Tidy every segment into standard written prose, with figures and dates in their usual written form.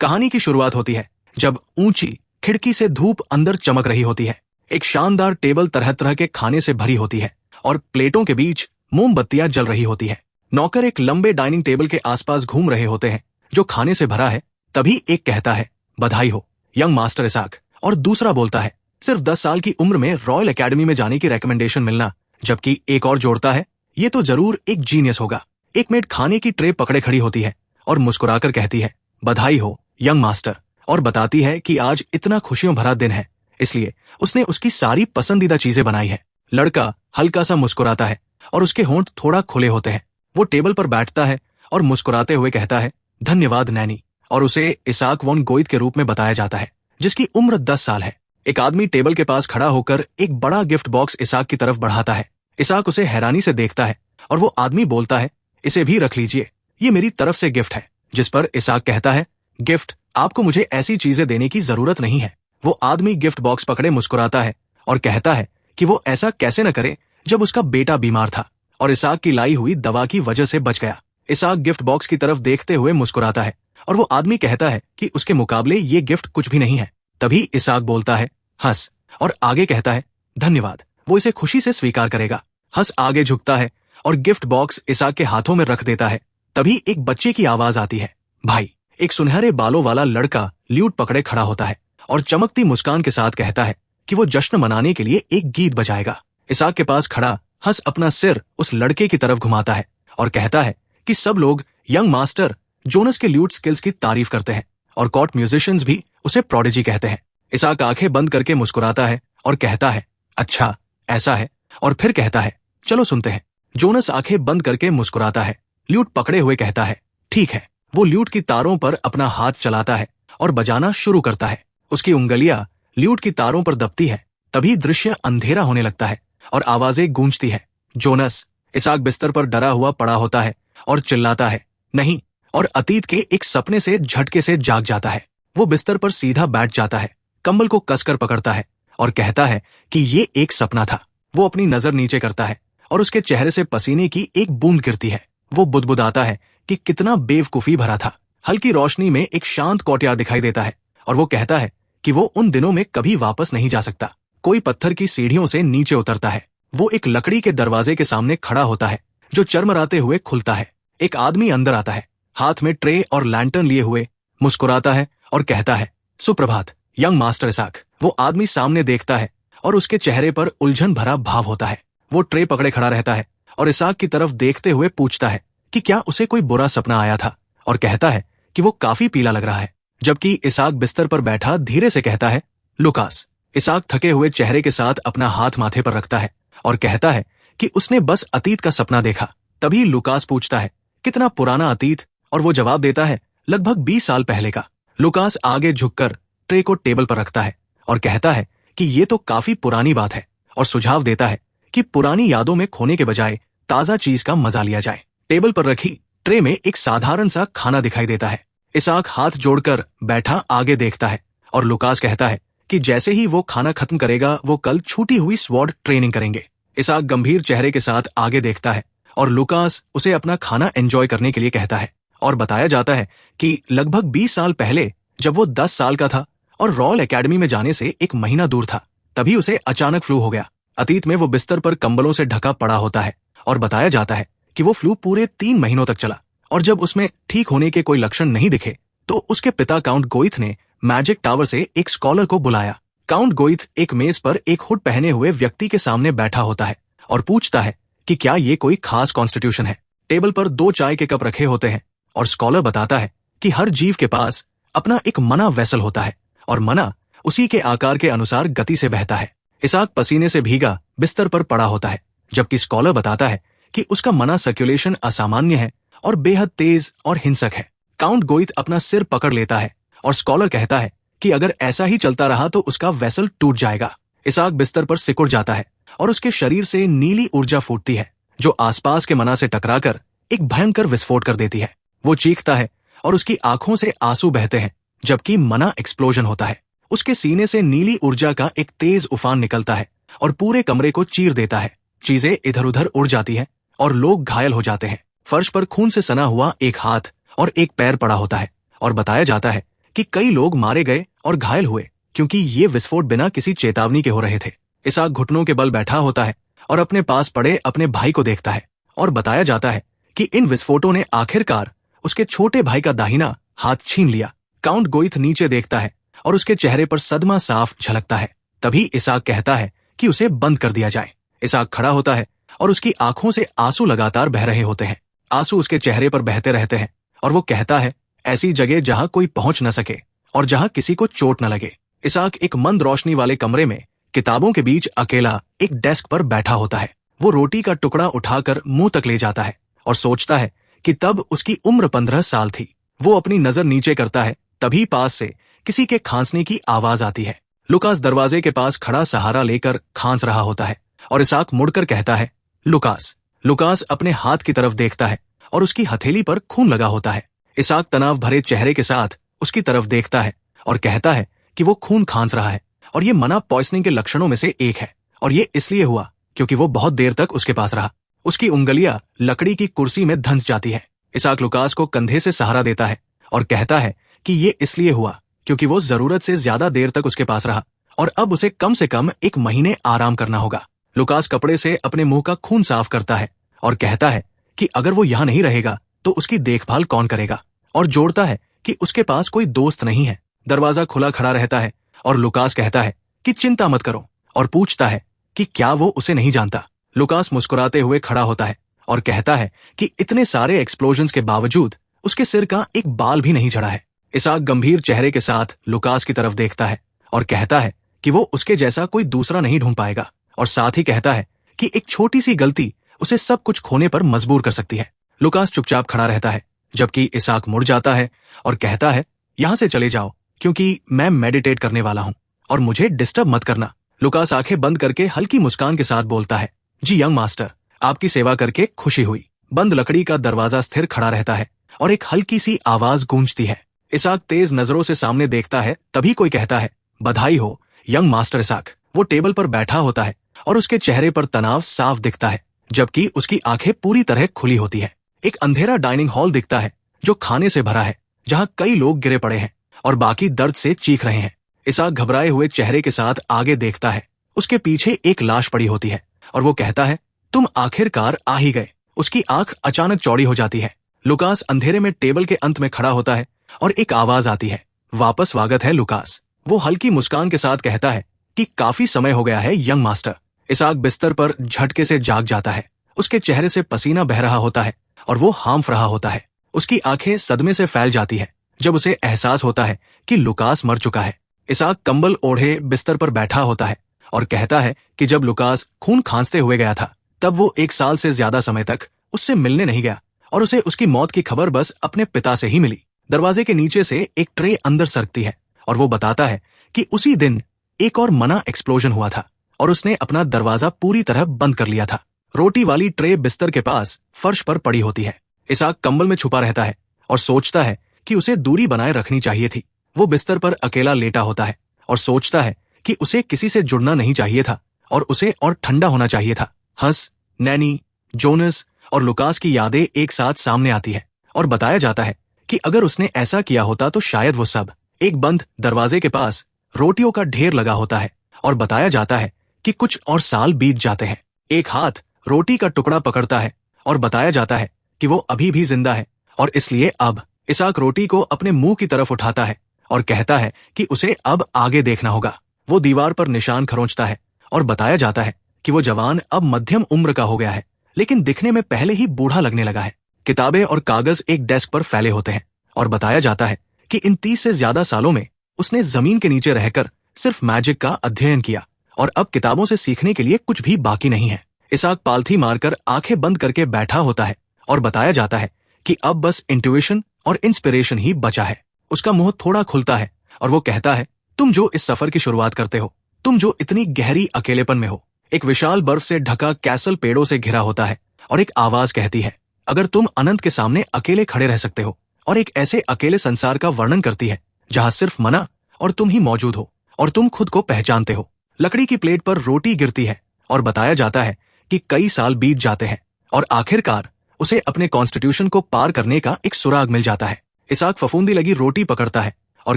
कहानी की शुरुआत होती है जब ऊंची खिड़की से धूप अंदर चमक रही होती है। एक शानदार टेबल तरह तरह के खाने से भरी होती है और प्लेटों के बीच मोमबत्तियां जल रही होती है। नौकर एक लंबे डाइनिंग टेबल के आसपास घूम रहे होते हैं जो खाने से भरा है। तभी एक कहता है, बधाई हो यंग मास्टर इसाक, और दूसरा बोलता है, सिर्फ 10 साल की उम्र में रॉयल एकेडमी में जाने की रिकमेंडेशन मिलना। जबकि एक और जोड़ता है, ये तो जरूर एक जीनियस होगा। एक मेड खाने की ट्रे पकड़े खड़ी होती है और मुस्कुराकर कहती है, बधाई हो यंग मास्टर, और बताती है कि आज इतना खुशियों भरा दिन है, इसलिए उसने उसकी सारी पसंदीदा चीजें बनाई है। लड़का हल्का सा मुस्कुराता है और उसके होंठ थोड़ा खुले होते हैं। वो टेबल पर बैठता है और मुस्कुराते हुए कहता है, धन्यवाद नैनी, और उसे इसाक वॉन गोइथ के रूप में बताया जाता है, जिसकी उम्र 10 साल है। एक आदमी टेबल के पास खड़ा होकर एक बड़ा गिफ्ट बॉक्स इसाक की तरफ बढ़ाता है। इसाक उसे हैरानी से देखता है और वो आदमी बोलता है, इसे भी रख लीजिए, ये मेरी तरफ से गिफ्ट है। जिस पर इसाक कहता है, गिफ्ट? आपको मुझे ऐसी चीजें देने की जरूरत नहीं है। वो आदमी गिफ्ट बॉक्स पकड़े मुस्कुराता है और कहता है कि वो ऐसा कैसे न करे जब उसका बेटा बीमार था और इसाक की लाई हुई दवा की वजह से बच गया। इसाक गिफ्ट बॉक्स की तरफ देखते हुए मुस्कुराता है और वो आदमी कहता है कि उसके मुकाबले ये गिफ्ट कुछ भी नहीं है। तभी इसाक बोलता है, हंस, और आगे कहता है, धन्यवाद, वो इसे खुशी से स्वीकार करेगा। हंस आगे झुकता है और गिफ्ट बॉक्स इसाक के हाथों में रख देता है। तभी एक बच्चे की आवाज आती है, भाई। एक सुनहरे बालों वाला लड़का ल्यूट पकड़े खड़ा होता है और चमकती मुस्कान के साथ कहता है कि वो जश्न मनाने के लिए एक गीत बजाएगा। इसाक के पास खड़ा हंस अपना सिर उस लड़के की तरफ घुमाता है और कहता है कि सब लोग यंग मास्टर जोनस के ल्यूट स्किल्स की तारीफ करते हैं और कॉर्ट म्यूजिशियंस भी उसे प्रोडिजी कहते हैं। इसाक आंखें बंद करके मुस्कुराता है और कहता है, अच्छा ऐसा है, और फिर कहता है, चलो सुनते हैं। जोनस आंखें बंद करके मुस्कुराता है, ल्यूट पकड़े हुए कहता है, ठीक है। वो ल्यूट की तारों पर अपना हाथ चलाता है और बजाना शुरू करता है। उसकी उंगलियां ल्यूट की तारों पर दबती है। तभी दृश्य अंधेरा होने लगता है और आवाजें गूंजती है। जोनस। इसाक बिस्तर पर डरा हुआ पड़ा होता है और चिल्लाता है, नहीं, और अतीत के एक सपने से झटके से जाग जाता है। वो बिस्तर पर सीधा बैठ जाता है, कंबल को कसकर पकड़ता है और कहता है कि ये एक सपना था। वो अपनी नजर नीचे करता है और उसके चेहरे से पसीने की एक बूंद गिरती है। वो बुदबुदाता है कि कितना बेवकूफी भरा था। हल्की रोशनी में एक शांत कोर्टयार्ड दिखाई देता है और वो कहता है कि वो उन दिनों में कभी वापस नहीं जा सकता। कोई पत्थर की सीढ़ियों से नीचे उतरता है। वो एक लकड़ी के दरवाजे के सामने खड़ा होता है जो चरमराते हुए खुलता है। एक आदमी अंदर आता है, हाथ में ट्रे और लैंटर्न लिए हुए, मुस्कुराता है और कहता है, सुप्रभात यंग मास्टर इसाक। वो आदमी सामने देखता है और उसके चेहरे पर उलझन भरा भाव होता है। वो ट्रे पकड़े खड़ा रहता है और इसाक की तरफ देखते हुए पूछता है कि क्या उसे कोई बुरा सपना आया था, और कहता है कि वो काफी पीला लग रहा है। जबकि इसाक बिस्तर पर बैठा धीरे से कहता है, लुकास। इसाक थके हुए चेहरे के साथ अपना हाथ माथे पर रखता है और कहता है कि उसने बस अतीत का सपना देखा। तभी लुकास पूछता है, कितना पुराना अतीत, और वो जवाब देता है, लगभग 20 साल पहले का। लुकास आगे झुककर ट्रे को टेबल पर रखता है और कहता है कि ये तो काफी पुरानी बात है, और सुझाव देता है कि पुरानी यादों में खोने के बजाय ताजा चीज का मजा लिया जाए। टेबल पर रखी ट्रे में एक साधारण सा खाना दिखाई देता है। इसाक हाथ जोड़कर बैठा आगे देखता है और लुकास कहता है कि जैसे ही वो खाना खत्म करेगा वो कल छूटी हुई स्वॉर्ड ट्रेनिंग करेंगे। इसाक गंभीर चेहरे के साथ आगे देखता है और लुकास उसे अपना खाना एंजॉय करने के लिए कहता है। और बताया जाता है कि लगभग 20 साल पहले जब वो 10 साल का था और रॉयल एकेडमी में जाने से एक महीना दूर था, तभी उसे अचानक फ्लू हो गया। अतीत में वो बिस्तर पर कंबलों से ढका पड़ा होता है और बताया जाता है कि वो फ्लू पूरे 3 महीनों तक चला, और जब उसमें ठीक होने के कोई लक्षण नहीं दिखे तो उसके पिता काउंट गोइथ ने मैजिक टावर से एक स्कॉलर को बुलाया। काउंट गोइथ एक मेज पर एक हुड पहने हुए व्यक्ति के सामने बैठा होता है और पूछता है कि क्या ये कोई खास कॉन्स्टिट्यूशन है। टेबल पर 2 चाय के कप रखे होते हैं और स्कॉलर बताता है कि हर जीव के पास अपना एक मना वेसल होता है और मना उसी के आकार के अनुसार गति से बहता है। इसाक पसीने से भीगा बिस्तर पर पड़ा होता है, जबकि स्कॉलर बताता है कि उसका मना सर्कुलेशन असामान्य है और बेहद तेज और हिंसक है। काउंट गोइथ अपना सिर पकड़ लेता है और स्कॉलर कहता है कि अगर ऐसा ही चलता रहा तो उसका वेसल टूट जाएगा। इसाक बिस्तर पर सिकुड़ जाता है और उसके शरीर से नीली ऊर्जा फूटती है जो आसपास के मना से टकराकर एक भयंकर विस्फोट कर देती है। वो चीखता है और उसकी आंखों से आंसू बहते हैं, जबकि मना एक्सप्लोजन होता है। उसके सीने से नीली ऊर्जा का एक तेज उफान निकलता है और पूरे कमरे को चीर देता है। चीजें इधर उधर उड़ जाती हैं और लोग घायल हो जाते हैं। फर्श पर खून से सना हुआ एक हाथ और एक पैर पड़ा होता है और बताया जाता है कि कई लोग मारे गए और घायल हुए क्योंकि ये विस्फोट बिना किसी चेतावनी के हो रहे थे। इसाक घुटनों के बल बैठा होता है और अपने पास पड़े अपने भाई को देखता है और बताया जाता है कि इन विस्फोटों ने आखिरकार उसके छोटे भाई का दाहिना हाथ छीन लिया। काउंट गोइथ नीचे देखता है और उसके चेहरे पर सदमा साफ झलकता है। तभी इसाक कहता है कि उसे बंद कर दिया जाए। इसाक खड़ा होता है और उसकी आंखों से आंसू लगातार बह रहे होते हैं। आंसू उसके चेहरे पर बहते रहते हैं और वो कहता है, ऐसी जगह जहां कोई पहुंच न सके और जहां किसी को चोट न लगे। इसाक एक मंद रोशनी वाले कमरे में किताबों के बीच अकेला एक डेस्क पर बैठा होता है। वो रोटी का टुकड़ा उठाकर मुंह तक ले जाता है और सोचता है कि तब उसकी उम्र 15 साल थी। वो अपनी नजर नीचे करता है, तभी पास से किसी के खांसने की आवाज आती है। लुकास दरवाजे के पास खड़ा सहारा लेकर खांस रहा होता है और इसाक मुड़कर कहता है, लुकास। लुकास अपने हाथ की तरफ देखता है और उसकी हथेली पर खून लगा होता है। इसाक तनाव भरे चेहरे के साथ उसकी तरफ देखता है और कहता है कि वो खून खांस रहा है और ये मना पॉइजनिंग के लक्षणों में से एक है और ये इसलिए हुआ क्योंकि वो बहुत देर तक उसके पास रहा। उसकी उंगलियां लकड़ी की कुर्सी में धंस जाती है। इसाक लुकास को कंधे से सहारा देता है और कहता है कि ये इसलिए हुआ क्योंकि वो जरूरत से ज्यादा देर तक उसके पास रहा और अब उसे कम से कम 1 महीने आराम करना होगा। लुकास कपड़े से अपने मुंह का खून साफ करता है और कहता है कि अगर वो यहाँ नहीं रहेगा तो उसकी देखभाल कौन करेगा, और जोड़ता है कि उसके पास कोई दोस्त नहीं है। दरवाजा खुला खड़ा रहता है और लुकास कहता है कि चिंता मत करो और पूछता है कि क्या वो उसे नहीं जानता। लुकास मुस्कुराते हुए खड़ा होता है और कहता है कि इतने सारे एक्सप्लोजन्स के बावजूद उसके सिर का एक बाल भी नहीं झड़ा है। इसाक गंभीर चेहरे के साथ लुकास की तरफ देखता है और कहता है कि वो उसके जैसा कोई दूसरा नहीं ढूंढ पाएगा, और साथ ही कहता है कि एक छोटी सी गलती उसे सब कुछ खोने पर मजबूर कर सकती है। लुकास चुपचाप खड़ा रहता है जबकि इसाक मुड़ जाता है और कहता है, यहां से चले जाओ क्योंकि मैं मेडिटेट करने वाला हूं और मुझे डिस्टर्ब मत करना। लुकास आंखें बंद करके हल्की मुस्कान के साथ बोलता है, जी यंग मास्टर, आपकी सेवा करके खुशी हुई। बंद लकड़ी का दरवाजा स्थिर खड़ा रहता है और एक हल्की सी आवाज गूंजती है। इसाक तेज नजरों से सामने देखता है, तभी कोई कहता है, बधाई हो यंग मास्टर इसाक। वो टेबल पर बैठा होता है और उसके चेहरे पर तनाव साफ दिखता है जबकि उसकी आंखें पूरी तरह खुली होती है। एक अंधेरा डाइनिंग हॉल दिखता है जो खाने से भरा है, जहां कई लोग गिरे पड़े हैं और बाकी दर्द से चीख रहे हैं। इसाक घबराए हुए चेहरे के साथ आगे देखता है। उसके पीछे एक लाश पड़ी होती है और वो कहता है, तुम आखिरकार आ ही गए। उसकी आंख अचानक चौड़ी हो जाती है। लुकास अंधेरे में टेबल के अंत में खड़ा होता है और एक आवाज आती है, वापस स्वागत है लुकास। वो हल्की मुस्कान के साथ कहता है कि काफी समय हो गया है यंग मास्टर। इसाक बिस्तर पर झटके से जाग जाता है। उसके चेहरे से पसीना बह रहा होता है और वो हांफ रहा होता है। उसकी आंखें सदमे से फैल जाती है जब उसे एहसास होता है कि लुकास मर चुका है। इसाक कंबल ओढ़े बिस्तर पर बैठा होता है और कहता है कि जब लुकास खून खांसते हुए गया था तब वो 1 साल से ज्यादा समय तक उससे मिलने नहीं गया और उसे उसकी मौत की खबर बस अपने पिता से ही मिली। दरवाजे के नीचे से एक ट्रे अंदर सरकती है और वो बताता है कि उसी दिन एक और मना एक्सप्लोजन हुआ था और उसने अपना दरवाजा पूरी तरह बंद कर लिया था। रोटी वाली ट्रे बिस्तर के पास फर्श पर पड़ी होती है। इसाक कंबल में छुपा रहता है और सोचता है कि उसे दूरी बनाए रखनी चाहिए थी। वो बिस्तर पर अकेला लेटा होता है और सोचता है कि उसे किसी से जुड़ना नहीं चाहिए था और उसे और ठंडा होना चाहिए था। हंस, नैनी, जोनस और लुकास की यादें एक साथ सामने आती है और बताया जाता है कि अगर उसने ऐसा किया होता तो शायद वो सब। एक बंद दरवाजे के पास रोटियों का ढेर लगा होता है और बताया जाता है कि कुछ और साल बीत जाते हैं। एक हाथ रोटी का टुकड़ा पकड़ता है और बताया जाता है कि वो अभी भी जिंदा है और इसलिए अब इसाक रोटी को अपने मुंह की तरफ उठाता है और कहता है कि उसे अब आगे देखना होगा। वो दीवार पर निशान खरोंचता है और बताया जाता है कि वो जवान अब मध्यम उम्र का हो गया है लेकिन दिखने में पहले ही बूढ़ा लगने लगा है। किताबें और कागज एक डेस्क पर फैले होते हैं और बताया जाता है कि इन 30 से ज्यादा सालों में उसने जमीन के नीचे रहकर सिर्फ मैजिक का अध्ययन किया और अब किताबों से सीखने के लिए कुछ भी बाकी नहीं है। इसाक पालथी मारकर आंखें बंद करके बैठा होता है और बताया जाता है कि अब बस इंट्यूशन और इंस्पिरेशन ही बचा है। उसका मुंह थोड़ा खुलता है और वो कहता है, तुम जो इस सफर की शुरुआत करते हो, तुम जो इतनी गहरी अकेलेपन में हो। एक विशाल बर्फ से ढका कैसल पेड़ों से घिरा होता है और एक आवाज कहती है, अगर तुम अनंत के सामने अकेले खड़े रह सकते हो, और एक ऐसे अकेले संसार का वर्णन करती है जहां सिर्फ मना और तुम ही मौजूद हो और तुम खुद को पहचानते हो। लकड़ी की प्लेट पर रोटी गिरती है और बताया जाता है कि कई साल बीत जाते हैं और आखिरकार उसे अपने कॉन्स्टिट्यूशन को पार करने का एक सुराग मिल जाता है। इसाक फफूंदी लगी रोटी पकड़ता है और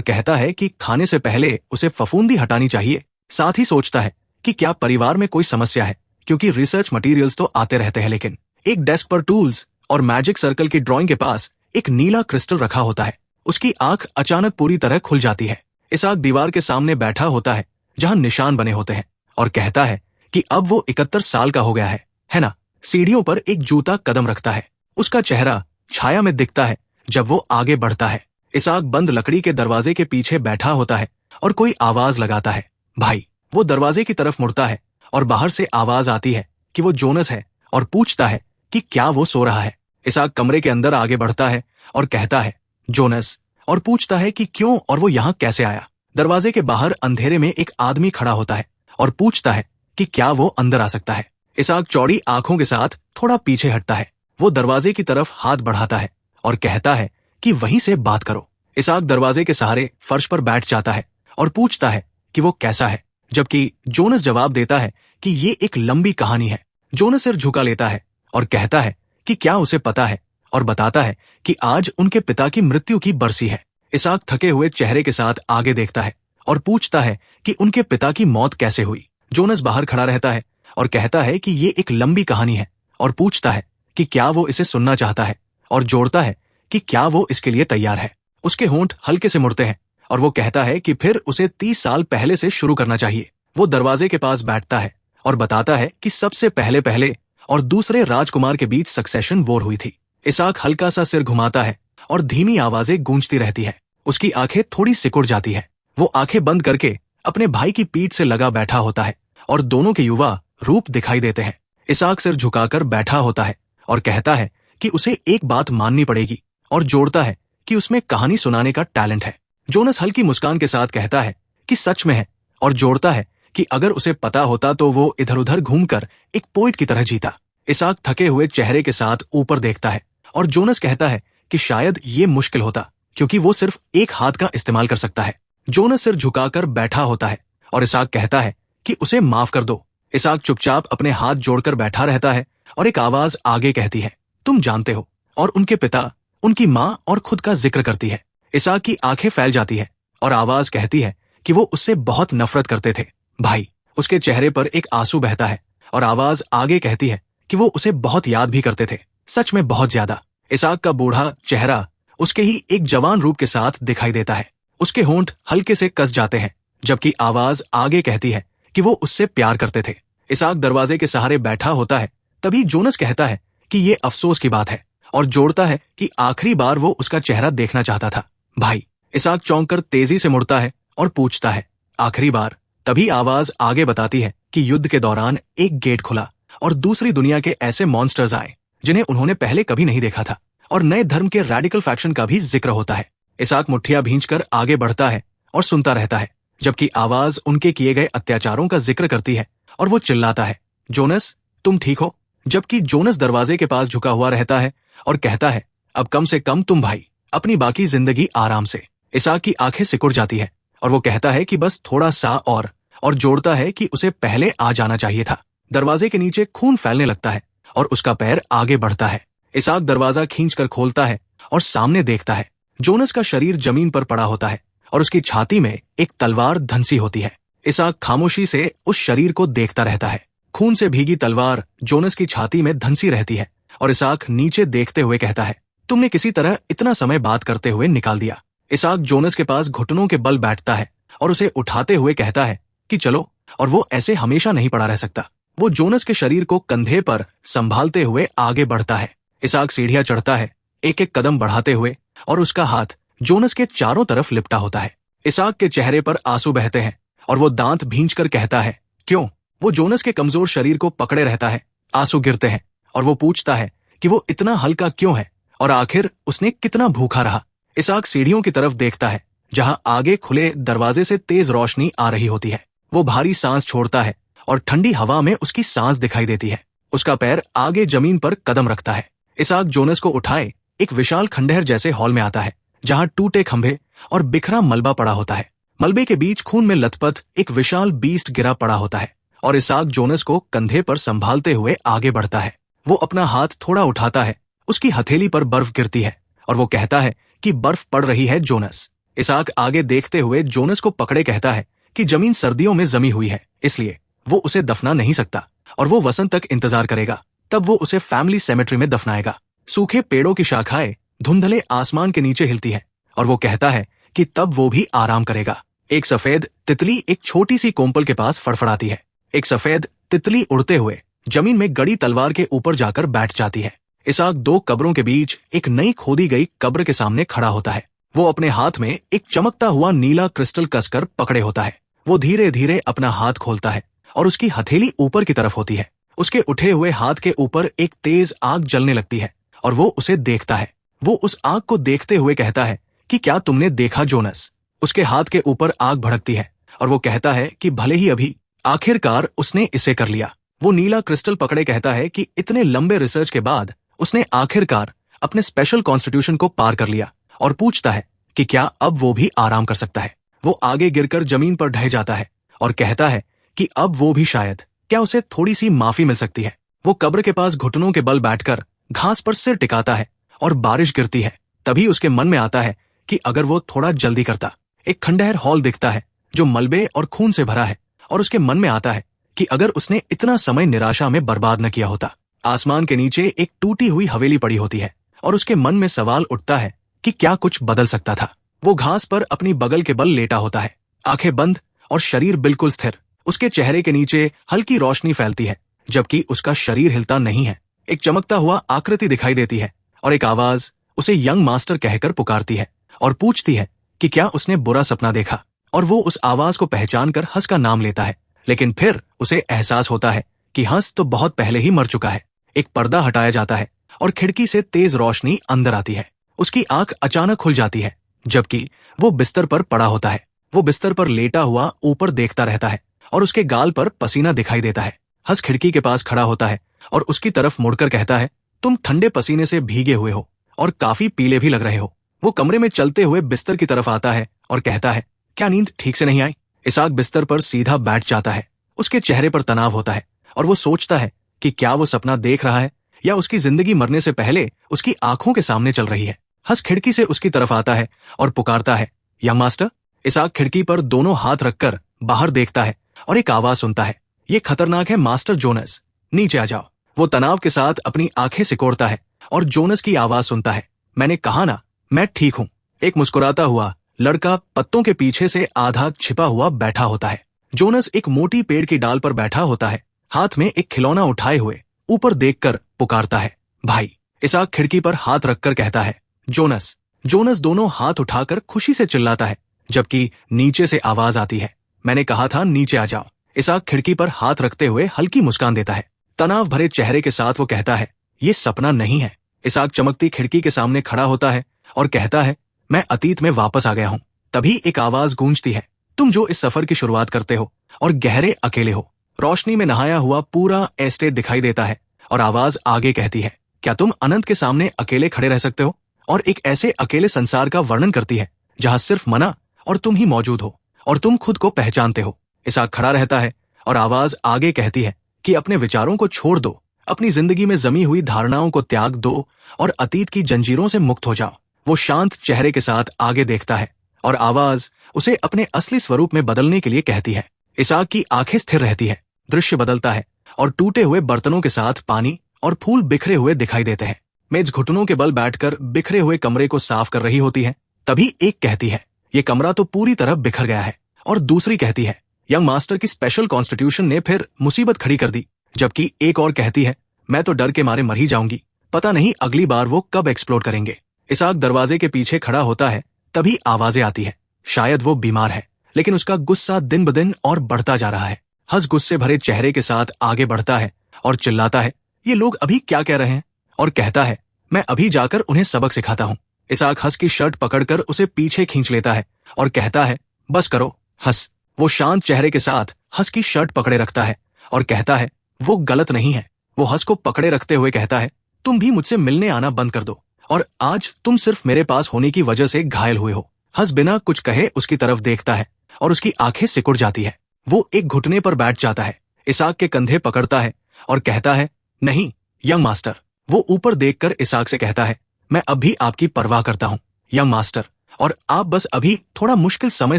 कहता है कि खाने से पहले उसे फफूंदी हटानी चाहिए। साथ ही सोचता है कि क्या परिवार में कोई समस्या है, क्योंकि रिसर्च मटेरियल्स तो आते रहते हैं, लेकिन एक डेस्क पर टूल्स और मैजिक सर्कल की ड्राइंग के पास एक नीला क्रिस्टल रखा होता है। उसकी आंख अचानक पूरी तरह खुल जाती है। इसाक दीवार के सामने बैठा होता है जहां निशान बने होते हैं और कहता है कि अब वो 71 साल का हो गया है ना। सीढ़ियों पर एक जूता कदम रखता है। उसका चेहरा छाया में दिखता है जब वो आगे बढ़ता है। इसाक बंद लकड़ी के दरवाजे के पीछे बैठा होता है और कोई आवाज लगाता है, भाई। वो दरवाजे की तरफ मुड़ता है और बाहर से आवाज आती है कि वो जोनस है और पूछता है कि क्या वो सो रहा है। इसाक कमरे के अंदर आगे बढ़ता है और कहता है, जोनस, और पूछता है कि क्यों और वो यहाँ कैसे आया। दरवाजे के बाहर अंधेरे में एक आदमी खड़ा होता है और पूछता है कि क्या वो अंदर आ सकता है। इसाक चौड़ी आंखों के साथ थोड़ा पीछे हटता है। वो दरवाजे की तरफ हाथ बढ़ाता है और कहता है कि वहीं से बात करो। इसाक दरवाजे के सहारे फर्श पर बैठ जाता है और पूछता है कि वो कैसा है, जबकि जोनस जवाब देता है कि ये एक लंबी कहानी है। जोनस सिर झुका लेता है और कहता है कि क्या उसे पता है, और बताता है कि आज उनके पिता की मृत्यु की बरसी है। इसाक थके हुए चेहरे के साथ आगे देखता है और पूछता है कि उनके पिता की मौत कैसे हुई। जोनस बाहर खड़ा रहता है और कहता है कि ये एक लंबी कहानी है और पूछता है कि क्या वो इसे सुनना चाहता है, और जोड़ता है कि क्या वो इसके लिए तैयार है। उसके होंठ हल्के से मुड़ते हैं और वो कहता है कि फिर उसे 30 साल पहले से शुरू करना चाहिए। वो दरवाजे के पास बैठता है और बताता है कि सबसे पहले और दूसरे राजकुमार के बीच सक्सेशन वॉर हुई थी। इसाक हल्का सा सिर घुमाता है और धीमी आवाजें गूंजती रहती है। उसकी आंखें थोड़ी सिकुड़ जाती है। वो आंखें बंद करके अपने भाई की पीठ से लगा बैठा होता है और दोनों के युवा रूप दिखाई देते हैं। इसाक सिर झुकाकर बैठा होता है और कहता है कि उसे एक बात माननी पड़ेगी, और जोड़ता है कि उसमें कहानी सुनाने का टैलेंट है। जोनस हल्की मुस्कान के साथ कहता है कि सच में है, और जोड़ता है कि अगर उसे पता होता तो वो इधर उधर घूमकर एक पोइट की तरह जीता। इसाक थके हुए चेहरे के साथ ऊपर देखता है और जोनस कहता है कि शायद ये मुश्किल होता, क्योंकि वो सिर्फ एक हाथ का इस्तेमाल कर सकता है। जोनस सिर झुकाकर बैठा होता है और इसाक कहता है कि उसे माफ कर दो। इसाक चुपचाप अपने हाथ जोड़कर बैठा रहता है और एक आवाज आगे कहती है, तुम जानते हो, और उनके पिता, उनकी माँ और खुद का जिक्र करती है। इसाक की आंखें फैल जाती है और आवाज कहती है कि वो उससे बहुत नफरत करते थे, भाई। उसके चेहरे पर एक आंसू बहता है और आवाज आगे कहती है कि वो उसे बहुत याद भी करते थे, सच में बहुत ज्यादा। इसाक का बूढ़ा चेहरा उसके ही एक जवान रूप के साथ दिखाई देता है। उसके होंठ हल्के से कस जाते हैं, जबकि आवाज आगे कहती है कि वो उससे प्यार करते थे। इसाक दरवाजे के सहारे बैठा होता है। तभी जोनस कहता है कि ये अफसोस की बात है, और जोड़ता है कि आखिरी बार वो उसका चेहरा देखना चाहता था, भाई। इसाक चौंककर तेजी से मुड़ता है और पूछता है, आखिरी बार? तभी आवाज आगे बताती है कि युद्ध के दौरान एक गेट खुला और दूसरी दुनिया के ऐसे मॉन्स्टर्स आए जिन्हें उन्होंने पहले कभी नहीं देखा था, और नए धर्म के रेडिकल फैक्शन का भी जिक्र होता है। इसाक मुट्ठियां भींचकर आगे बढ़ता है और सुनता रहता है, जबकि आवाज उनके किए गए अत्याचारों का जिक्र करती है, और वो चिल्लाता है, जोनस, तुम ठीक हो? जबकि जोनस दरवाजे के पास झुका हुआ रहता है और कहता है, अब कम से कम तुम, भाई, अपनी बाकी जिंदगी आराम से। इसाक की आंखें सिकुड़ जाती है और वो कहता है कि बस थोड़ा सा और जोड़ता है कि उसे पहले आ जाना चाहिए था। दरवाजे के नीचे खून फैलने लगता है और उसका पैर आगे बढ़ता है। इसाक दरवाजा खींचकर खोलता है और सामने देखता है। जोनस का शरीर जमीन पर पड़ा होता है और उसकी छाती में एक तलवार धंसी होती है। इसाक खामोशी से उस शरीर को देखता रहता है। खून से भीगी तलवार जोनस की छाती में धंसी रहती है और इसाक नीचे देखते हुए कहता है, तुमने किसी तरह इतना समय बात करते हुए निकाल दिया। इसाक जोनस के पास घुटनों के बल बैठता है और उसे उठाते हुए कहता है कि चलो, और वो ऐसे हमेशा नहीं पड़ा रह सकता। वो जोनस के शरीर को कंधे पर संभालते हुए आगे बढ़ता है। इसाक सीढ़ियां चढ़ता है, एक एक कदम बढ़ाते हुए, और उसका हाथ जोनस के चारों तरफ लिपटा होता है। इसाक के चेहरे पर आंसू बहते हैं और वो दांत भींचकर कहता है, क्यों? वो जोनस के कमजोर शरीर को पकड़े रहता है। आंसू गिरते हैं और वो पूछता है कि वो इतना हल्का क्यों है, और आखिर उसने कितना भूखा रहा। इसाक सीढ़ियों की तरफ देखता है, जहां आगे खुले दरवाजे से तेज रोशनी आ रही होती है। वो भारी सांस छोड़ता है और ठंडी हवा में उसकी सांस दिखाई देती है। उसका पैर आगे जमीन पर कदम रखता है। इसाक जोनस को उठाए एक विशाल खंडहर जैसे हॉल में आता है, जहां टूटे खंभे और बिखरा मलबा पड़ा होता है। मलबे के बीच खून में लथपथ एक विशाल बीस्ट गिरा पड़ा होता है, और इसाक जोनस को कंधे पर संभालते हुए आगे बढ़ता है। वो अपना हाथ थोड़ा उठाता है, उसकी हथेली पर बर्फ गिरती है और वो कहता है कि बर्फ पड़ रही है जोनस। इसाक आगे देखते हुए जोनस को पकड़े कहता है कि जमीन सर्दियों में जमी हुई है, इसलिए वो उसे दफना नहीं सकता और वो वसंत तक इंतजार करेगा, तब वो उसे फैमिली सेमेट्री में दफनाएगा। सूखे पेड़ों की शाखाएं धुंधले आसमान के नीचे हिलती है और वो कहता है कि तब वो भी आराम करेगा। एक सफेद तितली एक छोटी सी कोम्पल के पास फड़फड़ाती है। एक सफेद तितली उड़ते हुए जमीन में गड़ी तलवार के ऊपर जाकर बैठ जाती है। इसाक दो कब्रों के बीच एक नई खोदी गई कब्र के सामने खड़ा होता है। वो अपने हाथ में एक चमकता हुआ नीला क्रिस्टल कसकर पकड़े होता है। वो धीरे धीरे अपना हाथ खोलता है और उसकी हथेली ऊपर की तरफ होती है। उसके उठे हुए हाथ के ऊपर एक तेज आग जलने लगती है और वो उसे देखता है। वो उस आग को देखते हुए कहता है कि क्या तुमने देखा जोनस? उसके हाथ के ऊपर आग भड़कती है और वो कहता है कि भले ही अभी, आखिरकार उसने इसे कर लिया। वो नीला क्रिस्टल पकड़े कहता है कि इतने लंबे रिसर्च के बाद उसने आखिरकार अपने स्पेशल कॉन्स्टिट्यूशन को पार कर लिया और पूछता है कि क्या अब वो भी आराम कर सकता है। वो आगे गिरकर जमीन पर ढह जाता है और कहता है कि अब वो भी शायद, क्या उसे थोड़ी सी माफी मिल सकती है। वो कब्र के पास घुटनों के बल बैठकर घास पर सिर टिकाता है और बारिश गिरती है। तभी उसके मन में आता है कि अगर वो थोड़ा जल्दी करता। एक खंडहर हॉल दिखता है जो मलबे और खून से भरा है और उसके मन में आता है कि अगर उसने इतना समय निराशा में बर्बाद न किया होता। आसमान के नीचे एक टूटी हुई हवेली पड़ी होती है और उसके मन में सवाल उठता है कि क्या कुछ बदल सकता था। वो घास पर अपनी बगल के बल लेटा होता है, आंखें बंद और शरीर बिल्कुल स्थिर। उसके चेहरे के नीचे हल्की रोशनी फैलती है जबकि उसका शरीर हिलता नहीं है। एक चमकता हुआ आकृति दिखाई देती है और एक आवाज उसे यंग मास्टर कहकर पुकारती है और पूछती है कि क्या उसने बुरा सपना देखा। और वो उस आवाज को पहचानकर हंस का नाम लेता है, लेकिन फिर उसे एहसास होता है कि हंस तो बहुत पहले ही मर चुका है। एक पर्दा हटाया जाता है और खिड़की से तेज रोशनी अंदर आती है। उसकी आंख अचानक खुल जाती है जबकि वो बिस्तर पर पड़ा होता है। वो बिस्तर पर लेटा हुआ ऊपर देखता रहता है और उसके गाल पर पसीना दिखाई देता है। हंस खिड़की के पास खड़ा होता है और उसकी तरफ मुड़कर कहता है, तुम ठंडे पसीने से भीगे हुए हो और काफी पीले भी लग रहे हो। वो कमरे में चलते हुए बिस्तर की तरफ आता है और कहता है, क्या नींद ठीक से नहीं आई? इसाक बिस्तर पर सीधा बैठ जाता है। उसके चेहरे पर तनाव होता है और वो सोचता है कि क्या वो सपना देख रहा है या उसकी जिंदगी मरने से पहले उसकी आंखों के सामने चल रही है। हंस खिड़की से उसकी तरफ आता है और पुकारता है, यंग मास्टर। इसाक खिड़की पर दोनों हाथ रखकर बाहर देखता है और एक आवाज सुनता है, ये खतरनाक है मास्टर जोनस, नीचे आ जाओ। वो तनाव के साथ अपनी आंखें सिकोड़ता है और जोनस की आवाज सुनता है, मैंने कहा ना, मैं ठीक हूं। एक मुस्कुराता हुआ लड़का पत्तों के पीछे से आधा छिपा हुआ बैठा होता है। जोनस एक मोटी पेड़ की डाल पर बैठा होता है, हाथ में एक खिलौना उठाए हुए ऊपर देखकर पुकारता है, भाई। इसाक खिड़की पर हाथ रखकर कहता है, जोनस। जोनस दोनों हाथ उठाकर खुशी से चिल्लाता है जबकि नीचे से आवाज आती है, मैंने कहा था नीचे आ जाओ। इसाक खिड़की पर हाथ रखते हुए हल्की मुस्कान देता है। तनाव भरे चेहरे के साथ वो कहता है, ये सपना नहीं है। इसाक चमकती खिड़की के सामने खड़ा होता है और कहता है, मैं अतीत में वापस आ गया हूं। तभी एक आवाज गूंजती है, तुम जो इस सफर की शुरुआत करते हो और गहरे अकेले हो। रोशनी में नहाया हुआ पूरा एस्टेट दिखाई देता है और आवाज आगे कहती है, क्या तुम अनंत के सामने अकेले खड़े रह सकते हो? और एक ऐसे अकेले संसार का वर्णन करती है जहां सिर्फ मना और तुम ही मौजूद हो और तुम खुद को पहचानते हो। इसाक खड़ा रहता है और आवाज आगे कहती है कि अपने विचारों को छोड़ दो, अपनी जिंदगी में जमी हुई धारणाओं को त्याग दो और अतीत की जंजीरों से मुक्त हो जाओ। वो शांत चेहरे के साथ आगे देखता है और आवाज उसे अपने असली स्वरूप में बदलने के लिए कहती है। इसाक की आंखें स्थिर रहती है, दृश्य बदलता है और टूटे हुए बर्तनों के साथ पानी और फूल बिखरे हुए दिखाई देते हैं। मेज घुटनों के बल बैठकर बिखरे हुए कमरे को साफ कर रही होती है। तभी एक कहती है, ये कमरा तो पूरी तरह बिखर गया है। और दूसरी कहती है, यंग मास्टर की स्पेशल कॉन्स्टिट्यूशन ने फिर मुसीबत खड़ी कर दी। जबकि एक और कहती है, मैं तो डर के मारे मर ही जाऊंगी, पता नहीं अगली बार वो कब एक्सप्लोड करेंगे। इसाक दरवाजे के पीछे खड़ा होता है, तभी आवाजें आती है। शायद वो बीमार है, लेकिन उसका गुस्सा दिन ब दिन और बढ़ता जा रहा है। हंस गुस्से भरे चेहरे के साथ आगे बढ़ता है और चिल्लाता है, ये लोग अभी क्या कह रहे हैं? और कहता है, मैं अभी जाकर उन्हें सबक सिखाता हूँ। इसाक हंस की शर्ट पकड़कर उसे पीछे खींच लेता है और कहता है, बस करो हंस। वो शांत चेहरे के साथ हंस की शर्ट पकड़े रखता है और कहता है, वो गलत नहीं है। वो हंस को पकड़े रखते हुए कहता है, तुम भी मुझसे मिलने आना बंद कर दो और आज तुम सिर्फ मेरे पास होने की वजह से घायल हुए हो। हंस बिना कुछ कहे उसकी तरफ देखता है और उसकी आंखें सिकुड़ जाती है। वो एक घुटने पर बैठ जाता है, इसाक के कंधे पकड़ता है और कहता है, नहीं यंग मास्टर। वो ऊपर देखकर इसाक से कहता है, मैं अब भी आपकी परवाह करता हूँ यंग मास्टर, और आप बस अभी थोड़ा मुश्किल समय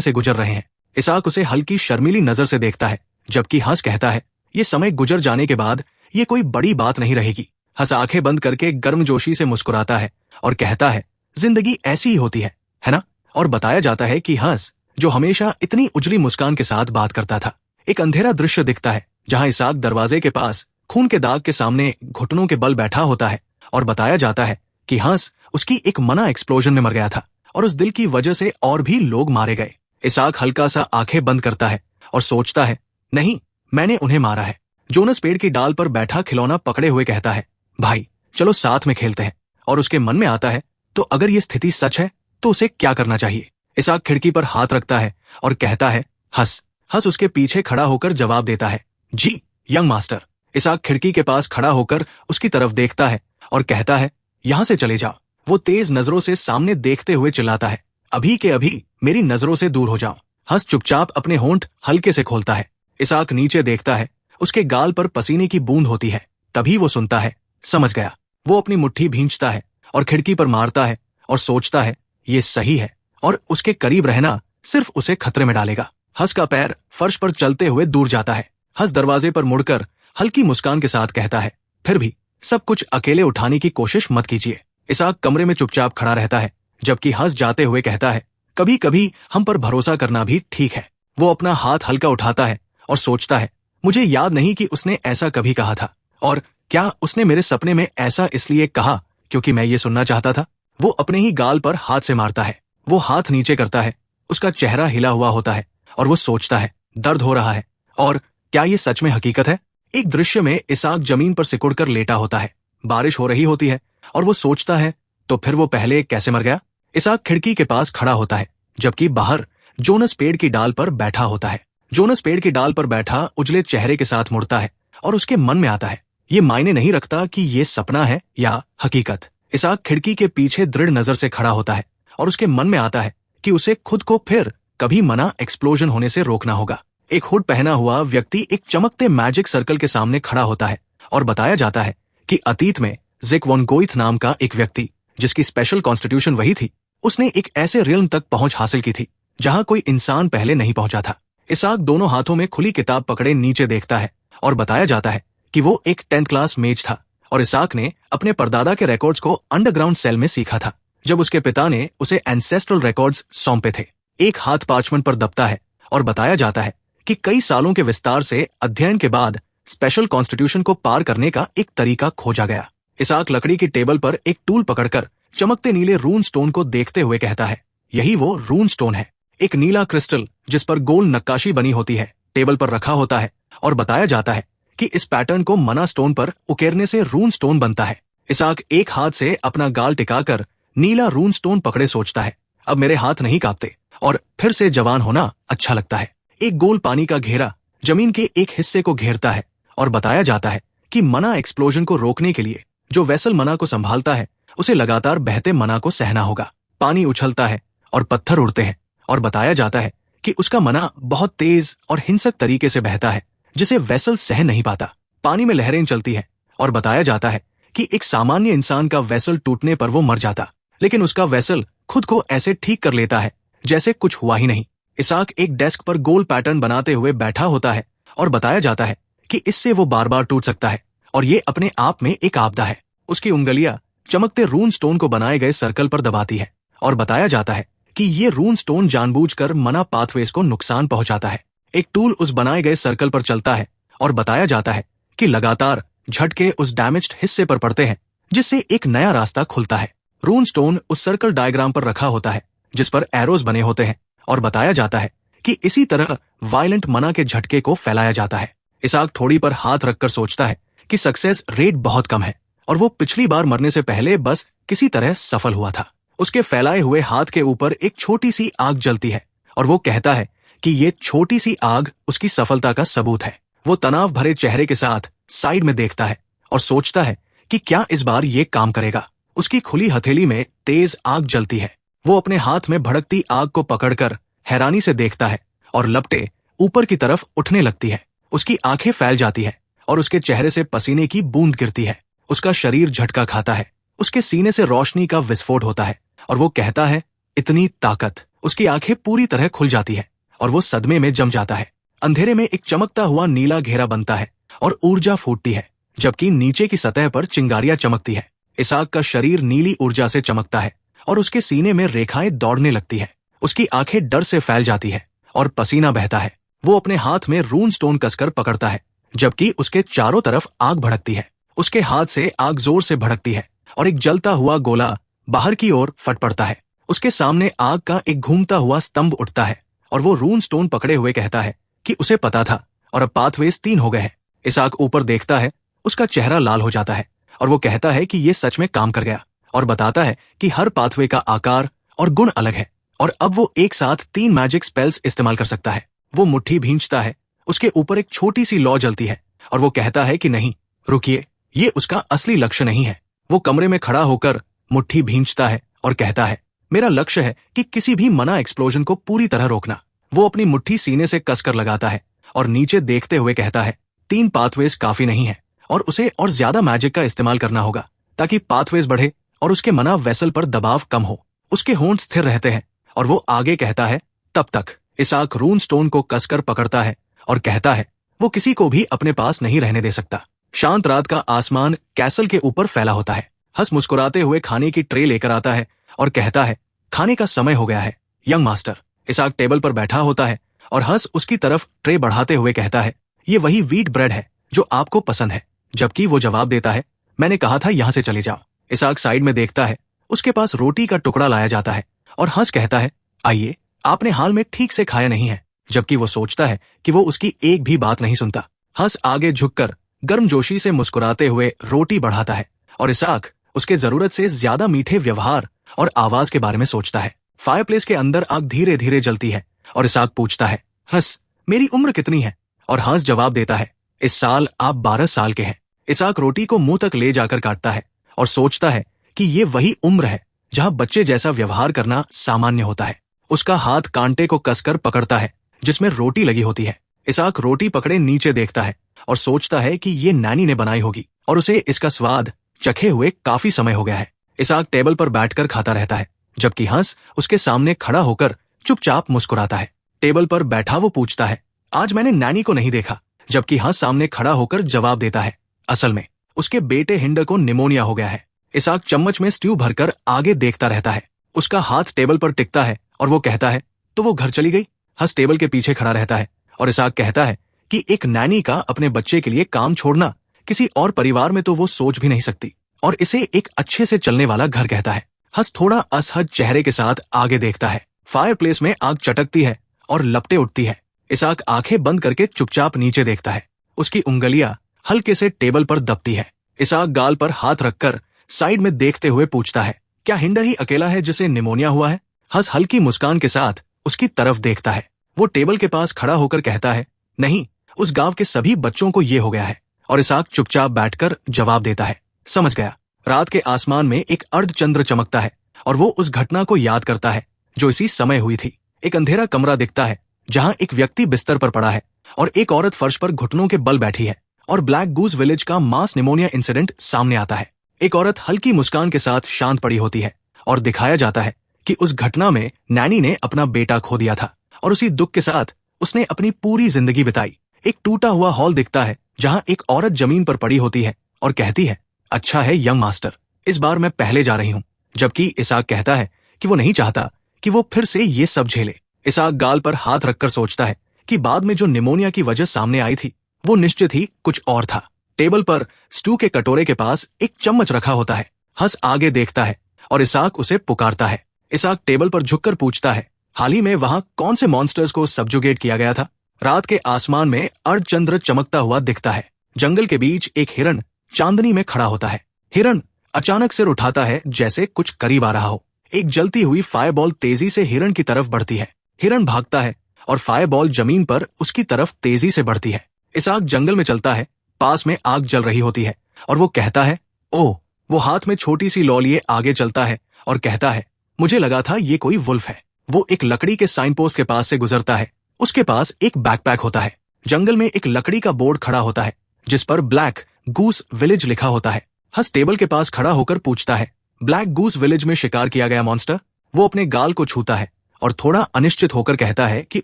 से गुजर रहे हैं। इसाक उसे हल्की शर्मीली नजर से देखता है, जबकि हंस कहता है, ये समय गुजर जाने के बाद ये कोई बड़ी बात नहीं रहेगी। हंस आंखें बंद करके गर्मजोशी से मुस्कुराता है और कहता है, जिंदगी ऐसी ही होती है ना? और बताया जाता है कि हंस, जो हमेशा इतनी उजली मुस्कान के साथ बात करता था, एक अंधेरा दृश्य दिखता है जहां इसाक दरवाजे के पास खून के दाग के सामने घुटनों के बल बैठा होता है। और बताया जाता है कि हंस उसकी एक मना एक्सप्लोजन में मर गया था और उस दिल की वजह से और भी लोग मारे गए। इसाक हल्का सा आंखें बंद करता है और सोचता है, नहीं, मैंने उन्हें मारा है। जोनस पेड़ की डाल पर बैठा खिलौना पकड़े हुए कहता है, भाई चलो साथ में खेलते हैं। और उसके मन में आता है, तो अगर ये स्थिति सच है तो उसे क्या करना चाहिए? इसाक खिड़की पर हाथ रखता है और कहता है, हंस। हंस उसके पीछे खड़ा होकर जवाब देता है, जी यंग मास्टर। इसाक खिड़की के पास खड़ा होकर उसकी तरफ देखता है और कहता है, यहां से चले जाओ। वो तेज नजरों से सामने देखते हुए चिल्लाता है, अभी के अभी मेरी नजरों से दूर हो जाओ। हंस चुपचाप अपने होंठ हल्के से खोलता है। इसाक नीचे देखता है, उसके गाल पर पसीने की बूंद होती है। तभी वो सुनता है, समझ गया। वो अपनी मुट्ठी भींचता है और खिड़की पर मारता है और सोचता है, ये सही है और उसके करीब रहना सिर्फ उसे खतरे में डालेगा। हंस का पैर फर्श पर चलते हुए दूर जाता है। हंस दरवाजे पर मुड़कर हल्की मुस्कान के साथ कहता है, फिर भी सब कुछ अकेले उठाने की कोशिश मत कीजिए। इसाक कमरे में चुपचाप खड़ा रहता है, जबकि हंस जाते हुए कहता है, कभी कभी हम पर भरोसा करना भी ठीक है। वो अपना हाथ हल्का उठाता है और सोचता है, मुझे याद नहीं कि उसने ऐसा कभी कहा था, और क्या उसने मेरे सपने में ऐसा इसलिए कहा क्योंकि मैं ये सुनना चाहता था? वो अपने ही गाल पर हाथ से मारता है। वो हाथ नीचे करता है, उसका चेहरा हिला हुआ होता है और वो सोचता है, दर्द हो रहा है, और क्या ये सच में हकीकत है? एक दृश्य में इसाक जमीन पर सिकुड़कर लेटा होता है। बारिश हो रही होती है और वो सोचता है, तो फिर वो पहले कैसे मर गया? इसाक खिड़की के पास खड़ा होता है, जबकि बाहर जोनस पेड़ की डाल पर बैठा होता है। जोनस पेड़ की डाल पर बैठा उजले चेहरे के साथ मुड़ता है और उसके मन में आता है, ये मायने नहीं रखता कि ये सपना है या हकीकत। इसाक खिड़की के पीछे दृढ़ नजर से खड़ा होता है और उसके मन में आता है कि उसे खुद को फिर कभी मना एक्सप्लोजन होने से रोकना होगा। एक हुड पहना हुआ व्यक्ति एक चमकते मैजिक सर्कल के सामने खड़ा होता है और बताया जाता है कि अतीत में ज़िक वॉन गोइथ नाम का एक व्यक्ति, जिसकी स्पेशल कॉन्स्टिट्यूशन वही थी, उसने एक ऐसे रियल्म तक पहुंच हासिल की थी जहां कोई इंसान पहले नहीं पहुंचा था। इसाक दोनों हाथों में खुली किताब पकड़े नीचे देखता है और बताया जाता है कि वो एक 10th क्लास मेज था और इसाक ने अपने परदादा के रिकॉर्ड्स को अंडरग्राउंड सेल में सीखा था, जब उसके पिता ने उसे एंसेस्ट्रल रिकॉर्ड्स सौंपे थे। एक हाथ पार्चमेंट पर दबता है और बताया जाता है कि कई सालों के विस्तार से अध्ययन के बाद स्पेशल कॉन्स्टिट्यूशन को पार करने का एक तरीका खोजा गया। इसाक लकड़ी की टेबल पर एक टूल पकड़कर चमकते नीले रून स्टोन को देखते हुए कहता है, यही वो रून स्टोन है। एक नीला क्रिस्टल जिस पर गोल नक्काशी बनी होती है टेबल पर रखा होता है और बताया जाता है कि इस पैटर्न को मना स्टोन पर उकेरने से रून स्टोन बनता है। इसाक एक हाथ से अपना गाल टिकाकर नीला रून स्टोन पकड़े सोचता है, अब मेरे हाथ नहीं कांपते और फिर से जवान होना अच्छा लगता है। एक गोल पानी का घेरा जमीन के एक हिस्से को घेरता है और बताया जाता है कि मना एक्सप्लोजन को रोकने के लिए जो वेसल मना को संभालता है उसे लगातार बहते मना को सहना होगा। पानी उछलता है और पत्थर उड़ते हैं और बताया जाता है कि उसका मना बहुत तेज और हिंसक तरीके से बहता है जिसे वेसल सह नहीं पाता। पानी में लहरें चलती हैं और बताया जाता है कि एक सामान्य इंसान का वेसल टूटने पर वो मर जाता, लेकिन उसका वेसल खुद को ऐसे ठीक कर लेता है जैसे कुछ हुआ ही नहीं। इसाक एक डेस्क पर गोल पैटर्न बनाते हुए बैठा होता है और बताया जाता है कि इससे वो बार बार टूट सकता है और ये अपने आप में एक आपदा है। उसकी उंगलियां चमकते रून स्टोन को बनाए गए सर्कल पर दबाती है और बताया जाता है कि ये रून स्टोन जानबूझकर मना पाथवेज को नुकसान पहुंचाता है। एक टूल उस बनाए गए सर्कल पर चलता है और बताया जाता है कि लगातार झटके उस डैमेज्ड हिस्से पर पड़ते हैं जिससे एक नया रास्ता खुलता है। रून स्टोन उस सर्कल डायग्राम पर रखा होता है जिस पर एरोज बने होते हैं और बताया जाता है कि इसी तरह वायलेंट मना के झटके को फैलाया जाता है। इसाक थोड़ी पर हाथ रखकर सोचता है कि सक्सेस रेट बहुत कम है और वो पिछली बार मरने से पहले बस किसी तरह सफल हुआ था। उसके फैलाए हुए हाथ के ऊपर एक छोटी सी आग जलती है और वो कहता है कि ये छोटी सी आग उसकी सफलता का सबूत है। वो तनाव भरे चेहरे के साथ साइड में देखता है और सोचता है कि क्या इस बार ये काम करेगा। उसकी खुली हथेली में तेज आग जलती है। वो अपने हाथ में भड़कती आग को पकड़कर हैरानी से देखता है और लपटें ऊपर की तरफ उठने लगती है। उसकी आंखें फैल जाती है और उसके चेहरे से पसीने की बूंद गिरती है। उसका शरीर झटका खाता है। उसके सीने से रोशनी का विस्फोट होता है और वो कहता है, इतनी ताकत। उसकी आंखें पूरी तरह खुल जाती है और वो सदमे में जम जाता है। अंधेरे में एक चमकता हुआ नीला घेरा बनता है और ऊर्जा फूटती है, जबकि नीचे की सतह पर चिंगारियां चमकती है। इसहाक का शरीर नीली ऊर्जा से चमकता है और उसके सीने में रेखाएं दौड़ने लगती है। उसकी आंखें डर से फैल जाती है और पसीना बहता है। वो अपने हाथ में रून स्टोन कसकर पकड़ता है, जबकि उसके चारों तरफ आग भड़कती है। उसके हाथ से आग जोर से भड़कती है और एक जलता हुआ गोला बाहर की ओर फट पड़ता है। उसके सामने आग का एक घूमता हुआ स्तंभ उठता है और वो रून स्टोन पकड़े हुए कहता है कि उसे पता था और अब पाथवेज 3 हो गए हैं। इसहाक ऊपर देखता है, उसका चेहरा लाल हो जाता है और वो कहता है कि ये सच में काम कर गया और बताता है कि हर पाथवे का आकार और गुण अलग है और अब वो एक साथ 3 मैजिक स्पेल्स इस्तेमाल कर सकता है। वो मुट्ठी भींचता है, उसके ऊपर एक छोटी सी लौ जलती है और वो कहता है कि नहीं, रुकिए, ये उसका असली लक्ष्य नहीं है। वो कमरे में खड़ा होकर मुट्ठी भींचता है और कहता है, मेरा लक्ष्य है कि किसी भी मना एक्सप्लोजन को पूरी तरह रोकना। वो अपनी मुट्ठी सीने से कसकर लगाता है और नीचे देखते हुए कहता है, 3 पाथवेज काफी नहीं है और उसे और ज्यादा मैजिक का इस्तेमाल करना होगा ताकि पाथवेज बढ़े और उसके मना वेसल पर दबाव कम हो। उसके होंठ स्थिर रहते हैं और वो आगे कहता है, तब तक इसहाक रून स्टोन को कसकर पकड़ता है और कहता है, वो किसी को भी अपने पास नहीं रहने दे सकता। शांत रात का आसमान कैसल के ऊपर फैला होता है। हंस मुस्कुराते हुए खाने की ट्रे लेकर आता है और कहता है, खाने का समय हो गया है यंग मास्टर। इसहाक टेबल पर बैठा होता है और हंस उसकी तरफ ट्रे बढ़ाते हुए कहता है, ये वही व्हीट ब्रेड है जो आपको पसंद है। जबकि वो जवाब देता है, मैंने कहा था यहां से चले जाओ। इसहाक साइड में देखता है, उसके पास रोटी का टुकड़ा लाया जाता है और हंस कहता है, आइए, आपने हाल में ठीक से खाया नहीं है। जबकि वो सोचता है कि वो उसकी एक भी बात नहीं सुनता। हंस आगे झुककर गर्मजोशी से मुस्कुराते हुए रोटी बढ़ाता है और इसहाक उसके जरूरत से ज्यादा मीठे व्यवहार और आवाज के बारे में सोचता है। फायरप्लेस के अंदर आग धीरे धीरे जलती है और इसहाक पूछता है, हंस, मेरी उम्र कितनी है? और हंस जवाब देता है, इस साल आप 12 साल के हैं। इसहाक रोटी को मुंह तक ले जाकर काटता है और सोचता है कि ये वही उम्र है जहां बच्चे जैसा व्यवहार करना सामान्य होता है। उसका हाथ कांटे को कसकर पकड़ता है जिसमें रोटी लगी होती है। इसहाक रोटी पकड़े नीचे देखता है और सोचता है कि ये नैनी ने बनाई होगी और उसे इसका स्वाद चखे हुए काफी समय हो गया है। इसहाक टेबल पर बैठकर खाता रहता है, जबकि हंस उसके सामने खड़ा होकर चुपचाप मुस्कुराता है। टेबल पर बैठा वो पूछता है, आज मैंने नैनी को नहीं देखा। जबकि हंस सामने खड़ा होकर जवाब देता है, असल में उसके बेटे हिंडर को निमोनिया हो गया है। इसहाक चम्मच में स्ट्यू भरकर आगे देखता रहता है। उसका हाथ टेबल पर टिकता है और वो कहता है, तो वो घर चली गई? हंस टेबल के पीछे खड़ा रहता है और इसहाक कहता है कि एक नैनी का अपने बच्चे के लिए काम छोड़ना किसी और परिवार में तो वो सोच भी नहीं सकती, और इसे एक अच्छे से चलने वाला घर कहता है। हंस थोड़ा असहज चेहरे के साथ आगे देखता है। फायरप्लेस में आग चटकती है और लपटें उठती है। इसहाक आंखें बंद करके चुपचाप नीचे देखता है। उसकी उंगलियां हल्के से टेबल पर दबती है। इसहाक गाल पर हाथ रखकर साइड में देखते हुए पूछता है, क्या हिंडर ही अकेला है जिसे निमोनिया हुआ है? हंस हल्की मुस्कान के साथ उसकी तरफ देखता है। वो टेबल के पास खड़ा होकर कहता है, नहीं, उस गांव के सभी बच्चों को ये हो गया है। और इसहाक चुपचाप बैठकर जवाब देता है, समझ गया। रात के आसमान में एक अर्धचंद्र चमकता है और वो उस घटना को याद करता है जो इसी समय हुई थी। एक अंधेरा कमरा दिखता है जहां एक व्यक्ति बिस्तर पर पड़ा है और एक औरत फर्श पर घुटनों के बल बैठी है, और ब्लैक गूज विलेज का मास निमोनिया इंसिडेंट सामने आता है। एक औरत हल्की मुस्कान के साथ शांत पड़ी होती है और दिखाया जाता है कि उस घटना में नैनी ने अपना बेटा खो दिया था और उसी दुख के साथ उसने अपनी पूरी जिंदगी बिताई। एक टूटा हुआ हॉल दिखता है जहां एक औरत जमीन पर पड़ी होती है और कहती है, अच्छा है यंग मास्टर, इस बार मैं पहले जा रही हूं। जबकि इसहाक कहता है कि वो नहीं चाहता कि वो फिर से ये सब झेले। इसहाक गाल पर हाथ रखकर सोचता है कि बाद में जो निमोनिया की वजह सामने आई थी वो निश्चित ही कुछ और था। टेबल पर स्टू के कटोरे के पास एक चम्मच रखा होता है। हंस आगे देखता है और इसहाक उसे पुकारता है। इसहाक टेबल पर झुककर पूछता है, हाल ही में वहां कौन से मॉन्स्टर्स को सब्जुगेट किया गया था? रात के आसमान में अर्धचंद्र चमकता हुआ दिखता है। जंगल के बीच एक हिरण चांदनी में खड़ा होता है। हिरण अचानक सिर उठाता है जैसे कुछ करीब आ रहा हो। एक जलती हुई फायरबॉल तेजी से हिरण की तरफ बढ़ती है। हिरण भागता है और फायरबॉल जमीन पर उसकी तरफ तेजी से बढ़ती है। इसहाक जंगल में चलता है, पास में आग जल रही होती है और वो कहता है, ओह। वो हाथ में छोटी सी लौ लिए आगे चलता है और कहता है, मुझे लगा था ये कोई वुल्फ है। वो एक लकड़ी के साइन पोस्ट के पास से गुजरता है। उसके पास एक बैकपैक होता है। जंगल में एक लकड़ी का बोर्ड खड़ा होता है जिस पर ब्लैक गूस विलेज लिखा होता है। हंस टेबल के पास खड़ा होकर पूछता है, ब्लैक गूस विलेज में शिकार किया गया मॉन्स्टर? वो अपने गाल को छूता है और थोड़ा अनिश्चित होकर कहता है कि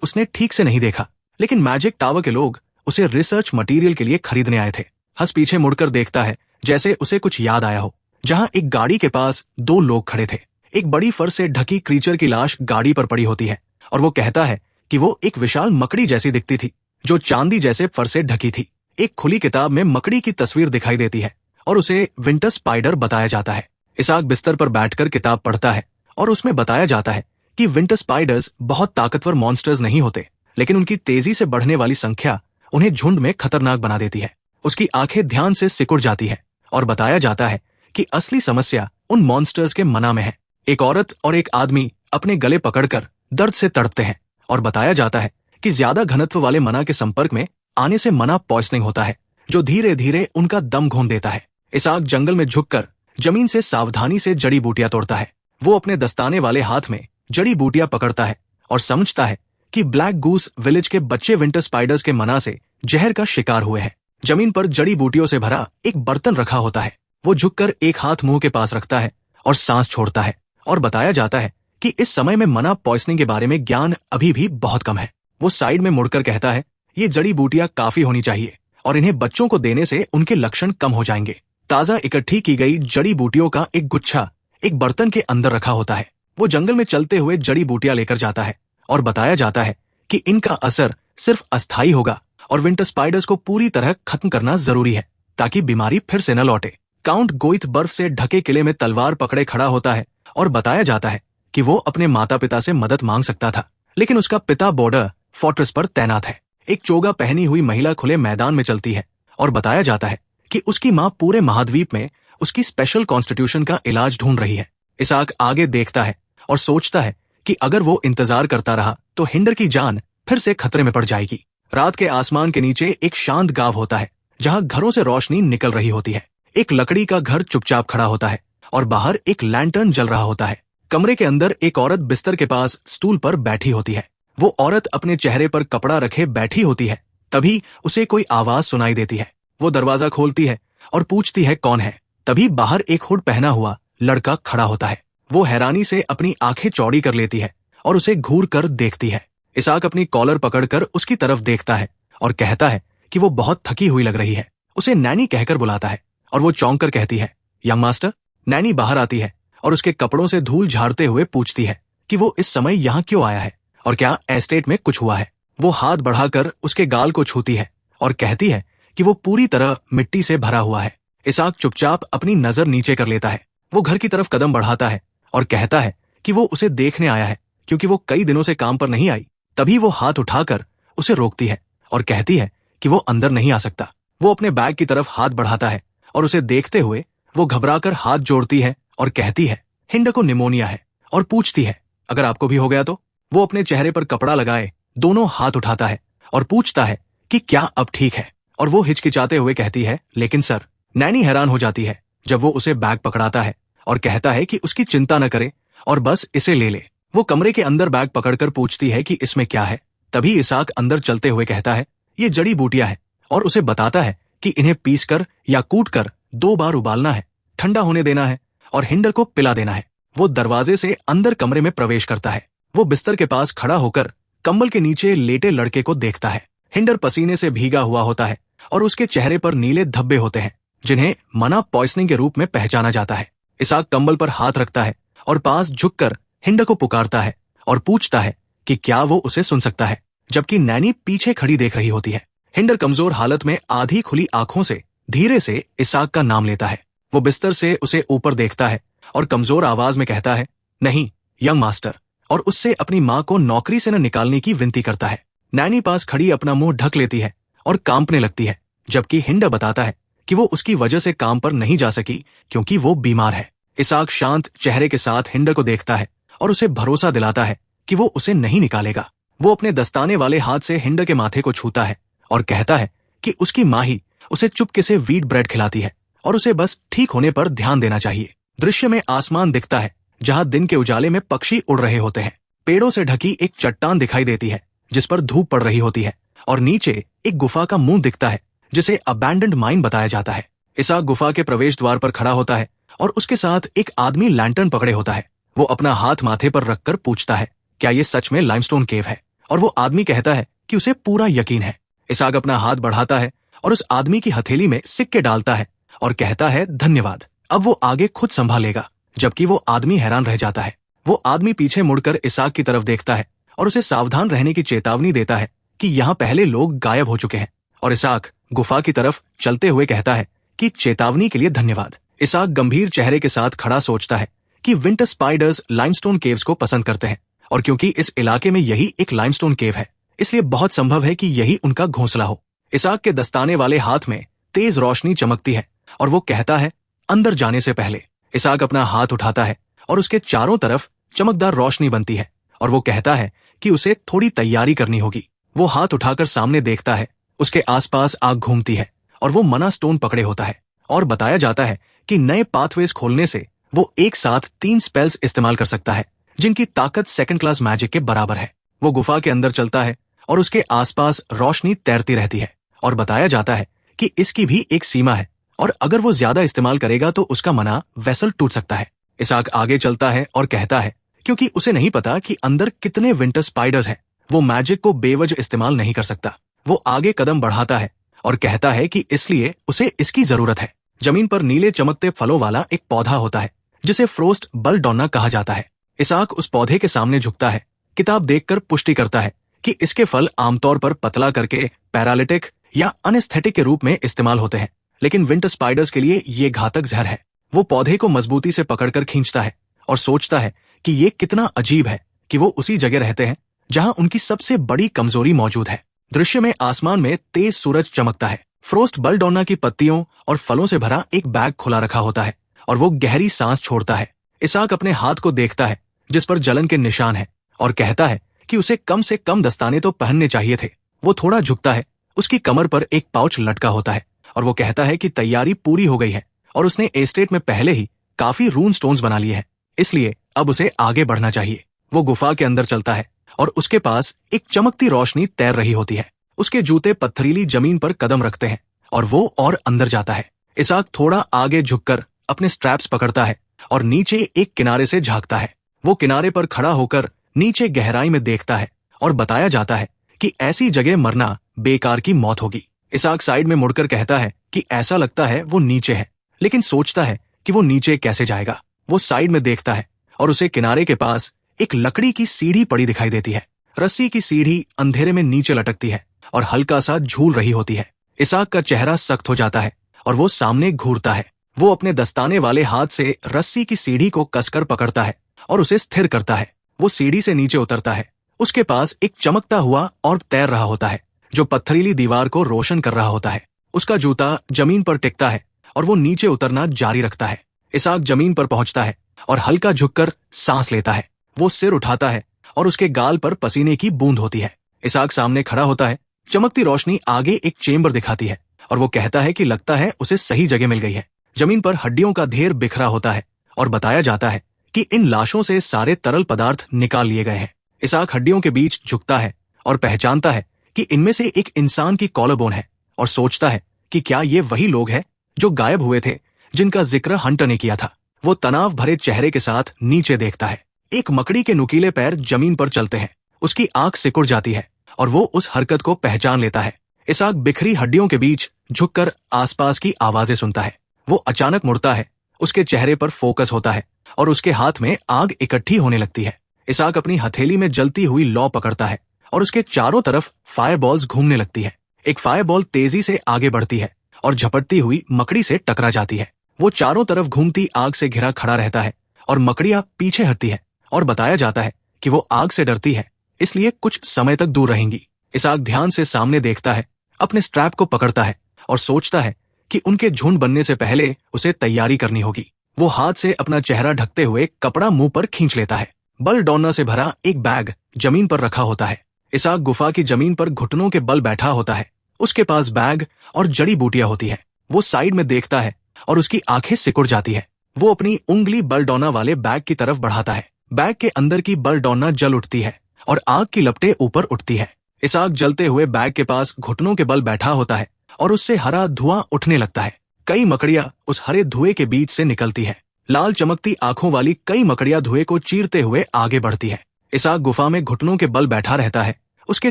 उसने ठीक से नहीं देखा, लेकिन मैजिक टावर के लोग उसे रिसर्च मटेरियल के लिए खरीदने आए थे। हंस पीछे मुड़कर देखता है जैसे उसे कुछ याद आया हो, जहां एक गाड़ी के पास दो लोग खड़े थे। एक बड़ी फर से ढकी क्रीचर की लाश गाड़ी पर पड़ी होती है और वो कहता है कि वो एक विशाल मकड़ी जैसी दिखती थी जो चांदी जैसे फर से ढकी थी। एक खुली किताब में मकड़ी की तस्वीर दिखाई देती है और उसे विंटर स्पाइडर बताया जाता है। इसाक बिस्तर पर बैठकर किताब पढ़ता है और उसमें बताया जाता है कि विंटर स्पाइडर्स बहुत ताकतवर मॉन्स्टर्स नहीं होते, लेकिन उनकी तेजी से बढ़ने वाली संख्या उन्हें झुंड में खतरनाक बना देती है। उसकी आंखें ध्यान से सिकुड़ जाती है और बताया जाता है कि असली समस्या उन मॉन्स्टर्स के मना में है। एक औरत और एक आदमी अपने गले पकड़कर दर्द से तड़पते हैं और बताया जाता है कि ज्यादा घनत्व वाले मना के संपर्क में आने से मना पॉइजनिंग होता है, जो धीरे धीरे उनका दम घोंट देता है। इसाक जंगल में झुककर जमीन से सावधानी से जड़ी बूटियां तोड़ता है। वो अपने दस्ताने वाले हाथ में जड़ी बूटियां पकड़ता है और समझता है कि ब्लैक गूस विलेज के बच्चे विंटर स्पाइडर्स के मना से जहर का शिकार हुए हैं। जमीन पर जड़ी बूटियों से भरा एक बर्तन रखा होता है। वो झुककर एक हाथ मुंह के पास रखता है और सांस छोड़ता है और बताया जाता है कि इस समय में मना पॉइजनिंग के बारे में ज्ञान अभी भी बहुत कम है। वो साइड में मुड़कर कहता है, ये जड़ी बूटियां काफी होनी चाहिए और इन्हें बच्चों को देने से उनके लक्षण कम हो जाएंगे। ताजा इकट्ठी की गई जड़ी बूटियों का एक गुच्छा एक बर्तन के अंदर रखा होता है। वो जंगल में चलते हुए जड़ी बूटियां लेकर जाता है और बताया जाता है कि इनका असर सिर्फ अस्थायी होगा और विंटर स्पाइडर्स को पूरी तरह खत्म करना जरूरी है ताकि बीमारी फिर से न लौटे। काउंट गोइथ बर्फ से ढके किले में तलवार पकड़े खड़ा होता है और बताया जाता है कि वो अपने माता पिता से मदद मांग सकता था, लेकिन उसका पिता बॉर्डर फोर्ट्रेस पर तैनात है। एक चोगा पहनी हुई महिला खुले मैदान में चलती है और बताया जाता है कि उसकी माँ पूरे महाद्वीप में उसकी स्पेशल कॉन्स्टिट्यूशन का इलाज ढूंढ रही है। इसाक आगे देखता है और सोचता है कि अगर वो इंतजार करता रहा तो हिंडर की जान फिर से खतरे में पड़ जाएगी। रात के आसमान के नीचे एक शांत गांव होता है जहां घरों से रोशनी निकल रही होती है। एक लकड़ी का घर चुपचाप खड़ा होता है और बाहर एक लैंटर्न जल रहा होता है। कमरे के अंदर एक औरत बिस्तर के पास स्टूल पर बैठी होती है। वो औरत अपने चेहरे पर कपड़ा रखे बैठी होती है। तभी उसे कोई आवाज सुनाई देती है। वो दरवाजा खोलती है और पूछती है कौन है। तभी बाहर एक हुड पहना हुआ लड़का खड़ा होता है। वो हैरानी से अपनी आंखें चौड़ी कर लेती है और उसे घूर कर देखती है। इसाक अपनी कॉलर पकड़कर उसकी तरफ देखता है और कहता है कि वो बहुत थकी हुई लग रही है। उसे नैनी कहकर बुलाता है और वो चौंक कर कहती है, यंग मास्टर। नैनी बाहर आती है और उसके कपड़ों से धूल झाड़ते हुए पूछती है कि वो इस समय यहाँ क्यों आया है और क्या एस्टेट में कुछ हुआ है। वो हाथ बढ़ाकर उसके गाल को छूती है और कहती है कि वो पूरी तरह मिट्टी से भरा हुआ है। इसाक चुपचाप अपनी नजर नीचे कर लेता है। वो घर की तरफ कदम बढ़ाता है और कहता है कि वो उसे देखने आया है क्योंकि वो कई दिनों से काम पर नहीं आई। तभी वो हाथ उठाकर उसे रोकती है और कहती है कि वो अंदर नहीं आ सकता। वो अपने बैग की तरफ हाथ बढ़ाता है और उसे देखते हुए वो घबराकर हाथ जोड़ती है और कहती है, हिंडर को निमोनिया है, और पूछती है अगर आपको भी हो गया तो। वो अपने चेहरे पर कपड़ा लगाए दोनों हाथ उठाता है और पूछता है कि क्या अब ठीक है, और वो हिचकिचाते हुए कहती है, लेकिन सर। नैनी हैरान हो जाती है जब वो उसे बैग पकड़ाता है और कहता है कि उसकी चिंता न करे और बस इसे ले ले। वो कमरे के अंदर बैग पकड़कर पूछती है कि इसमें क्या है। तभी इसाक अंदर चलते हुए कहता है, ये जड़ी बूटियां हैं, और उसे बताता है कि इन्हें पीसकर या कूटकर 2 बार उबालना है, ठंडा होने देना है और हिंडर को पिला देना है। वो दरवाजे से अंदर कमरे में प्रवेश करता है। वो बिस्तर के पास खड़ा होकर कंबल के नीचे लेटे लड़के को देखता है। हिंडर पसीने से भीगा हुआ होता है और उसके चेहरे पर नीले धब्बे होते हैं जिन्हें मना पॉइजनिंग के रूप में पहचाना जाता है। इसाक कंबल पर हाथ रखता है और पास झुककर हिंडर को पुकारता है और पूछता है कि क्या वो उसे सुन सकता है, जबकि नैनी पीछे खड़ी देख रही होती है। हिंडर कमजोर हालत में आधी खुली आंखों से धीरे से इसाक का नाम लेता है। वो बिस्तर से उसे ऊपर देखता है और कमजोर आवाज में कहता है, नहीं यंग मास्टर, और उससे अपनी माँ को नौकरी से न निकालने की विनती करता है। नैनी पास खड़ी अपना मुंह ढक लेती है और कांपने लगती है, जबकि हिंडर बताता है कि वो उसकी वजह से काम पर नहीं जा सकी क्योंकि वो बीमार है। इसाक शांत चेहरे के साथ हिंडर को देखता है और उसे भरोसा दिलाता है कि वो उसे नहीं निकालेगा। वो अपने दस्ताने वाले हाथ से हिंडर के माथे को छूता है और कहता है कि उसकी माँ ही उसे चुपके से व्हीट ब्रेड खिलाती है और उसे बस ठीक होने पर ध्यान देना चाहिए। दृश्य में आसमान दिखता है जहां दिन के उजाले में पक्षी उड़ रहे होते हैं। पेड़ों से ढकी एक चट्टान दिखाई देती है जिस पर धूप पड़ रही होती है और नीचे एक गुफा का मुंह दिखता है जिसे अबैंडन्ड माइन बताया जाता है। इसाक गुफा के प्रवेश द्वार पर खड़ा होता है और उसके साथ एक आदमी लैंटर्न पकड़े होता है। वो अपना हाथ माथे पर रखकर पूछता है, क्या ये सच में लाइमस्टोन केव है? और वो आदमी कहता है कि उसे पूरा यकीन है। इसहाक अपना हाथ बढ़ाता है और उस आदमी की हथेली में सिक्के डालता है और कहता है, धन्यवाद, अब वो आगे खुद संभालेगा। जबकि वो आदमी हैरान रह जाता है। वो आदमी पीछे मुड़कर इसहाक की तरफ देखता है और उसे सावधान रहने की चेतावनी देता है कि यहाँ पहले लोग गायब हो चुके हैं। और इसहाक गुफा की तरफ चलते हुए कहता है कि चेतावनी के लिए धन्यवाद। इसहाक गंभीर चेहरे के साथ खड़ा सोचता है कि विंटर स्पाइडर्स लाइमस्टोन केव्स को पसंद करते हैं, और क्योंकि इस इलाके में यही एक लाइमस्टोन केव है, इसलिए बहुत संभव है कि यही उनका घोंसला हो। इसहाक के दस्ताने वाले हाथ में तेज रोशनी चमकती है और वो कहता है, अंदर जाने से पहले। इसहाक अपना हाथ उठाता है और उसके चारों तरफ चमकदार रोशनी बनती है और वो कहता है कि उसे थोड़ी तैयारी करनी होगी। वो हाथ उठाकर सामने देखता है, उसके आसपास आग घूमती है और वो मना स्टोन पकड़े होता है। और बताया जाता है कि नए पाथवेज खोलने से वो एक साथ 3 स्पेल्स इस्तेमाल कर सकता है, जिनकी ताकत सेकंड क्लास मैजिक के बराबर है। वो गुफा के अंदर चलता है और उसके आसपास रोशनी तैरती रहती है और बताया जाता है कि इसकी भी एक सीमा है, और अगर वो ज्यादा इस्तेमाल करेगा तो उसका मना वेसल टूट सकता है। इसहाक आगे चलता है और कहता है, क्योंकि उसे नहीं पता कि अंदर कितने विंटर स्पाइडर्स हैं, वो मैजिक को बेवजह इस्तेमाल नहीं कर सकता। वो आगे कदम बढ़ाता है और कहता है कि इसलिए उसे इसकी जरूरत है। जमीन पर नीले चमकते फलों वाला एक पौधा होता है जिसे फ्रोस्ट बलडोना कहा जाता है। इसहाक उस पौधे के सामने झुकता है, किताब देखकर पुष्टि करता है कि इसके फल आमतौर पर पतला करके पैरालिटिक या अनेस्थेटिक के रूप में इस्तेमाल होते हैं, लेकिन विंटर स्पाइडर्स के लिए ये घातक जहर है। वो पौधे को मजबूती से पकड़कर खींचता है और सोचता है कि ये कितना अजीब है कि वो उसी जगह रहते हैं जहां उनकी सबसे बड़ी कमजोरी मौजूद है। दृश्य में आसमान में तेज सूरज चमकता है। फ्रोस्ट बलडोना की पत्तियों और फलों से भरा एक बैग खुला रखा होता है और वो गहरी सांस छोड़ता है। इसहाक अपने हाथ को देखता है जिस पर जलन के निशान है और कहता है कि उसे कम से कम दस्ताने तो पहनने चाहिए थे। वो थोड़ा झुकता है, उसकी कमर पर एक पाउच लटका होता है और वो कहता है कि तैयारी पूरी हो गई है और उसने एस्टेट में पहले ही काफी रून स्टोन्स बना लिए हैं, इसलिए अब उसे आगे बढ़ना चाहिए। वो गुफा के अंदर चलता है और उसके पास एक चमकती रोशनी तैर रही होती है। उसके जूते पत्थरीली जमीन पर कदम रखते हैं और वो और अंदर जाता है। इसहाक थोड़ा आगे झुककर अपने स्ट्रैप्स पकड़ता है और नीचे एक किनारे से झांकता है। वो किनारे पर खड़ा होकर नीचे गहराई में देखता है और बताया जाता है कि ऐसी जगह मरना बेकार की मौत होगी। इसहाक साइड में मुड़कर कहता है कि ऐसा लगता है वो नीचे है, लेकिन सोचता है कि वो नीचे कैसे जाएगा। वो साइड में देखता है और उसे किनारे के पास एक लकड़ी की सीढ़ी पड़ी दिखाई देती है। रस्सी की सीढ़ी अंधेरे में नीचे लटकती है और हल्का सा झूल रही होती है। इसहाक का चेहरा सख्त हो जाता है और वो सामने घूरता है। वो अपने दस्ताने वाले हाथ से रस्सी की सीढ़ी को कसकर पकड़ता है और उसे स्थिर करता है। वो सीढ़ी से नीचे उतरता है। उसके पास एक चमकता हुआ और तैर रहा होता है जो पत्थरीली दीवार को रोशन कर रहा होता है। उसका जूता जमीन पर टिकता है और वो नीचे उतरना जारी रखता है। इसहाक जमीन पर पहुंचता है और हल्का झुककर सांस लेता है। वो सिर उठाता है और उसके गाल पर पसीने की बूंद होती है। इसहाक सामने खड़ा होता है। चमकती रोशनी आगे एक चेंबर दिखाती है और वो कहता है कि लगता है उसे सही जगह मिल गई है। जमीन पर हड्डियों का ढेर बिखरा होता है और बताया जाता है कि इन लाशों से सारे तरल पदार्थ निकाल लिए गए हैं। इसहाक हड्डियों के बीच झुकता है और पहचानता है कि इनमें से एक इंसान की कॉलरबोन है और सोचता है कि क्या ये वही लोग हैं जो गायब हुए थे, जिनका जिक्र हंटर ने किया था। वो तनाव भरे चेहरे के साथ नीचे देखता है। एक मकड़ी के नुकीले पैर जमीन पर चलते हैं। उसकी आंख सिकुड़ जाती है और वो उस हरकत को पहचान लेता है। इसहाक बिखरी हड्डियों के बीच झुककर आसपास की आवाजें सुनता है। वो अचानक मुड़ता है, उसके चेहरे पर फोकस होता है और उसके हाथ में आग इकट्ठी होने लगती है। इसहाक अपनी हथेली में जलती हुई लौ पकड़ता है और उसके चारों तरफ फायरबॉल्स घूमने लगती है। एक फायरबॉल तेजी से आगे बढ़ती है और झपटती हुई मकड़ी से टकरा जाती है। वो चारों तरफ घूमती आग से घिरा खड़ा रहता है और मकड़ियां पीछे हटती है और बताया जाता है कि वो आग से डरती है, इसलिए कुछ समय तक दूर रहेंगी। इसहाक ध्यान से सामने देखता है, अपने स्ट्रैप को पकड़ता है और सोचता है कि उनके झुंड बनने से पहले उसे तैयारी करनी होगी। वो हाथ से अपना चेहरा ढकते हुए कपड़ा मुंह पर खींच लेता है। बलडोना से भरा एक बैग जमीन पर रखा होता है। इसहाक गुफा की जमीन पर घुटनों के बल बैठा होता है। उसके पास बैग और जड़ी बूटियां होती है। वो साइड में देखता है और उसकी आंखें सिकुड़ जाती है। वो अपनी उंगली बलडोना वाले बैग की तरफ बढ़ाता है। बैग के अंदर की बलडोना जल उठती है और आग की लपटें ऊपर उठती है। इसहाक जलते हुए बैग के पास घुटनों के बल बैठा होता है और उससे हरा धुआं उठने लगता है। कई मकड़ियां उस हरे धुएं के बीच से निकलती है, लाल चमकती आंखों वाली कई मकड़ियां धुएं को चीरते हुए आगे बढ़ती है। इसहाक गुफा में घुटनों के बल बैठा रहता है। उसके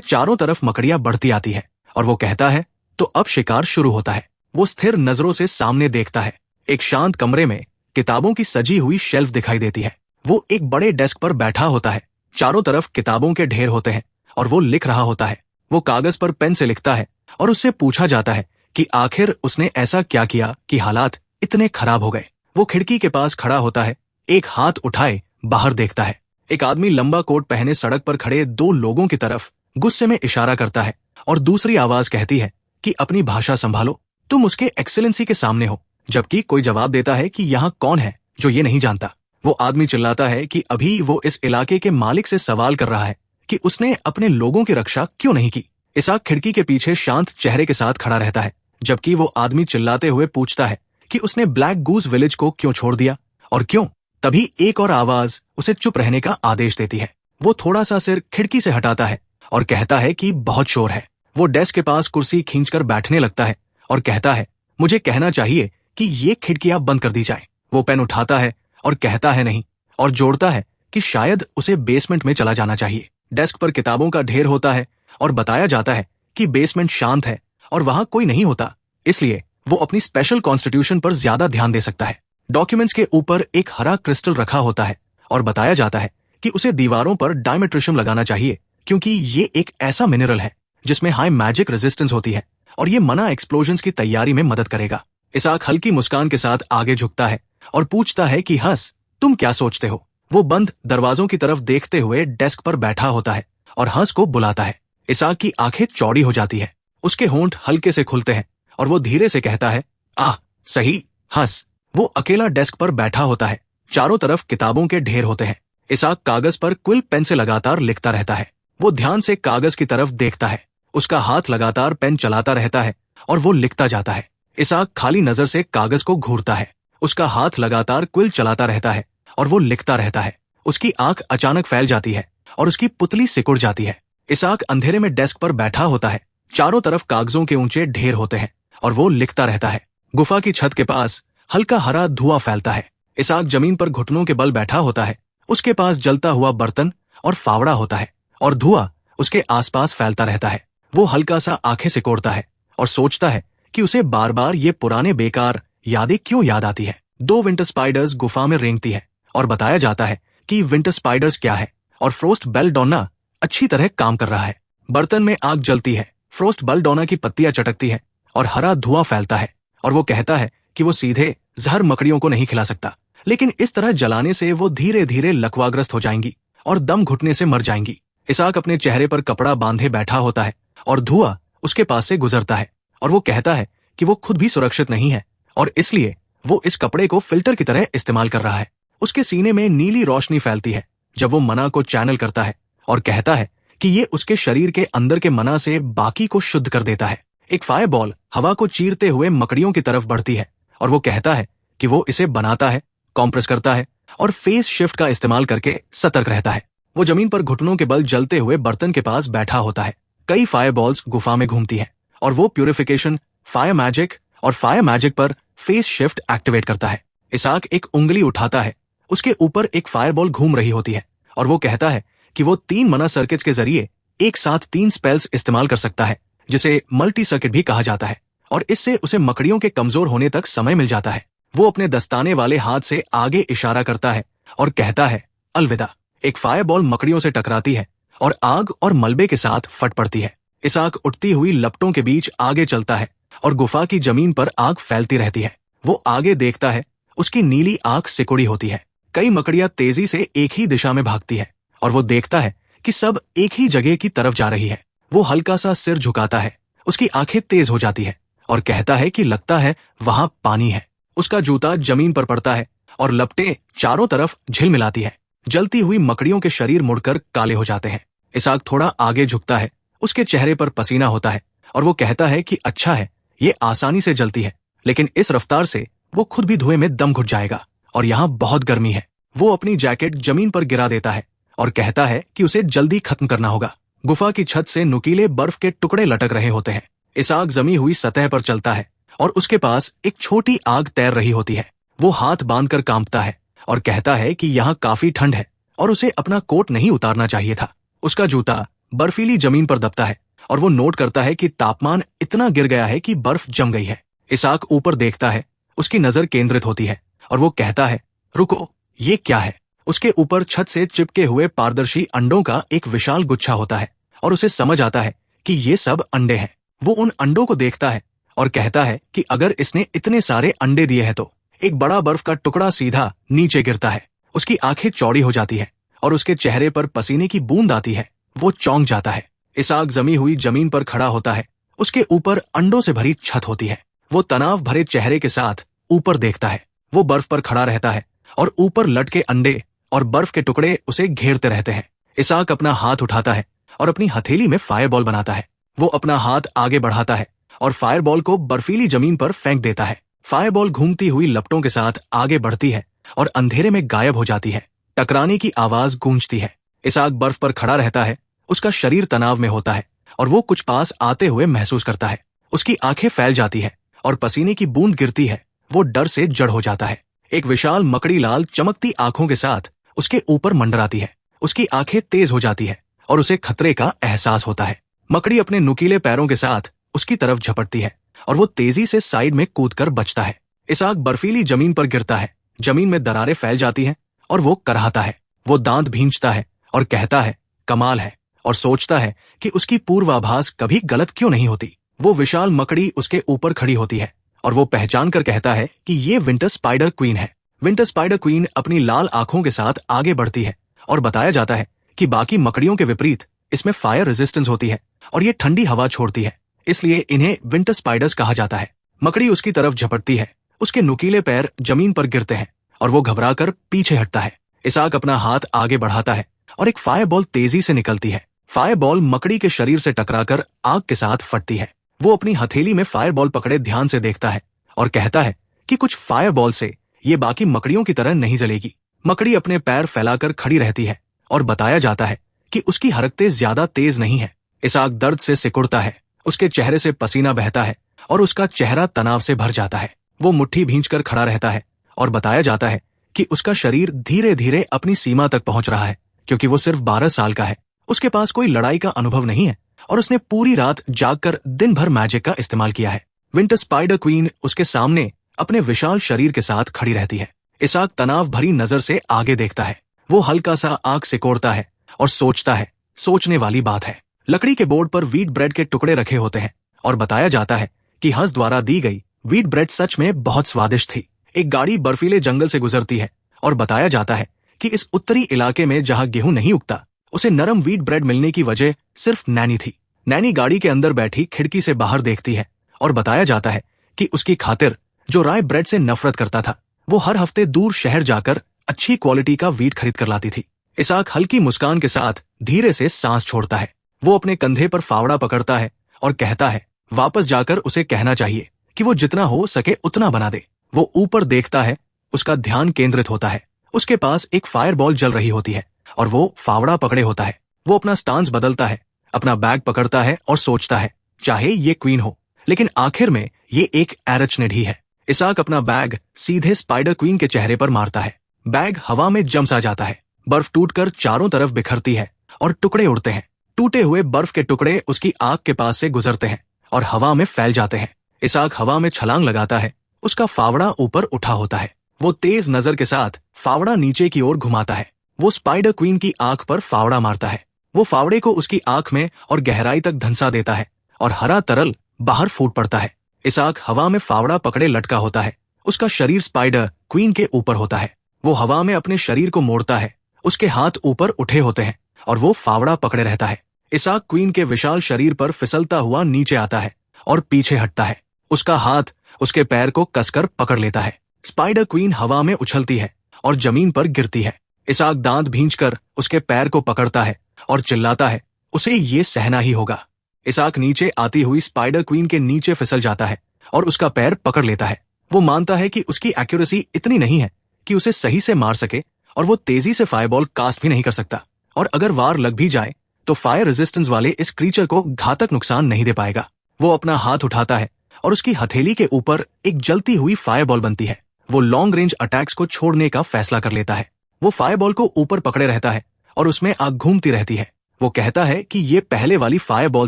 चारों तरफ मकड़ियां बढ़ती आती है और वो कहता है तो अब शिकार शुरू होता है। वो स्थिर नजरों से सामने देखता है। एक शांत कमरे में किताबों की सजी हुई शेल्फ दिखाई देती है। वो एक बड़े डेस्क पर बैठा होता है। चारों तरफ किताबों के ढेर होते हैं और वो लिख रहा होता है। वो कागज पर पेन से लिखता है और उससे पूछा जाता है कि आखिर उसने ऐसा क्या किया कि हालात इतने खराब हो गए। वो खिड़की के पास खड़ा होता है, एक हाथ उठाए बाहर देखता है। एक आदमी लंबा कोट पहने सड़क पर खड़े दो लोगों की तरफ गुस्से में इशारा करता है और दूसरी आवाज कहती है कि अपनी भाषा संभालो, तुम उसके एक्सेलेंसी के सामने हो। जबकि कोई जवाब देता है कि यहाँ कौन है जो ये नहीं जानता। वो आदमी चिल्लाता है कि अभी वो इस इलाके के मालिक से सवाल कर रहा है कि उसने अपने लोगों की रक्षा क्यों नहीं की। इसहाक खिड़की के पीछे शांत चेहरे के साथ खड़ा रहता है, जबकि वो आदमी चिल्लाते हुए पूछता है कि उसने ब्लैक गूस विलेज को क्यों छोड़ दिया और क्यों। तभी एक और आवाज उसे चुप रहने का आदेश देती है। वो थोड़ा सा सिर खिड़की से हटाता है और कहता है कि बहुत शोर है। वो डेस्क के पास कुर्सी खींचकर बैठने लगता है और कहता है मुझे कहना चाहिए कि ये खिड़कियां बंद कर दी जाए। वो पेन उठाता है और कहता है नहीं, और जोड़ता है कि शायद उसे बेसमेंट में चला जाना चाहिए। डेस्क पर किताबों का ढेर होता है और बताया जाता है कि बेसमेंट शांत है और वहां कोई नहीं होता, इसलिए वो अपनी स्पेशल कॉन्स्टिट्यूशन पर ज्यादा ध्यान दे सकता है। डॉक्यूमेंट्स के ऊपर एक हरा क्रिस्टल रखा होता है और बताया जाता है कि उसे दीवारों पर डायमेट्रिशियम लगाना चाहिए, क्योंकि ये एक ऐसा मिनरल है जिसमें हाई मैजिक रेजिस्टेंस होती है और ये मना एक्सप्लोजन्स की तैयारी में मदद करेगा। इसहाक हल्की मुस्कान के साथ आगे झुकता है और पूछता है कि हंस, तुम क्या सोचते हो। वो बंद दरवाजों की तरफ देखते हुए डेस्क पर बैठा होता है और हंस को बुलाता है। इसहाक की आंखें चौड़ी हो जाती है, उसके होंठ हल्के से खुलते हैं और वो धीरे से कहता है आह सही हंस। वो अकेला डेस्क पर बैठा होता है। चारों तरफ किताबों के ढेर होते हैं। इसहाक कागज पर क्विल पेन से लगातार लिखता रहता है। वो ध्यान से कागज की तरफ देखता है। उसका हाथ लगातार पेन चलाता रहता है और वो लिखता जाता है। इसहाक खाली नजर से कागज को घूरता है। उसका हाथ लगातार क्विल चलाता रहता है और वो लिखता रहता है। उसकी आंख अचानक फैल जाती है और उसकी पुतली सिकुड़ जाती है। इसहाक अंधेरे में डेस्क पर बैठा होता है। चारों तरफ कागजों के ऊंचे ढेर होते हैं और वो लिखता रहता है। गुफा की छत के पास हल्का हरा धुआं फैलता है। इसहाक जमीन पर घुटनों के बल बैठा होता है। उसके पास जलता हुआ बर्तन और फावड़ा होता है और धुआं उसके आसपास फैलता रहता है। वो हल्का सा आंखें सिकोड़ता है और सोचता है कि उसे बार बार ये पुराने बेकार यादें क्यों याद आती है। दो विंटर स्पाइडर्स गुफा में रेंगती है और बताया जाता है कि विंटर स्पाइडर्स क्या है और फ्रोस्ट बेलडोना अच्छी तरह काम कर रहा है। बर्तन में आग जलती है। फ्रोस्ट बेलडोना की पत्तियां चटकती है और हरा धुआं फैलता है और वो कहता है कि वो सीधे जहर मकड़ियों को नहीं खिला सकता, लेकिन इस तरह जलाने से वो धीरे धीरे लकवाग्रस्त हो जाएंगी और दम घुटने से मर जाएंगी। इसहाक अपने चेहरे पर कपड़ा बांधे बैठा होता है और धुआं उसके पास से गुजरता है और वो कहता है कि वो खुद भी सुरक्षित नहीं है और इसलिए वो इस कपड़े को फिल्टर की तरह इस्तेमाल कर रहा है। उसके सीने में नीली रोशनी फैलती है जब वो मना को चैनल करता है और कहता है कि ये उसके शरीर के अंदर के मना से बाकी को शुद्ध कर देता है। एक फायर बॉल हवा को चीरते हुए मकड़ियों की तरफ बढ़ती है और वो कहता है कि वो इसे बनाता है, कॉम्प्रेस करता है और फेस शिफ्ट का इस्तेमाल करके सतर्क रहता है। वो जमीन पर घुटनों के बल जलते हुए बर्तन के पास बैठा होता है। कई फायर बॉल्स गुफा में घूमती है और वो प्यूरिफिकेशन, फायर मैजिक और फायर मैजिक पर फेस शिफ्ट एक्टिवेट करता है। इसहाक एक उंगली उठाता है। उसके ऊपर एक फायर बॉल घूम रही होती है और वो कहता है कि वो 3 मना सर्किट्स के जरिए एक साथ 3 स्पेल्स इस्तेमाल कर सकता है, जिसे मल्टी सर्किट भी कहा जाता है, और इससे उसे मकड़ियों के कमजोर होने तक समय मिल जाता है। वो अपने दस्ताने वाले हाथ से आगे इशारा करता है और कहता है अलविदा। एक फायर बॉल मकड़ियों से टकराती है और आग और मलबे के साथ फट पड़ती है। इसहाक उठती हुई लपटों के बीच आगे चलता है और गुफा की जमीन पर आग फैलती रहती है। वो आगे देखता है, उसकी नीली आंख सिकुड़ी होती है। कई मकड़ियां तेजी से एक ही दिशा में भागती है और वो देखता है कि सब एक ही जगह की तरफ जा रही है। वो हल्का सा सिर झुकाता है। उसकी आंखें तेज हो जाती है और कहता है कि लगता है वहां पानी है। उसका जूता जमीन पर पड़ता है और लपटें चारों तरफ झिलमिलाती है। जलती हुई मकड़ियों के शरीर मुड़कर काले हो जाते हैं। इसहाक थोड़ा आगे झुकता है। उसके चेहरे पर पसीना होता है और वो कहता है कि अच्छा है, ये आसानी से जलती है, लेकिन इस रफ्तार से वो खुद भी धुएं में दम घुट जाएगा और यहाँ बहुत गर्मी है। वो अपनी जैकेट जमीन पर गिरा देता है और कहता है कि उसे जल्दी खत्म करना होगा। गुफा की छत से नुकीले बर्फ के टुकड़े लटक रहे होते हैं। इसहाक जमी हुई सतह पर चलता है और उसके पास एक छोटी आग तैर रही होती है। वो हाथ बांधकर कांपता है और कहता है कि यहाँ काफी ठंड है और उसे अपना कोट नहीं उतारना चाहिए था। उसका जूता बर्फीली जमीन पर दबता है और वो नोट करता है कि तापमान इतना गिर गया है कि बर्फ जम गई है। इसाक ऊपर देखता है, उसकी नजर केंद्रित होती है और वो कहता है, रुको, ये क्या है? उसके ऊपर छत से चिपके हुए पारदर्शी अंडों का एक विशाल गुच्छा होता है और उसे समझ आता है कि ये सब अंडे हैं। वो उन अंडों को देखता है और कहता है कि अगर इसने इतने सारे अंडे दिए हैं तो एक बड़ा बर्फ का टुकड़ा सीधा नीचे गिरता है। उसकी आंखें चौड़ी हो जाती है और उसके चेहरे पर पसीने की बूंद आती है। वो चौंक जाता है। इसाक जमी हुई जमीन पर खड़ा होता है। उसके ऊपर अंडों से भरी छत होती है। वो तनाव भरे चेहरे के साथ ऊपर देखता है। वो बर्फ पर खड़ा रहता है और ऊपर लटके अंडे और बर्फ के टुकड़े उसे घेरते रहते हैं। इसाक अपना हाथ उठाता है और अपनी हथेली में फायरबॉल बनाता है। वो अपना हाथ आगे बढ़ाता है और फायरबॉल को बर्फीली जमीन पर फेंक देता है। फायरबॉल घूमती हुई लपटों के साथ आगे बढ़ती है और अंधेरे में गायब हो जाती है। टकराने की आवाज गूंजती है। इसाक बर्फ पर खड़ा रहता है। उसका शरीर तनाव में होता है और वो कुछ पास आते हुए महसूस करता है। उसकी आंखें फैल जाती है और पसीने की बूंद गिरती है। वो डर से जड़ हो जाता है। एक विशाल मकड़ी लाल चमकती आंखों के साथ उसके ऊपर मंडराती है। उसकी आंखें तेज हो जाती है और उसे खतरे का एहसास होता है। मकड़ी अपने नुकीले पैरों के साथ उसकी तरफ झपटती है और वो तेजी से साइड में कूदकर बचता है। इसाक बर्फीली जमीन पर गिरता है। जमीन में दरारें फैल जाती हैं और वो कराहता है। वो दांत भींचता है और कहता है, कमाल है, और सोचता है कि उसकी पूर्वाभास कभी गलत क्यों नहीं होती। वो विशाल मकड़ी उसके ऊपर खड़ी होती है और वो पहचान कर कहता है कि ये विंटर स्पाइडर क्वीन है। विंटर स्पाइडर क्वीन अपनी लाल आंखों के साथ आगे बढ़ती है और बताया जाता है कि बाकी मकड़ियों के विपरीत इसमें फायर रेजिस्टेंस होती है और ये ठंडी हवा छोड़ती है, इसलिए इन्हें विंटर स्पाइडर्स कहा जाता है। मकड़ी उसकी तरफ झपटती है। उसके नुकीले पैर जमीन पर गिरते हैं और वो घबराकर पीछे हटता है। इसाक अपना हाथ आगे बढ़ाता है और एक फायरबॉल तेजी से निकलती है। फायरबॉल मकड़ी के शरीर से टकराकर आग के साथ फटती है। वो अपनी हथेली में फायरबॉल पकड़े ध्यान से देखता है और कहता है कि कुछ फायरबॉल से ये बाकी मकड़ियों की तरह नहीं जलेगी। मकड़ी अपने पैर फैलाकर खड़ी रहती है और बताया जाता है कि उसकी हरकतें ज्यादा तेज नहीं है। इसाक दर्द से सिकुड़ता है। उसके चेहरे से पसीना बहता है और उसका चेहरा तनाव से भर जाता है। वो मुट्ठी भींचकर खड़ा रहता है और बताया जाता है कि उसका शरीर धीरे धीरे अपनी सीमा तक पहुंच रहा है, क्योंकि वो सिर्फ 12 साल का है। उसके पास कोई लड़ाई का अनुभव नहीं है और उसने पूरी रात जागकर दिन भर मैजिक का इस्तेमाल किया है। विंटर स्पाइडर क्वीन उसके सामने अपने विशाल शरीर के साथ खड़ी रहती है। इसाक तनाव भरी नजर से आगे देखता है। वो हल्का सा आंख सिकोड़ता है और सोचता है, सोचने वाली बात है। लकड़ी के बोर्ड पर व्हीट ब्रेड के टुकड़े रखे होते हैं और बताया जाता है कि हंस द्वारा दी गई व्हीट ब्रेड सच में बहुत स्वादिष्ट थी। एक गाड़ी बर्फीले जंगल से गुजरती है और बताया जाता है कि इस उत्तरी इलाके में जहां गेहूं नहीं उगता, उसे नरम व्हीट ब्रेड मिलने की वजह सिर्फ नैनी थी। नैनी गाड़ी के अंदर बैठी खिड़की से बाहर देखती है और बताया जाता है कि उसकी खातिर जो राय ब्रेड से नफरत करता था, वो हर हफ्ते दूर शहर जाकर अच्छी क्वालिटी का व्हीट खरीद कर लाती थी। इसाक हल्की मुस्कान के साथ धीरे से सांस छोड़ता है। वो अपने कंधे पर फावड़ा पकड़ता है और कहता है, वापस जाकर उसे कहना चाहिए कि वो जितना हो सके उतना बना दे। वो ऊपर देखता है। उसका ध्यान केंद्रित होता है। उसके पास एक फायरबॉल जल रही होती है और वो फावड़ा पकड़े होता है। वो अपना स्टांस बदलता है, अपना बैग पकड़ता है और सोचता है, चाहे ये क्वीन हो, लेकिन आखिर में ये एक एरचनेड ही है। इसाक अपना बैग सीधे स्पाइडर क्वीन के चेहरे पर मारता है। बैग हवा में जम सा जाता है। बर्फ टूटकर चारों तरफ बिखरती है और टुकड़े उड़ते हैं। टूटे हुए बर्फ के टुकड़े उसकी आंख के पास से गुजरते हैं और हवा में फैल जाते हैं। इसाक हवा में छलांग लगाता है। उसका फावड़ा ऊपर उठा होता है। वो तेज नजर के साथ फावड़ा नीचे की ओर घुमाता है। वो स्पाइडर क्वीन की आंख पर फावड़ा मारता है। वो फावड़े को उसकी आंख में और गहराई तक धंसा देता है और हरा तरल बाहर फूट पड़ता है। इसाक हवा में फावड़ा पकड़े लटका होता है। उसका शरीर स्पाइडर क्वीन के ऊपर होता है। वो हवा में अपने शरीर को मोड़ता है। उसके हाथ ऊपर उठे होते हैं और वो फावड़ा पकड़े रहता है। इसाक क्वीन के विशाल शरीर पर फिसलता हुआ नीचे आता है और पीछे हटता है। उसका हाथ उसके पैर को कसकर पकड़ लेता है। स्पाइडर क्वीन हवा में उछलती है और जमीन पर गिरती है। इसाक दांत भींचकर उसके पैर को पकड़ता है और चिल्लाता है, उसे ये सहना ही होगा। इसाक नीचे आती हुई स्पाइडर क्वीन के नीचे फिसल जाता है और उसका पैर पकड़ लेता है। वो मानता है कि उसकी एक्यूरेसी इतनी नहीं है कि उसे सही से मार सके और वो तेजी से फायरबॉल कास्ट भी नहीं कर सकता, और अगर वार लग भी जाए तो फायर रेजिस्टेंस वाले इस क्रीचर को घातक नुकसान नहीं दे पाएगा। वो अपना हाथ उठाता है और उसकी हथेली के ऊपर एक जलती हुई फायरबॉल बनती है। वो लॉन्ग रेंज अटैक्स को छोड़ने का फैसला कर लेता है। वो फायरबॉल को ऊपर पकड़े रहता है और उसमें आग घूमती रहती है। वो कहता है कि ये पहले वाली फायरबॉल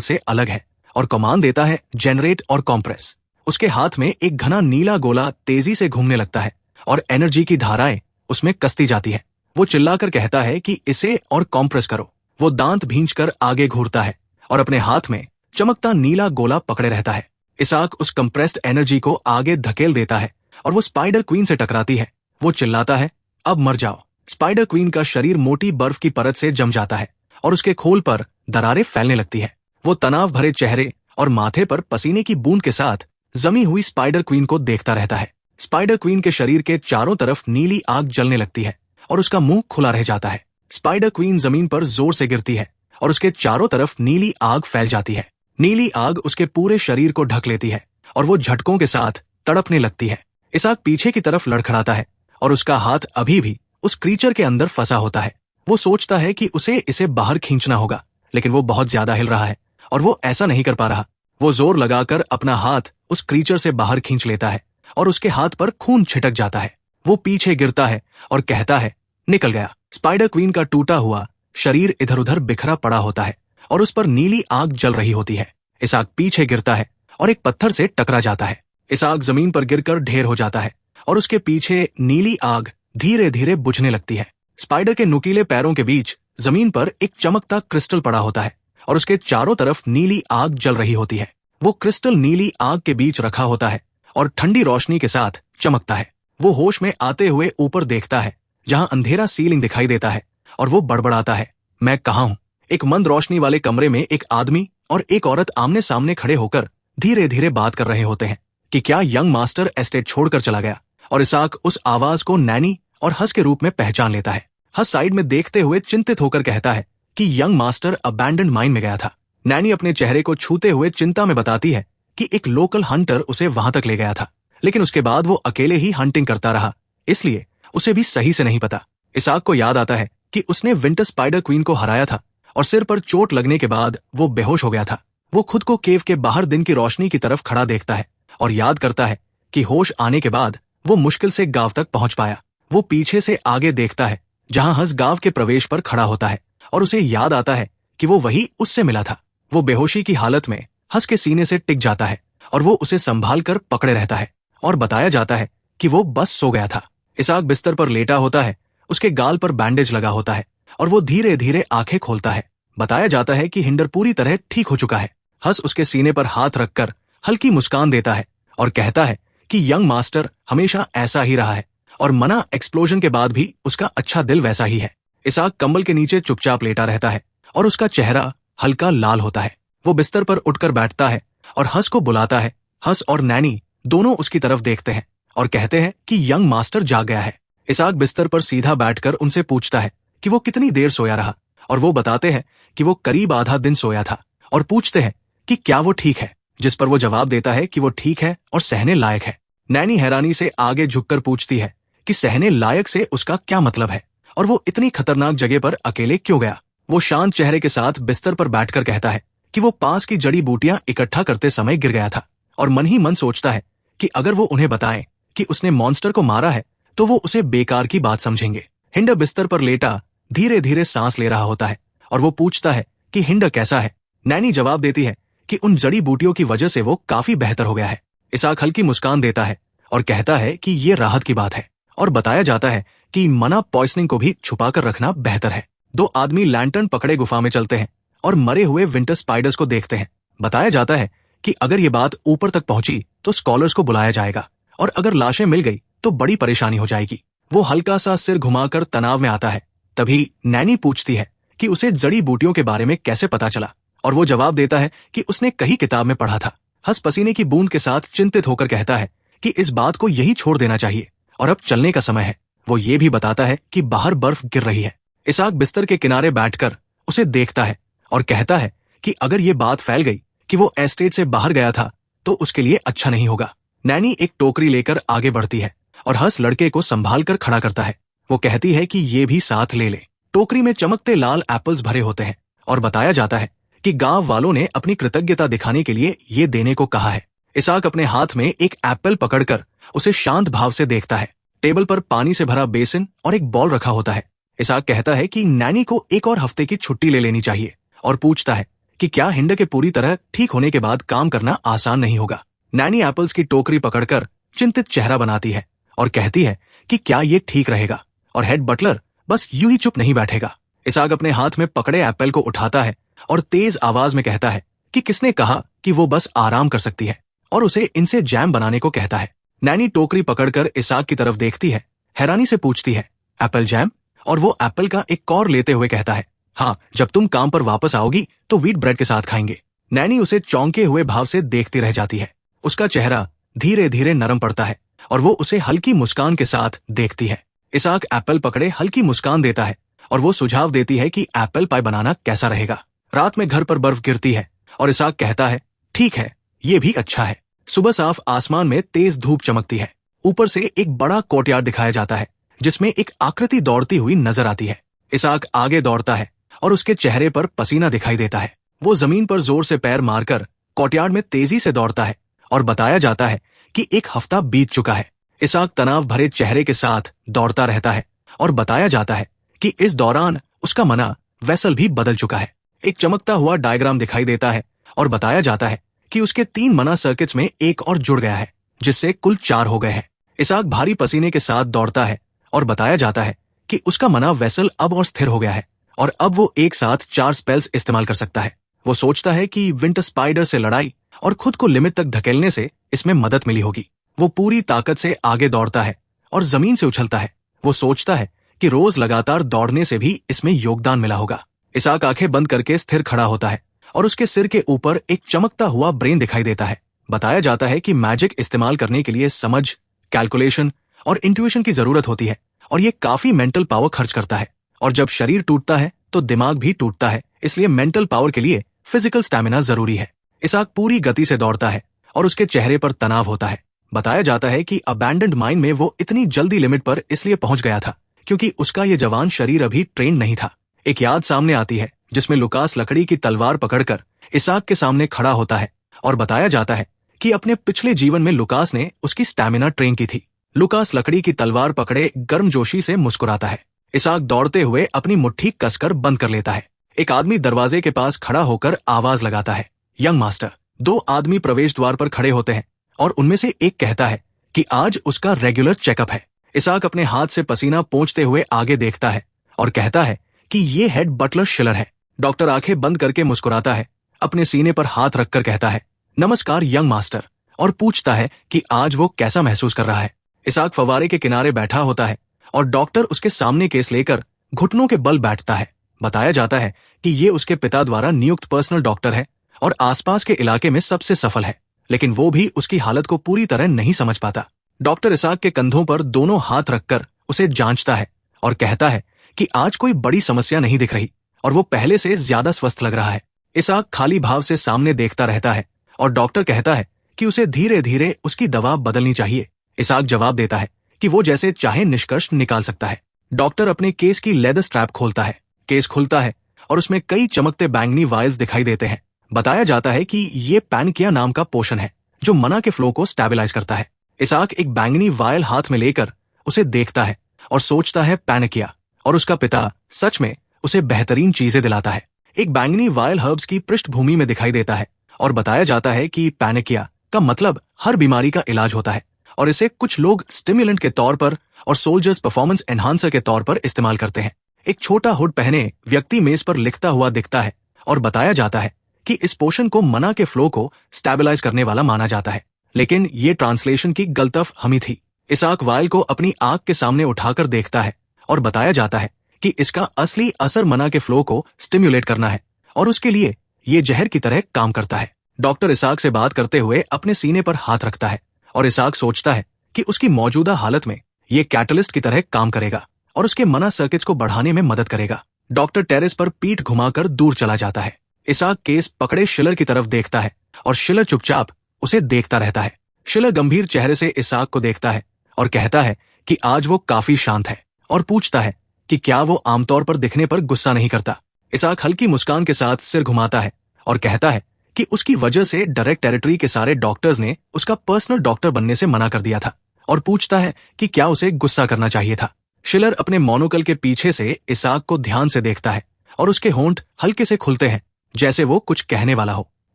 से अलग है और कमांड देता है जनरेट और कॉम्प्रेस। उसके हाथ में एक घना नीला गोला तेजी से घूमने लगता है और एनर्जी की धाराएं उसमें कसती जाती है। वो चिल्लाकर कहता है कि इसे और कॉम्प्रेस करो। वो दांत भींचकर आगे घूरता है और अपने हाथ में चमकता नीला गोला पकड़े रहता है। इसाक उस कंप्रेस्ड एनर्जी को आगे धकेल देता है और वो स्पाइडर क्वीन से टकराती है। वो चिल्लाता है, अब मर जाओ। स्पाइडर क्वीन का शरीर मोटी बर्फ की परत से जम जाता है और उसके खोल पर दरारें फैलने लगती है। वो तनाव भरे चेहरे और माथे पर पसीने की बूंद के साथ जमी हुई स्पाइडर क्वीन को देखता रहता है। स्पाइडर क्वीन के शरीर के चारों तरफ नीली आग जलने लगती है और उसका मुंह खुला रह जाता है। स्पाइडर क्वीन जमीन पर जोर से गिरती है और उसके चारों तरफ नीली आग फैल जाती है। नीली आग उसके पूरे शरीर को ढक लेती है और वो झटकों के साथ तड़पने लगती है। इसाक पीछे की तरफ लड़खड़ाता है और उसका हाथ अभी भी उस क्रीचर के अंदर फंसा होता है। वो सोचता है कि उसे इसे बाहर खींचना होगा, लेकिन वो बहुत ज्यादा हिल रहा है और वो ऐसा नहीं कर पा रहा। वो जोर लगाकर अपना हाथ उस क्रीचर से बाहर खींच लेता है और उसके हाथ पर खून छिटक जाता है। वो पीछे गिरता है और कहता है, निकल गया। स्पाइडर क्वीन का टूटा हुआ शरीर इधर उधर बिखरा पड़ा होता है और उस पर नीली आग जल रही होती है। इसाक पीछे गिरता है और एक पत्थर से टकरा जाता है। इसाक जमीन पर गिरकर ढेर हो जाता है और उसके पीछे नीली आग धीरे धीरे बुझने लगती है। स्पाइडर के नुकीले पैरों के बीच जमीन पर एक चमकता क्रिस्टल पड़ा होता है और उसके चारों तरफ नीली आग जल रही होती है। वो क्रिस्टल नीली आग के बीच रखा होता है और ठंडी रोशनी के साथ चमकता है। वो होश में आते हुए ऊपर देखता है जहां अंधेरा सीलिंग दिखाई देता है और वो बड़बड़ाता है, मैं कहाँ हूं? एक मंद रोशनी वाले कमरे में एक आदमी और एक औरत आमने सामने खड़े होकर धीरे धीरे बात कर रहे होते हैं कि क्या यंग मास्टर एस्टेट छोड़कर चला गया। और इसाक उस आवाज को नैनी और हस के रूप में पहचान लेता है। हस साइड में देखते हुए चिंतित होकर कहता है कि यंग मास्टर अबैंडन्ड माइन में गया था। नैनी अपने चेहरे को छूते हुए चिंता में बताती है कि एक लोकल हंटर उसे वहां तक ले गया था, लेकिन उसके बाद वो अकेले ही हंटिंग करता रहा, इसलिए उसे भी सही से नहीं पता। इसाक को याद आता है कि उसने विंटर स्पाइडर क्वीन को हराया था और सिर पर चोट लगने के बाद वो बेहोश हो गया था। वो खुद को केव के बाहर दिन की रोशनी की तरफ खड़ा देखता है और याद करता है कि होश आने के बाद वो मुश्किल से गांव तक पहुंच पाया। वो पीछे से आगे देखता है जहां हंस गांव के प्रवेश पर खड़ा होता है और उसे याद आता है कि वो वही उससे मिला था। वो बेहोशी की हालत में हंस के सीने से टिक जाता है और वो उसे संभाल कर पकड़े रहता है और बताया जाता है कि वो बस सो गया था। इसाक बिस्तर पर लेटा होता है, उसके गाल पर बैंडेज लगा होता है और वो धीरे धीरे आंखें खोलता है। बताया जाता है कि हिंडर पूरी तरह ठीक हो चुका है। हंस उसके सीने पर हाथ रखकर हल्की मुस्कान देता है और कहता है कि यंग मास्टर हमेशा ऐसा ही रहा है और मना एक्सप्लोजन के बाद भी उसका अच्छा दिल वैसा ही है। इसाक कंबल के नीचे चुपचाप लेटा रहता है और उसका चेहरा हल्का लाल होता है। वो बिस्तर पर उठकर बैठता है और हंस को बुलाता है। हंस और नैनी दोनों उसकी तरफ देखते हैं और कहते हैं कि यंग मास्टर जाग गया है। इसाक बिस्तर पर सीधा बैठकर उनसे पूछता है कि वो कितनी देर सोया रहा और वो बताते हैं कि वो करीब आधा दिन सोया था और पूछते हैं कि क्या वो ठीक है, जिस पर वो जवाब देता है कि वो ठीक है और सहने लायक है। नैनी हैरानी से आगे झुककर पूछती है कि सहने लायक से उसका क्या मतलब है और वो इतनी खतरनाक जगह पर अकेले क्यों गया। वो शांत चेहरे के साथ बिस्तर पर बैठकर कहता है कि वो पास की जड़ी बूटियां इकट्ठा करते समय गिर गया था और मन ही मन सोचता है कि अगर वो उन्हें बताएं कि उसने मॉन्स्टर को मारा है तो वो उसे बेकार की बात समझेंगे। हिंडर बिस्तर पर लेटा धीरे धीरे सांस ले रहा होता है और वो पूछता है कि हिंडर कैसा है। नैनी जवाब देती है कि उन जड़ी बूटियों की वजह से वो काफी बेहतर हो गया है। इसाक हल्की मुस्कान देता है और कहता है कि ये राहत की बात है और बताया जाता है कि मना पॉइजनिंग को भी छुपाकर रखना बेहतर है। दो आदमी लैंटर्न पकड़े गुफा में चलते हैं और मरे हुए विंटर स्पाइडर्स को देखते हैं। बताया जाता है कि अगर ये बात ऊपर तक पहुंची तो स्कॉलर्स को बुलाया जाएगा और अगर लाशें मिल गई तो बड़ी परेशानी हो जाएगी। वो हल्का सा सिर घुमाकर तनाव में आता है। तभी नैनी पूछती है कि उसे जड़ी बूटियों के बारे में कैसे पता चला और वो जवाब देता है कि उसने कहीं किताब में पढ़ा था। हंस पसीने की बूंद के साथ चिंतित होकर कहता है कि इस बात को यही छोड़ देना चाहिए और अब चलने का समय है। वो ये भी बताता है कि बाहर बर्फ गिर रही है। इसाक बिस्तर के किनारे बैठकर उसे देखता है और कहता है कि अगर ये बात फैल गई कि वो एस्टेट से बाहर गया था तो उसके लिए अच्छा नहीं होगा। नैनी एक टोकरी लेकर आगे बढ़ती है और हंस लड़के को संभाल कर खड़ा करता है। वो कहती है कि ये भी साथ ले ले। टोकरी में चमकते लाल एप्पल्स भरे होते हैं और बताया जाता है कि गांव वालों ने अपनी कृतज्ञता दिखाने के लिए ये देने को कहा है। इसाक अपने हाथ में एक एप्पल पकड़कर उसे शांत भाव से देखता है। टेबल पर पानी से भरा बेसिन और एक बॉल रखा होता है। इसाक कहता है कि नैनी को एक और हफ्ते की छुट्टी ले लेनी चाहिए और पूछता है कि क्या हिंड के पूरी तरह ठीक होने के बाद काम करना आसान नहीं होगा। नैनी एप्पल्स की टोकरी पकड़कर चिंतित चेहरा बनाती है और कहती है कि क्या ये ठीक रहेगा, और हेड बटलर बस यूं ही चुप नहीं बैठेगा। इसाक अपने हाथ में पकड़े एप्पल को उठाता है और तेज आवाज में कहता है कि किसने कहा कि वो बस आराम कर सकती है, और उसे इनसे जैम बनाने को कहता है। नैनी टोकरी पकड़कर इसाक की तरफ देखती है, हैरानी से पूछती है, एप्पल जैम? और वो एप्पल का एक कौर लेते हुए कहता है, हाँ, जब तुम काम पर वापस आओगी तो व्हीट ब्रेड के साथ खाएंगे। नैनी उसे चौंके हुए भाव से देखती रह जाती है। उसका चेहरा धीरे धीरे नरम पड़ता है और वो उसे हल्की मुस्कान के साथ देखती है। इसाक एप्पल पकड़े हल्की मुस्कान देता है और वो सुझाव देती है कि एप्पल पाई बनाना कैसा रहेगा। रात में घर पर बर्फ गिरती है और इसाक कहता है, ठीक है, ये भी अच्छा है। सुबह साफ आसमान में तेज धूप चमकती है। ऊपर से एक बड़ा कोर्टयार्ड दिखाया जाता है जिसमें एक आकृति दौड़ती हुई नजर आती है। इसाक आगे दौड़ता है और उसके चेहरे पर पसीना दिखाई देता है। वो जमीन पर जोर से पैर मारकर कोर्टयार्ड में तेजी से दौड़ता है और बताया जाता है कि एक हफ्ता बीत चुका है। इसाक तनाव भरे चेहरे के साथ दौड़ता रहता है और बताया जाता है कि इस दौरान उसका मना वेसल भी बदल चुका है। एक चमकता हुआ डायग्राम दिखाई देता है और बताया जाता है कि उसके 3 मना सर्किट्स में एक और जुड़ गया है, जिससे कुल 4 हो गए हैं। इसाक भारी पसीने के साथ दौड़ता है और बताया जाता है कि उसका मना वेसल अब और स्थिर हो गया है और अब वो एक साथ 4 स्पेल्स इस्तेमाल कर सकता है। वो सोचता है कि विंटर स्पाइडर से लड़ाई और खुद को लिमिट तक धकेलने से इसमें मदद मिली होगी। वो पूरी ताकत से आगे दौड़ता है और जमीन से उछलता है। वो सोचता है कि रोज लगातार दौड़ने से भी इसमें योगदान मिला होगा। इसाक आंखें बंद करके स्थिर खड़ा होता है और उसके सिर के ऊपर एक चमकता हुआ ब्रेन दिखाई देता है। बताया जाता है कि मैजिक इस्तेमाल करने के लिए समझ, कैलकुलेशन और इंट्यूशन की जरूरत होती है और ये काफी मेंटल पावर खर्च करता है, और जब शरीर टूटता है तो दिमाग भी टूटता है, इसलिए मेंटल पावर के लिए फिजिकल स्टैमिना जरूरी है। इसाक पूरी गति से दौड़ता है और उसके चेहरे पर तनाव होता है। बताया जाता है कि अबैंडन्ड माइन में वो इतनी जल्दी लिमिट पर इसलिए पहुंच गया था क्योंकि उसका ये जवान शरीर अभी ट्रेन नहीं था। एक याद सामने आती है जिसमें लुकास लकड़ी की तलवार पकड़कर इसाक के सामने खड़ा होता है और बताया जाता है कि अपने पिछले जीवन में लुकास ने उसकी स्टैमिना ट्रेन की थी। लुकास लकड़ी की तलवार पकड़े गर्मजोशी से मुस्कुराता है। इसाक दौड़ते हुए अपनी मुट्ठी कसकर बंद कर लेता है। एक आदमी दरवाजे के पास खड़ा होकर आवाज लगाता है, यंग मास्टर। 2 आदमी प्रवेश द्वार पर खड़े होते हैं और उनमें से एक कहता है कि आज उसका रेगुलर चेकअप है। इसाक अपने हाथ से पसीना पोंछते हुए आगे देखता है और कहता है कि ये हेड बटलर शिलर है। डॉक्टर आंखें बंद करके मुस्कुराता है, अपने सीने पर हाथ रखकर कहता है, नमस्कार यंग मास्टर, और पूछता है कि आज वो कैसा महसूस कर रहा है। इसाक फव्वारे के किनारे बैठा होता है और डॉक्टर उसके सामने केस लेकर घुटनों के बल बैठता है। बताया जाता है कि ये उसके पिता द्वारा नियुक्त पर्सनल डॉक्टर है और आसपास के इलाके में सबसे सफल है, लेकिन वो भी उसकी हालत को पूरी तरह नहीं समझ पाता। डॉक्टर इसाक के कंधों पर दोनों हाथ रखकर उसे जांचता है और कहता है कि आज कोई बड़ी समस्या नहीं दिख रही और वो पहले से ज्यादा स्वस्थ लग रहा है। इसाक खाली भाव से सामने देखता रहता है और डॉक्टर कहता है कि उसे धीरे धीरे उसकी दवा बदलनी चाहिए। इसाक जवाब देता है कि वो जैसे चाहे निष्कर्ष निकाल सकता है। डॉक्टर अपने केस की लेदर स्ट्रैप खोलता है। केस खुलता है और उसमें कई चमकते बैंगनी वायल्स दिखाई देते हैं। बताया जाता है कि ये पैनकिया नाम का पोषण है जो मना के फ्लो को स्टेबलाइज करता है। इसाक एक बैंगनी वायल हाथ में लेकर उसे देखता है और सोचता है पैनकिया, और उसका पिता सच में उसे बेहतरीन चीजें दिलाता है। एक बैंगनी वायल हर्ब्स की पृष्ठभूमि में दिखाई देता है और बताया जाता है कि पैनकिया का मतलब हर बीमारी का इलाज होता है और इसे कुछ लोग स्टिमुलेंट के तौर पर और सोल्जर्स परफॉर्मेंस एनहांसर के तौर पर इस्तेमाल करते हैं। एक छोटा हुड पहने व्यक्ति मेज पर लिखता हुआ दिखता है और बताया जाता है कि इस पोषण को मना के फ्लो को स्टेबलाइज करने वाला माना जाता है, लेकिन ये ट्रांसलेशन की गलतफ हमी थी। इसाक वायल को अपनी आंख के सामने उठाकर देखता है और बताया जाता है कि इसका असली असर मना के फ्लो को स्टिम्युलेट करना है और उसके लिए ये जहर की तरह काम करता है। डॉक्टर इसाक से बात करते हुए अपने सीने पर हाथ रखता है और इसाक सोचता है कि उसकी मौजूदा हालत में ये कैटलिस्ट की तरह काम करेगा और उसके मना सर्किट्स को बढ़ाने में मदद करेगा। डॉक्टर टेरेस पर पीठ घुमाकर दूर चला जाता है। इसाक केस पकड़े शिलर की तरफ देखता है और शिलर चुपचाप उसे देखता रहता है। शिलर गंभीर चेहरे से इसाक को देखता है और कहता है कि आज वो काफी शांत है और पूछता है कि क्या वो आमतौर पर दिखने पर गुस्सा नहीं करता। इसाक हल्की मुस्कान के साथ सिर घुमाता है और कहता है कि कि उसकी वजह से डायरेक्ट टेरिटरी के सारे डॉक्टर्स ने उसका पर्सनल डॉक्टर बनने से मना कर दिया था, और पूछता है कि क्या उसे गुस्सा करना चाहिए था। शिलर अपने मोनोकल के पीछे से इसाक को ध्यान से देखता है और उसके होंठ हल्के से खुलते हैं, जैसे वो कुछ कहने वाला हो।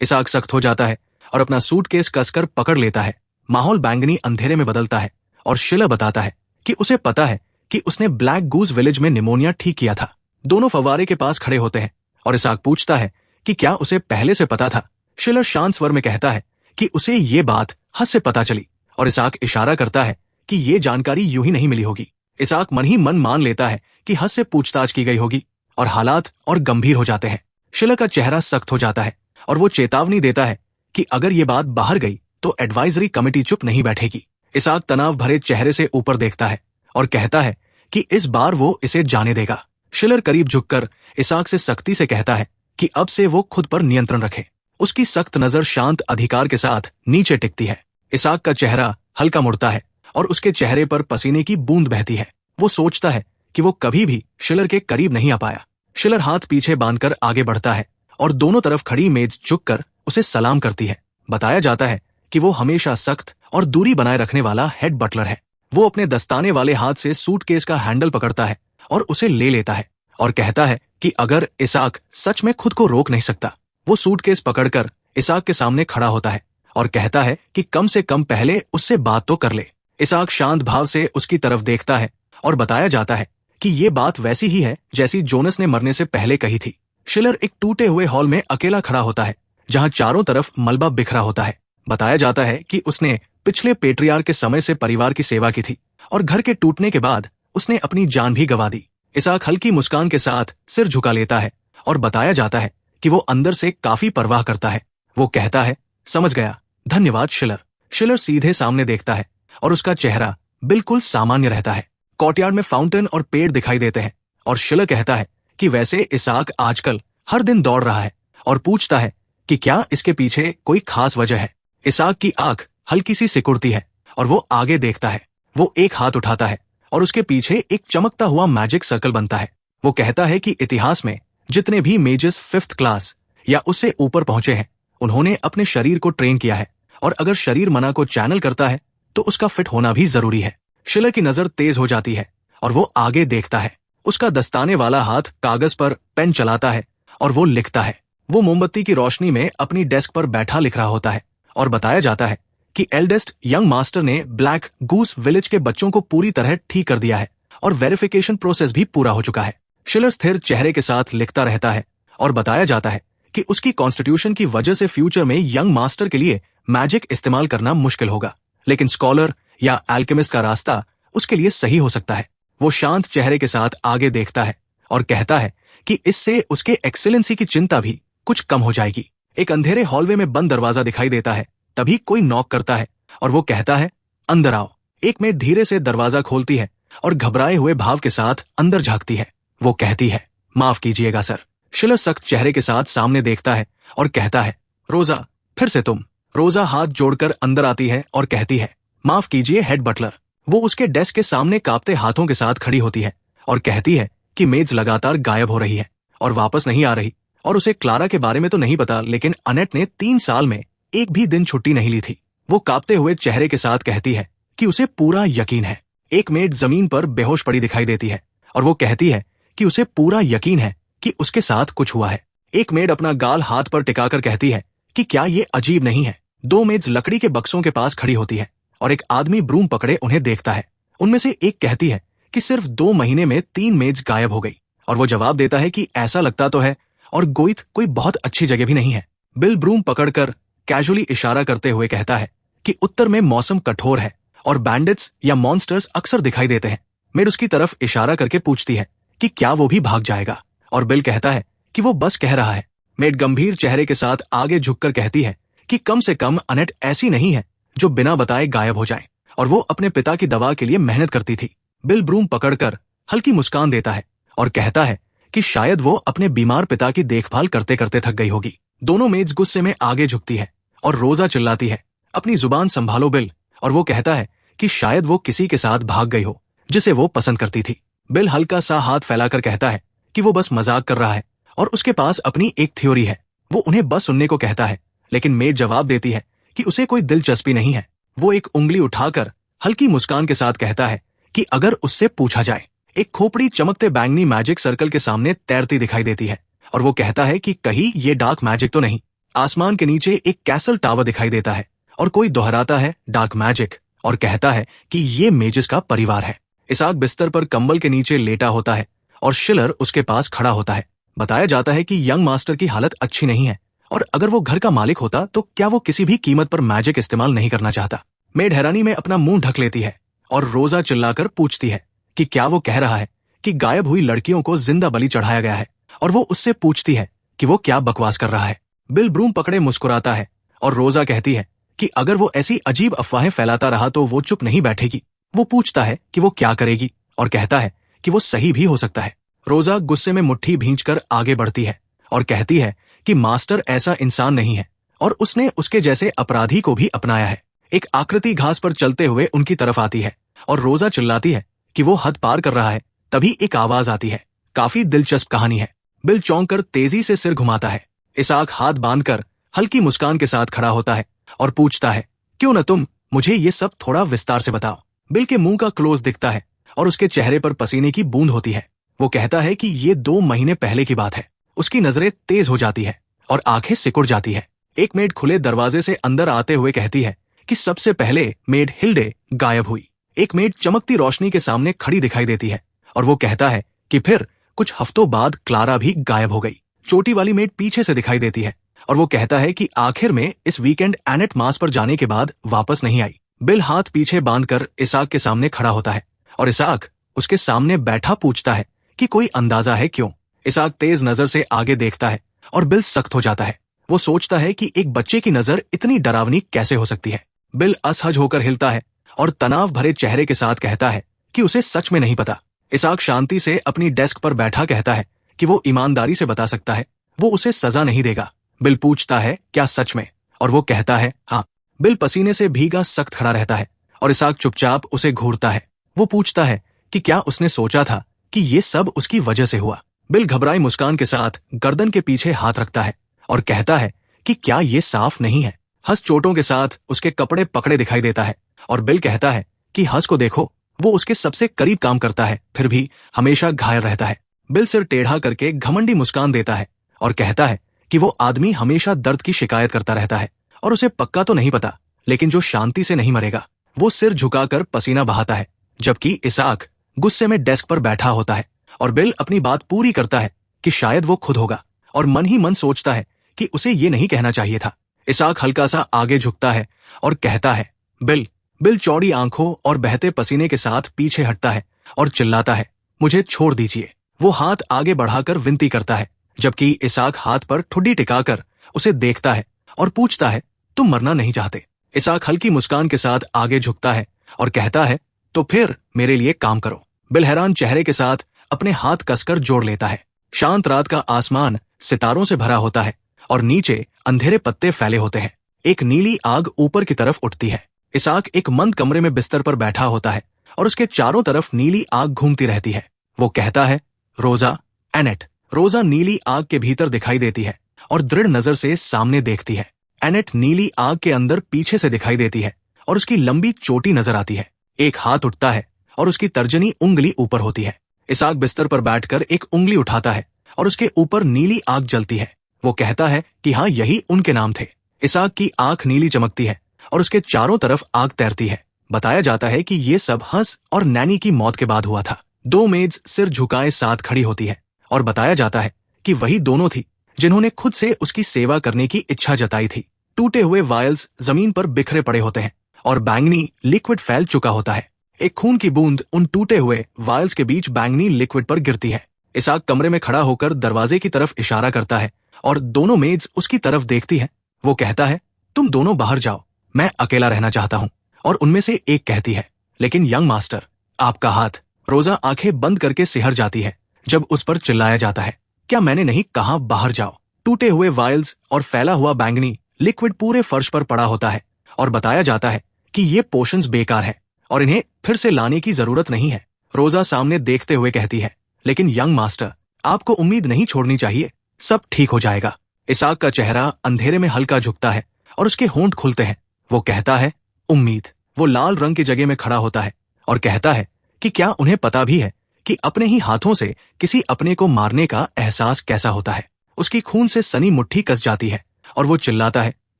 इसाक सख्त हो जाता है और अपना सूटकेस कसकर पकड़ लेता है। माहौल बैंगनी अंधेरे में बदलता है और शिलर बताता है कि उसे पता है कि उसने ब्लैक गूज विलेज में निमोनिया ठीक किया था। दोनों फव्वारे के पास खड़े होते हैं और इसाक पूछता है कि क्या उसे पहले से पता था। शिलर शांत स्वर में कहता है कि उसे ये बात हद से पता चली, और इसाक इशारा करता है कि ये जानकारी यूं ही नहीं मिली होगी। इसाक मन ही मन मान लेता है कि हद से पूछताछ की गई होगी और हालात और गंभीर हो जाते हैं। शिलर का चेहरा सख्त हो जाता है और वो चेतावनी देता है कि अगर ये बात बाहर गई तो एडवाइजरी कमेटी चुप नहीं बैठेगी। इसाक तनाव भरे चेहरे से ऊपर देखता है और कहता है कि इस बार वो इसे जाने देगा। शिलर करीब झुककर इसाक से सख्ती से कहता है कि अब से वो खुद पर नियंत्रण रखे। उसकी सख्त नजर शांत अधिकार के साथ नीचे टिकती है। इसाक का चेहरा हल्का मुड़ता है और उसके चेहरे पर पसीने की बूंद बहती है। वो सोचता है कि वो कभी भी शिलर के करीब नहीं आ पाया। शिलर हाथ पीछे बांधकर आगे बढ़ता है और दोनों तरफ खड़ी मेज झुककर उसे सलाम करती है। बताया जाता है कि वो हमेशा सख्त और दूरी बनाए रखने वाला हेड बटलर है। वो अपने दस्ताने वाले हाथ से सूटकेस का हैंडल पकड़ता है और उसे ले लेता है और कहता है कि अगर इसाक सच में खुद को रोक नहीं सकता। वो सूटकेस पकड़कर इसाक के सामने खड़ा होता है और कहता है कि कम से कम पहले उससे बात तो कर ले। इसाक शांत भाव से उसकी तरफ देखता है और बताया जाता है कि ये बात वैसी ही है जैसी जोनस ने मरने से पहले कही थी। शिलर एक टूटे हुए हॉल में अकेला खड़ा होता है जहां चारों तरफ मलबा बिखरा होता है। बताया जाता है कि उसने पिछले पेट्रियार्क के समय से परिवार की सेवा की थी और घर के टूटने के बाद उसने अपनी जान भी गंवा दी। इसाक हल्की मुस्कान के साथ सिर झुका लेता है और बताया जाता है कि वो अंदर से काफी परवाह करता है। वो कहता है, समझ गया, धन्यवाद शिलर। शिलर सीधे सामने देखता है और उसका चेहरा बिल्कुल सामान्य रहता है। कोर्टयार्ड में फाउंटेन और पेड़ दिखाई देते हैं और शिलर कहता है कि वैसे इसाक आजकल हर दिन दौड़ रहा है और पूछता है कि क्या इसके पीछे कोई खास वजह है। इसाक की आंख हल्की सी सिकुड़ती है और वो आगे देखता है। वो एक हाथ उठाता है और उसके पीछे एक चमकता हुआ मैजिक सर्कल बनता है। वो कहता है कि इतिहास में जितने भी मेजर्स 5th क्लास या उससे ऊपर पहुंचे हैं, उन्होंने अपने शरीर को ट्रेन किया है, और अगर शरीर मना को चैनल करता है तो उसका फिट होना भी जरूरी है। शिलर की नजर तेज हो जाती है और वो आगे देखता है। उसका दस्ताने वाला हाथ कागज पर पेन चलाता है और वो लिखता है। वो मोमबत्ती की रोशनी में अपनी डेस्क पर बैठा लिख रहा होता है और बताया जाता है कि एल्डेस्ट यंग मास्टर ने ब्लैक गूस विलेज के बच्चों को पूरी तरह ठीक कर दिया है और वेरिफिकेशन प्रोसेस भी पूरा हो चुका है। शिलर स्थिर चेहरे के साथ लिखता रहता है और बताया जाता है कि उसकी कॉन्स्टिट्यूशन की वजह से फ्यूचर में यंग मास्टर के लिए मैजिक इस्तेमाल करना मुश्किल होगा, लेकिन स्कॉलर या एल्केमिस्ट का रास्ता उसके लिए सही हो सकता है। वो शांत चेहरे के साथ आगे देखता है और कहता है कि इससे उसके एक्सीलेंसी की चिंता भी कुछ कम हो जाएगी। एक अंधेरे हॉलवे में बंद दरवाजा दिखाई देता है। तभी कोई नॉक करता है और वो कहता है, अंदर आओ। एक मेड धीरे से दरवाजा खोलती है और घबराए हुए भाव के साथ अंदर झांकती है। वो कहती है, माफ कीजिएगा सर। शिलर सख्त चेहरे के साथ सामने देखता है और कहता है, रोजा, फिर से तुम। रोजा हाथ जोड़कर अंदर आती है और कहती है, माफ कीजिए हेड बटलर। वो उसके डेस्क के सामने कांपते हाथों के साथ खड़ी होती है और कहती है कि मेज लगातार गायब हो रही है और वापस नहीं आ रही, और उसे क्लारा के बारे में तो नहीं पता, लेकिन अनेट ने 3 साल में एक भी दिन छुट्टी नहीं ली थी। वो कांपते हुए चेहरे के साथ कहती है कि उसे पूरा यकीन है। एक मेड जमीन पर बेहोश पड़ी दिखाई देती है और वो कहती है कि उसे पूरा यकीन है कि उसके साथ कुछ हुआ है। एक मेड अपना गाल हाथ पर टिकाकर कहती है कि क्या ये अजीब नहीं है। 2 मेज लकड़ी के बक्सों के पास खड़ी होती है और एक आदमी ब्रूम पकड़े उन्हें देखता है। उनमें से एक कहती है कि सिर्फ 2 महीने में 3 मेज गायब हो गई, और वो जवाब देता है कि ऐसा लगता तो है, और गोइथ कोई बहुत अच्छी जगह भी नहीं है। बिल ब्रूम पकड़कर कैजुअली इशारा करते हुए कहता है कि उत्तर में मौसम कठोर है और बैंडिट्स या मॉन्स्टर्स अक्सर दिखाई देते हैं। मेड उसकी तरफ इशारा करके पूछती है कि क्या वो भी भाग जाएगा, और बिल कहता है कि वो बस कह रहा है। मेड गंभीर चेहरे के साथ आगे झुककर कहती है कि कम से कम अनेट ऐसी नहीं है जो बिना बताए गायब हो जाए, और वो अपने पिता की दवा के लिए मेहनत करती थी। बिल ब्रूम पकड़कर हल्की मुस्कान देता है और कहता है कि शायद वो अपने बीमार पिता की देखभाल करते करते थक गई होगी। दोनों मेज गुस्से में आगे झुकती है और रोजा चिल्लाती है, अपनी जुबान संभालो बिल, और वो कहता है कि शायद वो किसी के साथ भाग गई हो जिसे वो पसंद करती थी। बिल हल्का सा हाथ फैलाकर कहता है कि वो बस मजाक कर रहा है और उसके पास अपनी एक थ्योरी है। वो उन्हें बस सुनने को कहता है लेकिन मेड जवाब देती है कि उसे कोई दिलचस्पी नहीं है। वो एक उंगली उठाकर हल्की मुस्कान के साथ कहता है कि अगर उससे पूछा जाए। एक खोपड़ी चमकते बैंगनी मैजिक सर्कल के सामने तैरती दिखाई देती है और वो कहता है कि कहीं ये डार्क मैजिक तो नहीं। आसमान के नीचे एक कैसल टावर दिखाई देता है और कोई दोहराता है डार्क मैजिक और कहता है कि ये मेजिस का परिवार है। इसाक बिस्तर पर कंबल के नीचे लेटा होता है और शिलर उसके पास खड़ा होता है। बताया जाता है कि यंग मास्टर की हालत अच्छी नहीं है और अगर वो घर का मालिक होता तो क्या वो किसी भी कीमत पर मैजिक इस्तेमाल नहीं करना चाहता। मेड हैरानी में अपना मुंह ढक लेती है और रोजा चिल्लाकर पूछती है कि क्या वो कह रहा है कि गायब हुई लड़कियों को जिंदा बलि चढ़ाया गया है, और वो उससे पूछती है कि वो क्या बकवास कर रहा है। बिल ब्रूम पकड़े मुस्कुराता है और रोजा कहती है कि अगर वो ऐसी अजीब अफवाहें फैलाता रहा तो वो चुप नहीं बैठेगी। वो पूछता है कि वो क्या करेगी और कहता है कि वो सही भी हो सकता है। रोजा गुस्से में मुट्ठी भींचकर आगे बढ़ती है और कहती है कि मास्टर ऐसा इंसान नहीं है और उसने उसके जैसे अपराधी को भी अपनाया है। एक आकृति घास पर चलते हुए उनकी तरफ आती है और रोजा चिल्लाती है कि वो हद पार कर रहा है। तभी एक आवाज आती है, काफी दिलचस्प कहानी है। बिल चौंक कर तेजी से सिर घुमाता है। इसाक हाथ बांधकर हल्की मुस्कान के साथ खड़ा होता है और पूछता है, क्यों न तुम मुझे ये सब थोड़ा विस्तार से बताओ। बिल के मुंह का क्लोज दिखता है और उसके चेहरे पर पसीने की बूंद होती है। वो कहता है कि ये 2 महीने पहले की बात है। उसकी नजरें तेज हो जाती है और आंखें सिकुड़ जाती है। एक मेड खुले दरवाजे से अंदर आते हुए कहती है कि सबसे पहले मेड हिल्डे गायब हुई। एक मेड चमकती रोशनी के सामने खड़ी दिखाई देती है और वो कहता है कि फिर कुछ हफ्तों बाद क्लारा भी गायब हो गई। चोटी वाली मेड पीछे से दिखाई देती है और वो कहता है कि आखिर में इस वीकेंड एनेट मास पर जाने के बाद वापस नहीं आई। बिल हाथ पीछे बांधकर इसाक के सामने खड़ा होता है और इसाक उसके सामने बैठा पूछता है कि कोई अंदाजा है क्यों। इसाक तेज नजर से आगे देखता है और बिल सख्त हो जाता है। वो सोचता है कि एक बच्चे की नजर इतनी डरावनी कैसे हो सकती है। बिल असहज होकर हिलता है और तनाव भरे चेहरे के साथ कहता है कि उसे सच में नहीं पता। इसाक शांति से अपनी डेस्क पर बैठा कहता है कि वो ईमानदारी से बता सकता है, वो उसे सजा नहीं देगा। बिल पूछता है, क्या सच में? और वो कहता है, हाँ। बिल पसीने से भीगा सख्त खड़ा रहता है और इसाक चुपचाप उसे घूरता है। वो पूछता है कि क्या उसने सोचा था कि ये सब उसकी वजह से हुआ। बिल घबराई मुस्कान के साथ गर्दन के पीछे हाथ रखता है और कहता है कि क्या ये साफ नहीं है। हंस चोटों के साथ उसके कपड़े पकड़े दिखाई देता है और बिल कहता है कि हंस को देखो, वो उसके सबसे करीब काम करता है फिर भी हमेशा घायल रहता है। बिल सिर टेढ़ा करके घमंडी मुस्कान देता है और कहता है कि वो आदमी हमेशा दर्द की शिकायत करता रहता है और उसे पक्का तो नहीं पता, लेकिन जो शांति से नहीं मरेगा। वो सिर झुकाकर पसीना बहाता है जबकि इसाक गुस्से में डेस्क पर बैठा होता है और बिल अपनी बात पूरी करता है कि शायद वो खुद होगा और मन ही मन सोचता है कि उसे ये नहीं कहना चाहिए था। इसाक हल्का सा आगे झुकता है और कहता है, बिल। बिल चौड़ी आंखों और बहते पसीने के साथ पीछे हटता है और चिल्लाता है, मुझे छोड़ दीजिए। वो हाथ आगे बढ़ाकर विनती करता है जबकि इसाक हाथ पर ठुड्डी टिकाकर उसे देखता है और पूछता है, तुम मरना नहीं चाहते? इसाक हल्की मुस्कान के साथ आगे झुकता है और कहता है, तो फिर मेरे लिए काम करो। बिल हैरान चेहरे के साथ अपने हाथ कसकर जोड़ लेता है। शांत रात का आसमान सितारों से भरा होता है और नीचे अंधेरे पत्ते फैले होते हैं। एक नीली आग ऊपर की तरफ उठती है। इसाक एक मंद कमरे में बिस्तर पर बैठा होता है और उसके चारों तरफ नीली आग घूमती रहती है। वो कहता है, रोजा, एनेट। रोजा नीली आग के भीतर दिखाई देती है और दृढ़ नजर से सामने देखती है। एनेट नीली आग के अंदर पीछे से दिखाई देती है और उसकी लंबी चोटी नजर आती है। एक हाथ उठता है और उसकी तर्जनी उंगली ऊपर होती है। इसाक बिस्तर पर बैठकर एक उंगली उठाता है और उसके ऊपर नीली आग जलती है। वो कहता है कि हाँ, यही उनके नाम थे। इसाक की आंख नीली चमकती है और उसके चारों तरफ आग तैरती है। बताया जाता है कि ये सब हंस और नैनी की मौत के बाद हुआ था। 2 मेड्स सिर झुकाए साथ खड़ी होती है और बताया जाता है कि वही दोनों थी जिन्होंने खुद से उसकी सेवा करने की इच्छा जताई थी। टूटे हुए वायल्स जमीन पर बिखरे पड़े होते हैं और बैंगनी लिक्विड फैल चुका होता है। एक खून की बूंद उन टूटे हुए वायल्स के बीच बैंगनी लिक्विड पर गिरती है। इसाक कमरे में खड़ा होकर दरवाजे की तरफ इशारा करता है और दोनों मेड्स उसकी तरफ देखती है। वो कहता है, तुम दोनों बाहर जाओ, मैं अकेला रहना चाहता हूँ। और उनमें से एक कहती है, लेकिन यंग मास्टर, आपका हाथ। रोजा आंखें बंद करके सिहर जाती है जब उस पर चिल्लाया जाता है, क्या मैंने नहीं कहा बाहर जाओ? टूटे हुए वायल्स और फैला हुआ बैंगनी लिक्विड पूरे फर्श पर पड़ा होता है और बताया जाता है कि ये पोशंस बेकार है और इन्हें फिर से लाने की जरूरत नहीं है। रोजा सामने देखते हुए कहती है, लेकिन यंग मास्टर, आपको उम्मीद नहीं छोड़नी चाहिए, सब ठीक हो जाएगा। इसाक का चेहरा अंधेरे में हल्का झुकता है और उसके होंठ खुलते हैं। वो कहता है, उम्मीद। वो लाल रंग की जगह में खड़ा होता है और कहता है कि क्या उन्हें पता भी है कि अपने ही हाथों से किसी अपने को मारने का एहसास कैसा होता है। उसकी खून से सनी मुट्ठी कस जाती है और वो चिल्लाता है,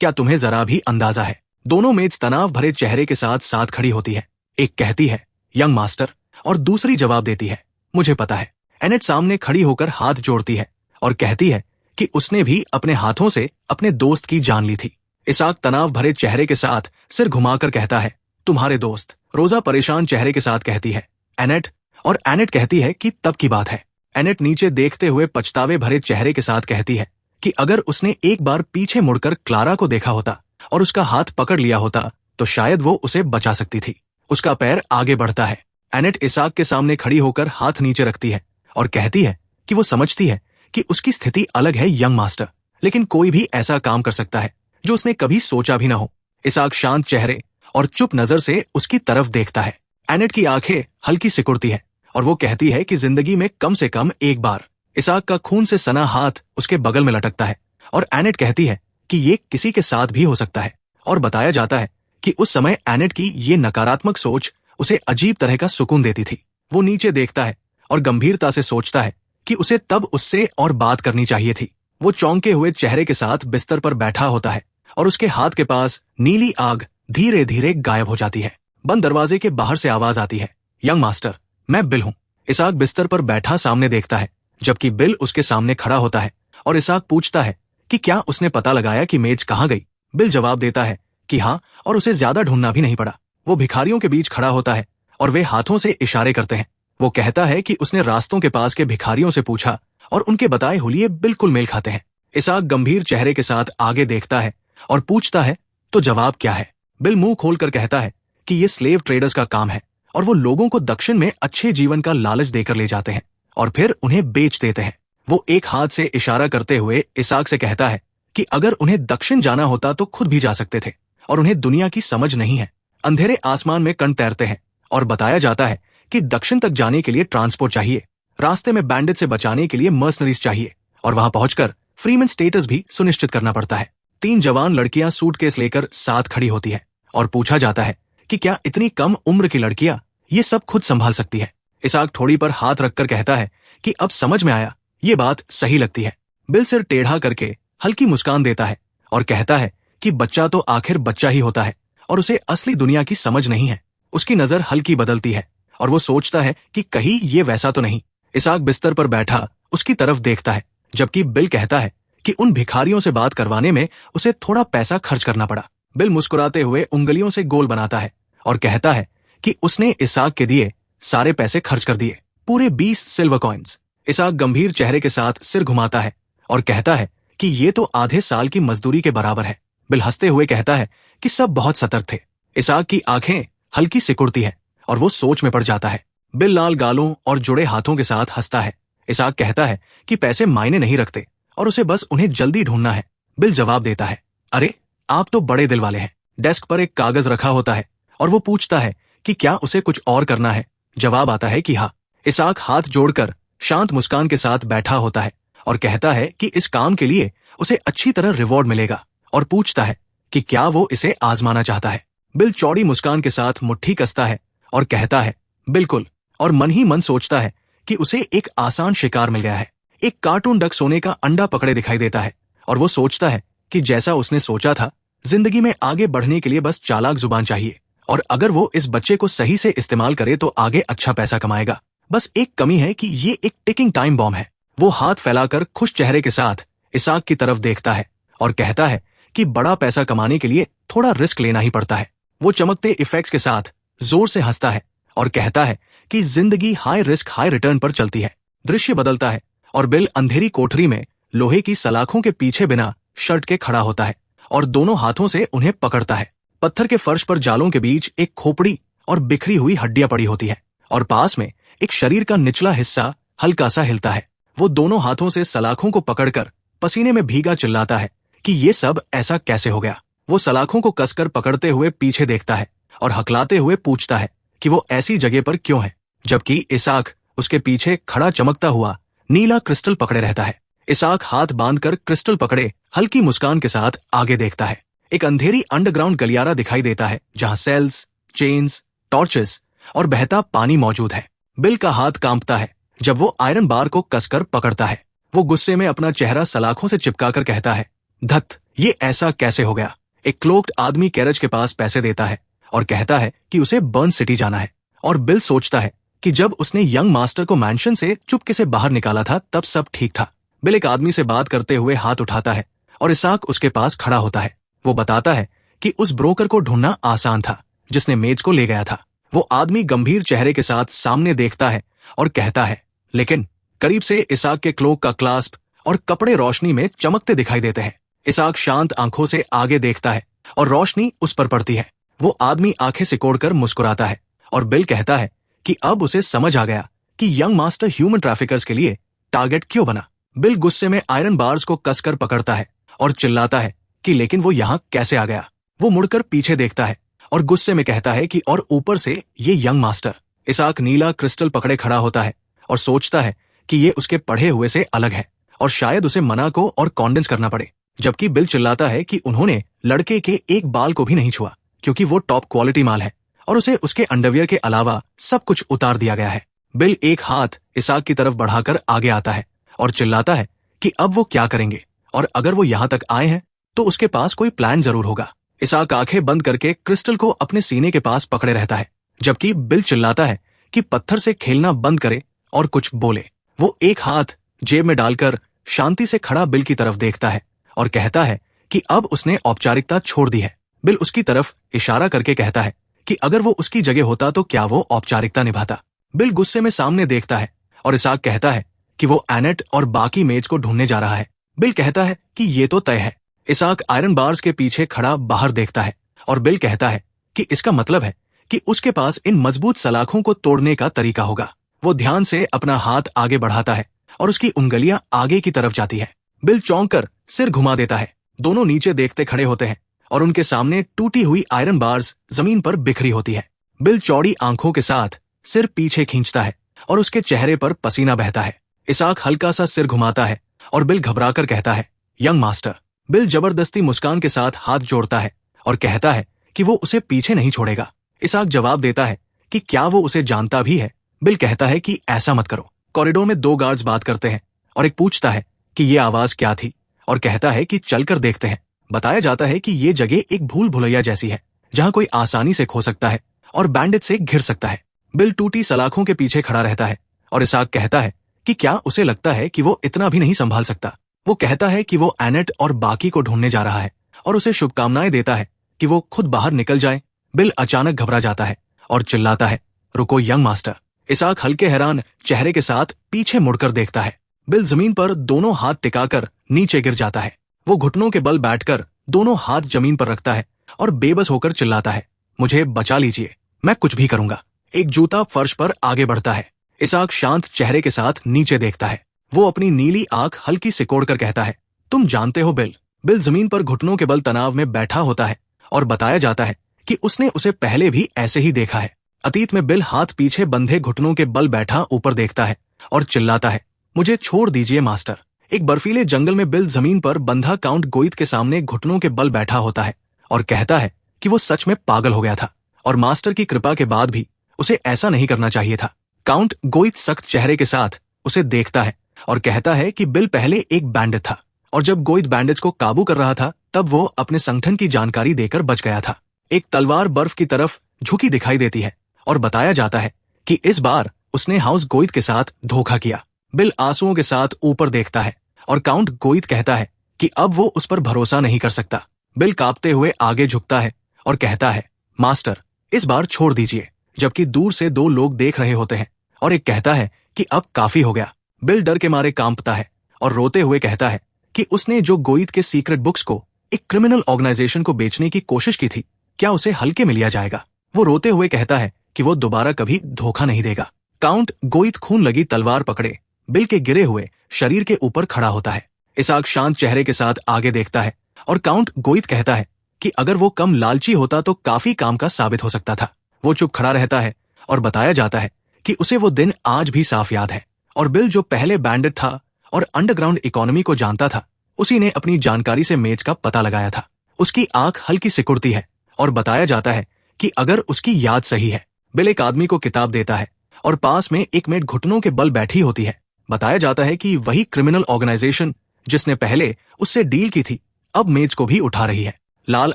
क्या तुम्हें जरा भी अंदाजा है। दोनों मेज तनाव भरे चेहरे के साथ साथ खड़ी होती है। एक कहती है, यंग मास्टर, और दूसरी जवाब देती है, मुझे पता है। एनेट सामने खड़ी होकर हाथ जोड़ती है और कहती है कि उसने भी अपने हाथों से अपने दोस्त की जान ली थी। इसाक तनाव भरे चेहरे के साथ सिर घुमाकर कहता है, तुम्हारे दोस्त। रोजा परेशान चेहरे के साथ कहती है, एनेट। और एनेट कहती है कि तब की बात है। एनेट नीचे देखते हुए पछतावे भरे चेहरे के साथ कहती है कि अगर उसने एक बार पीछे मुड़कर क्लारा को देखा होता और उसका हाथ पकड़ लिया होता तो शायद वो उसे बचा सकती थी। उसका पैर आगे बढ़ता है। एनेट इसाक के सामने खड़ी होकर हाथ नीचे रखती है और कहती है कि वो समझती है कि उसकी स्थिति अलग है यंग मास्टर, लेकिन कोई भी ऐसा काम कर सकता है जो उसने कभी सोचा भी ना हो। इसाक शांत चेहरे और चुप नजर से उसकी तरफ देखता है। एनेट की आंखें हल्की सिकुड़ती है और वो कहती है कि जिंदगी में कम से कम एक बार। इसाक का खून से सना हाथ उसके बगल में लटकता है और एनेट कहती है कि ये किसी के साथ भी हो सकता है। और बताया जाता है कि उस समय एनेट की ये नकारात्मक सोच उसे अजीब तरह का सुकून देती थी। वो नीचे देखता है और गंभीरता से सोचता है कि उसे तब उससे और बात करनी चाहिए थी। वो चौंके हुए चेहरे के साथ बिस्तर पर बैठा होता है और उसके हाथ के पास नीली आग धीरे धीरे गायब हो जाती है। बंद दरवाजे के बाहर से आवाज आती है, यंग मास्टर, मैं बिल हूं। इसाक बिस्तर पर बैठा सामने देखता है, जबकि बिल उसके सामने खड़ा होता है और इसाक पूछता है कि क्या उसने पता लगाया कि मेज कहाँ गई। बिल जवाब देता है कि हाँ, और उसे ज्यादा ढूंढना भी नहीं पड़ा। वो भिखारियों के बीच खड़ा होता है और वे हाथों से इशारे करते हैं। वो कहता है कि उसने रास्तों के पास के भिखारियों से पूछा और उनके बताए हुलिये बिल्कुल मेल खाते हैं। इसाक गंभीर चेहरे के साथ आगे देखता है और पूछता है, तो जवाब क्या है। बिल मुंह खोलकर कहता है कि ये स्लेव ट्रेडर्स का काम है और वो लोगों को दक्षिण में अच्छे जीवन का लालच देकर ले जाते हैं और फिर उन्हें बेच देते हैं। वो एक हाथ से इशारा करते हुए इसाक से कहता है कि अगर उन्हें दक्षिण जाना होता तो खुद भी जा सकते थे और उन्हें दुनिया की समझ नहीं है। अंधेरे आसमान में कण तैरते हैं और बताया जाता है कि दक्षिण तक जाने के लिए ट्रांसपोर्ट चाहिए, रास्ते में बैंडिट से बचाने के लिए मर्सनरीज चाहिए और वहां पहुंचकर फ्रीमैन स्टेटस भी सुनिश्चित करना पड़ता है। 3 जवान लड़कियां सूटकेस लेकर साथ खड़ी होती है और पूछा जाता है कि क्या इतनी कम उम्र की लड़कियां ये सब खुद संभाल सकती है। इसाक ठोड़ी पर हाथ रखकर कहता है कि अब समझ में आया, ये बात सही लगती है। बिल सिर टेढ़ा करके हल्की मुस्कान देता है और कहता है कि बच्चा तो आखिर बच्चा ही होता है और उसे असली दुनिया की समझ नहीं है। उसकी नजर हल्की बदलती है और वो सोचता है कि कहीं ये वैसा तो नहीं। इसाक बिस्तर पर बैठा उसकी तरफ देखता है, जबकि बिल कहता है कि उन भिखारियों से बात करवाने में उसे थोड़ा पैसा खर्च करना पड़ा। बिल मुस्कुराते हुए उंगलियों से गोल बनाता है और कहता है कि उसने इसाक के दिए सारे पैसे खर्च कर दिए, पूरे 20 सिल्वर कॉइन्स। इसाक गंभीर चेहरे के साथ सिर घुमाता है और कहता है कि ये तो आधे साल की मजदूरी के बराबर है। बिल हंसते हुए कहता है कि सब बहुत सतर्क थे। इसाक की आंखें हल्की सिकुड़ती है और वो सोच में पड़ जाता है। बिल लाल गालों और जुड़े हाथों के साथ हंसता है। इसाक कहता है कि पैसे मायने नहीं रखते और उसे बस उन्हें जल्दी ढूंढना है। बिल जवाब देता है, अरे आप तो बड़े दिल वाले हैं। डेस्क पर एक कागज रखा होता है और वो पूछता है कि क्या उसे कुछ और करना है। जवाब आता है कि हाँ। इसाक हाथ जोड़कर शांत मुस्कान के साथ बैठा होता है और कहता है कि इस काम के लिए उसे अच्छी तरह रिवॉर्ड मिलेगा और पूछता है कि क्या वो इसे आजमाना चाहता है। बिल चौड़ी मुस्कान के साथ मुट्ठी कसता है और कहता है, बिल्कुल, और मन ही मन सोचता है कि उसे एक आसान शिकार मिल गया है। एक कार्टून डक सोने का अंडा पकड़े दिखाई देता है और वो सोचता है कि जैसा उसने सोचा था, जिंदगी में आगे बढ़ने के लिए बस चालाक जुबान चाहिए और अगर वो इस बच्चे को सही से इस्तेमाल करे तो आगे अच्छा पैसा कमाएगा। बस एक कमी है कि ये एक टिकिंग टाइम बॉम्ब है। वो हाथ फैलाकर खुश चेहरे के साथ इसाक की तरफ देखता है और कहता है कि बड़ा पैसा कमाने के लिए थोड़ा रिस्क लेना ही पड़ता है। वो चमकते इफेक्ट्स के साथ जोर से हंसता है और कहता है कि जिंदगी हाई रिस्क हाई रिटर्न पर चलती है। दृश्य बदलता है और बिल अंधेरी कोठरी में लोहे की सलाखों के पीछे बिना शर्ट के खड़ा होता है और दोनों हाथों से उन्हें पकड़ता है। पत्थर के फर्श पर जालों के बीच एक खोपड़ी और बिखरी हुई हड्डियां पड़ी होती है और पास में एक शरीर का निचला हिस्सा हल्का सा हिलता है। वो दोनों हाथों से सलाखों को पकड़कर पसीने में भीगा चिल्लाता है कि ये सब ऐसा कैसे हो गया। वो सलाखों को कसकर पकड़ते हुए पीछे देखता है और हकलाते हुए पूछता है कि वो ऐसी जगह पर क्यों है, जबकि इसाक उसके पीछे खड़ा चमकता हुआ नीला क्रिस्टल पकड़े रहता है। इसाक हाथ बांधकर क्रिस्टल पकड़े हल्की मुस्कान के साथ आगे देखता है। एक अंधेरी अंडरग्राउंड गलियारा दिखाई देता है जहां सेल्स, चेन्स, टॉर्चेस और बहता पानी मौजूद है। बिल का हाथ कांपता है जब वो आयरन बार को कसकर पकड़ता है। वो गुस्से में अपना चेहरा सलाखों से चिपकाकर कहता है, धत, ये ऐसा कैसे हो गया। एक क्लोक्ड आदमी कैरेज के पास पैसे देता है और कहता है कि उसे बर्न सिटी जाना है। और बिल सोचता है कि जब उसने यंग मास्टर को मैंशन से चुपके से बाहर निकाला था तब सब ठीक था। बिल एक आदमी से बात करते हुए हाथ उठाता है और इसाक उसके पास खड़ा होता है। वो बताता है कि उस ब्रोकर को ढूंढना आसान था जिसने मेज को ले गया था। वो आदमी गंभीर चेहरे के साथ सामने देखता है और कहता है, लेकिन करीब से इसाक के क्लोक का क्लास्प और कपड़े रोशनी में चमकते दिखाई देते हैं। इसाक शांत आंखों से आगे देखता है और रोशनी उस पर पड़ती है। वो आदमी आंखें सिकोड़कर मुस्कुराता है और बिल कहता है कि अब उसे समझ आ गया कि यंग मास्टर ह्यूमन ट्रैफिकर्स के लिए टारगेट क्यों बना। बिल गुस्से में आयरन बार्स को कसकर पकड़ता है और चिल्लाता है कि लेकिन वो यहाँ कैसे आ गया। वो मुड़कर पीछे देखता है और गुस्से में कहता है कि और ऊपर से ये यंग मास्टर। इसाक नीला क्रिस्टल पकड़े खड़ा होता है और सोचता है कि ये उसके पढ़े हुए से अलग है और शायद उसे मना को और कॉन्डेंस करना पड़े। जबकि बिल चिल्लाता है कि उन्होंने लड़के के एक बाल को भी नहीं छुआ क्योंकि वो टॉप क्वालिटी माल है और उसे उसके अंडरवियर के अलावा सब कुछ उतार दिया गया है। बिल एक हाथ इसाक की तरफ बढ़ाकर आगे आता है और चिल्लाता है कि अब वो क्या करेंगे और अगर वो यहाँ तक आए हैं तो उसके पास कोई प्लान जरूर होगा। इसाक आंखें बंद करके क्रिस्टल को अपने सीने के पास पकड़े रहता है जबकि बिल चिल्लाता है कि पत्थर से खेलना बंद करे और कुछ बोले। वो एक हाथ जेब में डालकर शांति से खड़ा बिल की तरफ देखता है और कहता है कि अब उसने औपचारिकता छोड़ दी है। बिल उसकी तरफ इशारा करके कहता है कि अगर वो उसकी जगह होता तो क्या वो औपचारिकता निभाता। बिल गुस्से में सामने देखता है और इसाक कहता है कि वो एनेट और बाकी मेज को ढूंढने जा रहा है। बिल कहता है कि ये तो तय है। इसाक आयरन बार्स के पीछे खड़ा बाहर देखता है और बिल कहता है कि इसका मतलब है कि उसके पास इन मजबूत सलाखों को तोड़ने का तरीका होगा। वो ध्यान से अपना हाथ आगे बढ़ाता है और उसकी उंगलियां आगे की तरफ जाती है। बिल चौंक कर सिर घुमा देता है। दोनों नीचे देखते खड़े होते हैं और उनके सामने टूटी हुई आयरन बार्स जमीन पर बिखरी होती है। बिल चौड़ी आंखों के साथ सिर पीछे खींचता है और उसके चेहरे पर पसीना बहता है। इसाक हल्का सा सिर घुमाता है और बिल घबराकर कहता है, यंग मास्टर। बिल जबरदस्ती मुस्कान के साथ हाथ जोड़ता है और कहता है कि वो उसे पीछे नहीं छोड़ेगा। इसाक जवाब देता है कि क्या वो उसे जानता भी है। बिल कहता है कि ऐसा मत करो। कॉरिडोर में दो गार्ड्स बात करते हैं और एक पूछता है कि ये आवाज क्या थी और कहता है कि चलकर देखते हैं। बताया जाता है कि ये जगह एक भूल भुलैया जैसी है जहां कोई आसानी से खो सकता है और बैंडिट से घिर सकता है। बिल टूटी सलाखों के पीछे खड़ा रहता है और इसाक कहता है कि क्या उसे लगता है कि वो इतना भी नहीं संभाल सकता। वो कहता है कि वो एनेट और बाकी को ढूंढने जा रहा है और उसे शुभकामनाएं देता है कि वो खुद बाहर निकल जाए। बिल अचानक घबरा जाता है और चिल्लाता है, रुको यंग मास्टर। इसाक हल्के हैरान चेहरे के साथ पीछे मुड़कर देखता है। बिल जमीन पर दोनों हाथ टिकाकर नीचे गिर जाता है। वो घुटनों के बल बैठकर दोनों हाथ जमीन पर रखता है और बेबस होकर चिल्लाता है, मुझे बचा लीजिए, मैं कुछ भी करूंगा। एक जूता फर्श पर आगे बढ़ता है। इसाक शांत चेहरे के साथ नीचे देखता है। वो अपनी नीली आंख हल्की सिकोड़कर कहता है, तुम जानते हो बिल। बिल जमीन पर घुटनों के बल तनाव में बैठा होता है और बताया जाता है कि उसने उसे पहले भी ऐसे ही देखा है। अतीत में बिल हाथ पीछे बंधे घुटनों के बल बैठा ऊपर देखता है और चिल्लाता है, मुझे छोड़ दीजिए मास्टर। एक बर्फीले जंगल में बिल जमीन पर बंधा काउंट गोइत के सामने घुटनों के बल बैठा होता है और कहता है कि वो सच में पागल हो गया था और मास्टर की कृपा के बाद भी उसे ऐसा नहीं करना चाहिए था। काउंट गोइत सख्त चेहरे के साथ उसे देखता है और कहता है कि बिल पहले एक बैंडिट था और जब गोइत बैंडिट्स को काबू कर रहा था तब वो अपने संगठन की जानकारी देकर बच गया था। एक तलवार बर्फ की तरफ झुकी दिखाई देती है और बताया जाता है कि इस बार उसने हाउस गोइत के साथ धोखा किया। बिल आंसुओं के साथ ऊपर देखता है और काउंट गोइत कहता है कि अब वो उस पर भरोसा नहीं कर सकता। बिल कांपते हुए आगे झुकता है और कहता है, मास्टर इस बार छोड़ दीजिए। जबकि दूर से दो लोग देख रहे होते हैं और एक कहता है कि अब काफी हो गया। बिल डर के मारे कांपता है और रोते हुए कहता है कि उसने जो गोइत के सीक्रेट बुक्स को एक क्रिमिनल ऑर्गेनाइजेशन को बेचने की कोशिश की थी, क्या उसे हल्के में लिया जाएगा। वो रोते हुए कहता है कि वो दोबारा कभी धोखा नहीं देगा। काउंट गोइत खून लगी तलवार पकड़े बिल के गिरे हुए शरीर के ऊपर खड़ा होता है। इसाक शांत चेहरे के साथ आगे देखता है और काउंट गोइत कहता है कि अगर वो कम लालची होता तो काफी काम का साबित हो सकता था। वो चुप खड़ा रहता है और बताया जाता है कि उसे वो दिन आज भी साफ याद है और बिल जो पहले बैंडिट था और अंडरग्राउंड इकोनॉमी को जानता था, उसी ने अपनी जानकारी से मेज का पता लगाया था। उसकी आंख हल्की सिकुड़ती है और बताया जाता है कि अगर उसकी याद सही है, बिल एक आदमी को किताब देता है और पास में एक मेड घुटनों के बल बैठी होती है। बताया जाता है कि वही क्रिमिनल ऑर्गेनाइजेशन जिसने पहले उससे डील की थी, अब मेज को भी उठा रही है। लाल